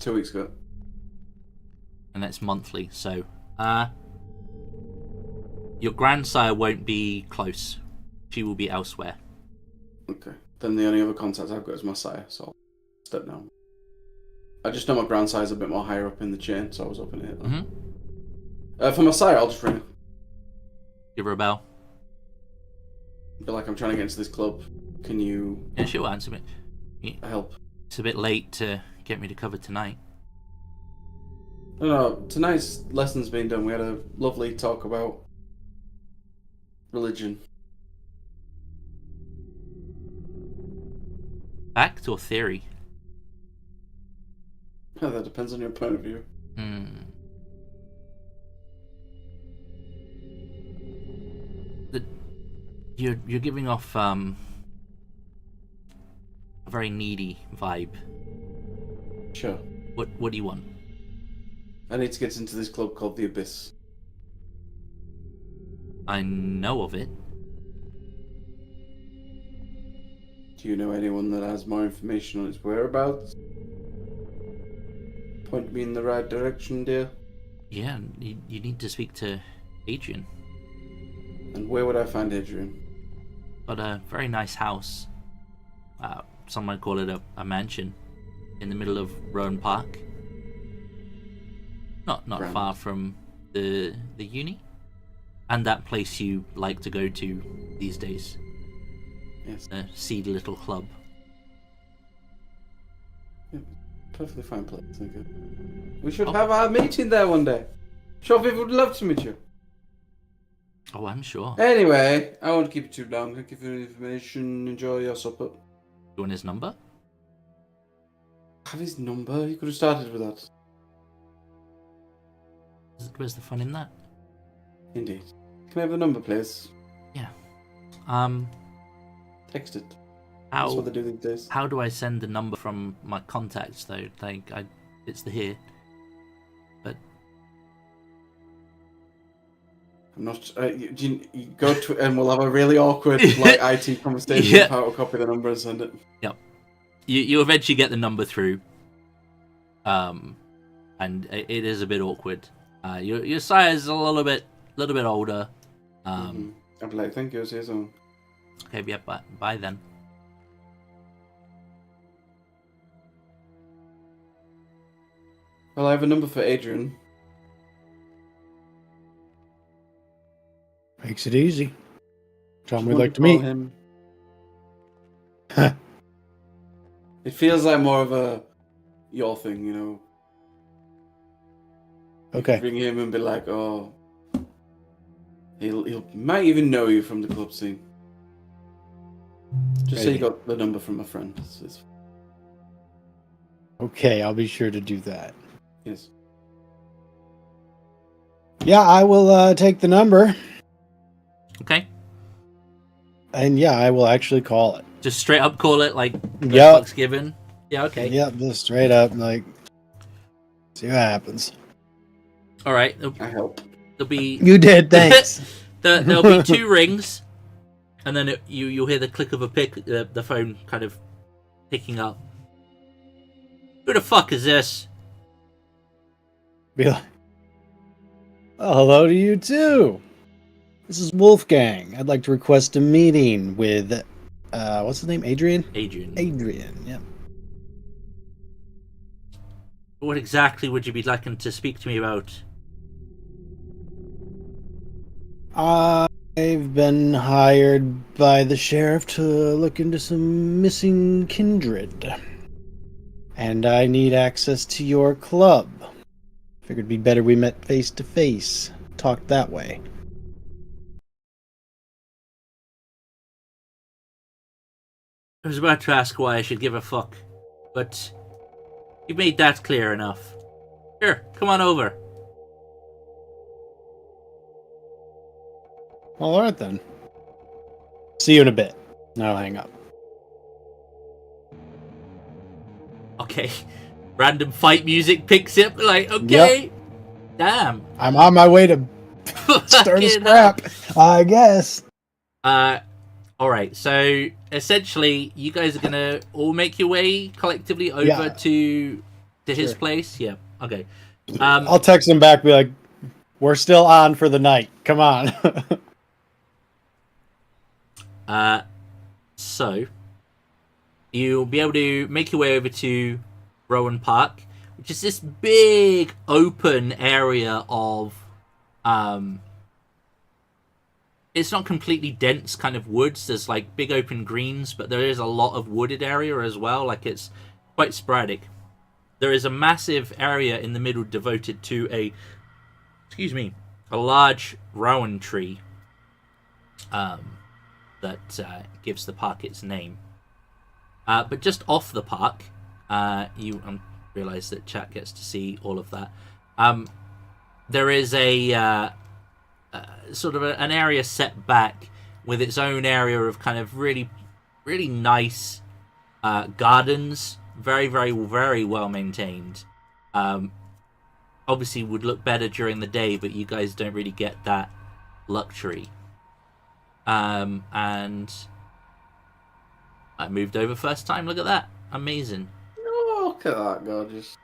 2 weeks ago. And that's monthly, so your grandsire won't be close. She will be elsewhere. Okay. Then the only other contact I've got is my sire, so I'll step down. I just know my grandsire's a bit more higher up in the chain, so I was hoping to hit that. Mm-hmm. For my sire, I'll just ring her. Give her a bell. Be like, I'm trying to get into this club. Can you Yeah, she'll answer me. help? It's a bit late to get me to cover tonight. No, tonight's lesson's been done. We had a lovely talk about religion. Fact or theory? That depends on your point of view. You're giving off a very needy vibe. Sure. What do you want? I need to get into this club called the Abyss. I know of it. Do you know anyone that has more information on its whereabouts? Point me in the right direction, dear. Yeah, you need to speak to Adrian. And where would I find Adrian? Got a very nice house. Some might call it a mansion in the middle of Rowan Park. Not Grand. far from the uni, and that place you like to go to these days. Yes. A seedy little club. Perfectly fine place, thank you. We should have our meeting there one day. Sure, people would love to meet you. Oh, I'm sure. Anyway, I won't keep you too long. Thank you for the information. Enjoy your supper. You want his number? Have his number? You could have started with that. Where's the fun in that? Indeed. Can I have the number, please? Yeah. Text it. That's How what they do these days. how do I send the number from my contacts though? Like it's the here. But I'm not. You go to and we'll have a really awkward like IT conversation Yeah. of how to copy the number and send it. you eventually get the number through. And it is a bit awkward. Your sire is a little bit older. I'd be like, thank you, see you soon. Okay, yeah, bye then. Well, I have a number for Adrian. Makes it easy. John, we'd Just like to wanna meet. call him. It feels like more of a your thing, you know. Okay. Ring him and be like, oh, he might even know you from the club scene. Just say you Maybe. got the number from a friend. It's Okay, I'll be sure to do that. Yes. Yeah, I will take the number, Okay. and yeah, I will actually call it. Just straight up call it like the Yep. fuck's given. Yeah, okay. Yep, just straight up, like, see what happens. All right. I help. There'll be You did, thanks. there'll be 2 rings, and then you'll hear the click of the phone kind of picking up. Who the fuck is this? Be like, oh, hello to you too. This is Wolfgang. I'd like to request a meeting with, what's his name? Adrian? Adrian. Adrian, yeah. What exactly would you be liking to speak to me about? I've been hired by the sheriff to look into some missing kindred. And I need access to your club. Figured it'd be better we met face to face. Talked that way. I was about to ask why I should give a fuck, but you made that clear enough. Here, come on over. All right then. See you in a bit. I'll hang up. Okay. Random fight music picks up, like, okay. Damn. I'm on my way to start a scrap, I guess. Alright, so essentially you guys are gonna all make your way collectively over to his Sure. place? Yeah, okay. I'll text him back, be like, we're still on for the night. Come on. So you'll be able to make your way over to Rowan Park, which is this big open area of it's not completely dense kind of woods. There's like big open greens, but there is a lot of wooded area as well. Like it's quite sporadic. There is a massive area in the middle devoted to a large rowan tree that gives the park its name. But just off the park, you realize that chat gets to see all of that. There is a sort of an area set back with its own area of kind of really, really nice gardens. Very, very, very well maintained. Obviously would look better during the day, but you guys don't really get that luxury. And I moved over first time. Look at that. Amazing. Oh, look at that, gorgeous.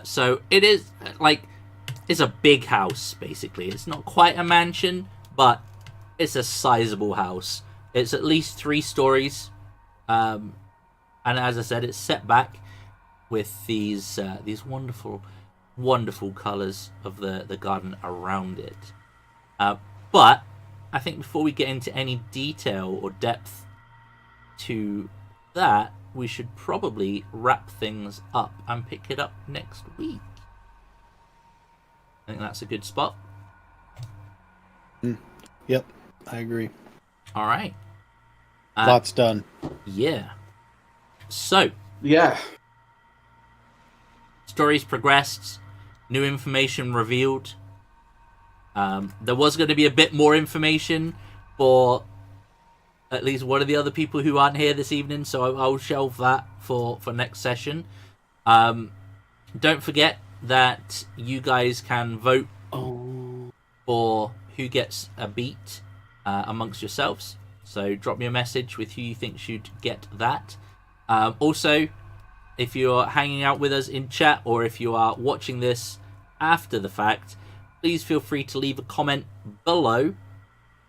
So it is like it's a big house basically. It's not quite a mansion, but it's a sizable house. It's at least 3 stories, and as I said, it's set back with these wonderful, wonderful colors of the garden around it. But I think before we get into any detail or depth to that, we should probably wrap things up and pick it up next week. I think that's a good spot. Yep, I agree. All right. Lots done. Yeah. So, Yeah. stories progressed, new information revealed. There was going to be a bit more information for at least one of the other people who aren't here this evening, so I'll shelve that for next session. Don't forget that you guys can vote for who gets a beat amongst yourselves. So drop me a message with who you think should get that. Also, if you're hanging out with us in chat or if you are watching this after the fact, please feel free to leave a comment below.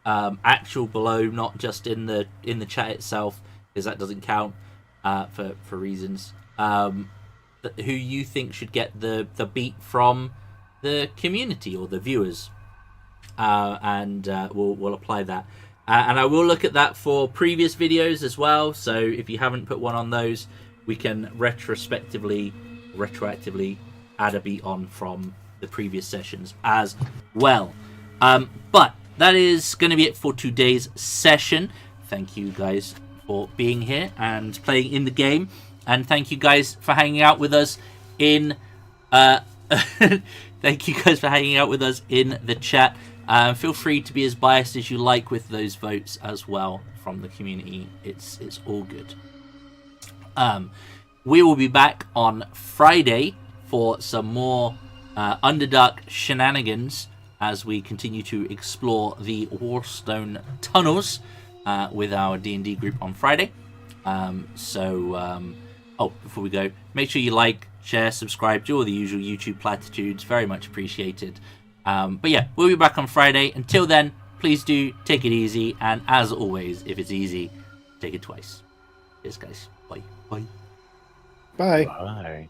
Actual below, not just in the chat itself, because that doesn't count for reasons. Who you think should get the beat from the community or the viewers, and we'll apply that. And I will look at that for previous videos as well. So if you haven't put one on those, we can retroactively add a beat on from the previous sessions as well. But that is going to be it for today's session. Thank you guys for being here and playing in the game. And thank you guys for hanging out with us in thank you guys for hanging out with us in the chat. Feel free to be as biased as you like with those votes as well from the community. It's all good. We will be back on Friday for some more Underdark shenanigans as we continue to explore the Warstone tunnels with our D&D group on Friday. Before we go, make sure you like, share, subscribe, do all the usual YouTube platitudes. Very much appreciated. But yeah, we'll be back on Friday. Until then, please do take it easy. And as always, if it's easy, take it twice. Cheers, guys. Bye. Bye. Bye. Bye.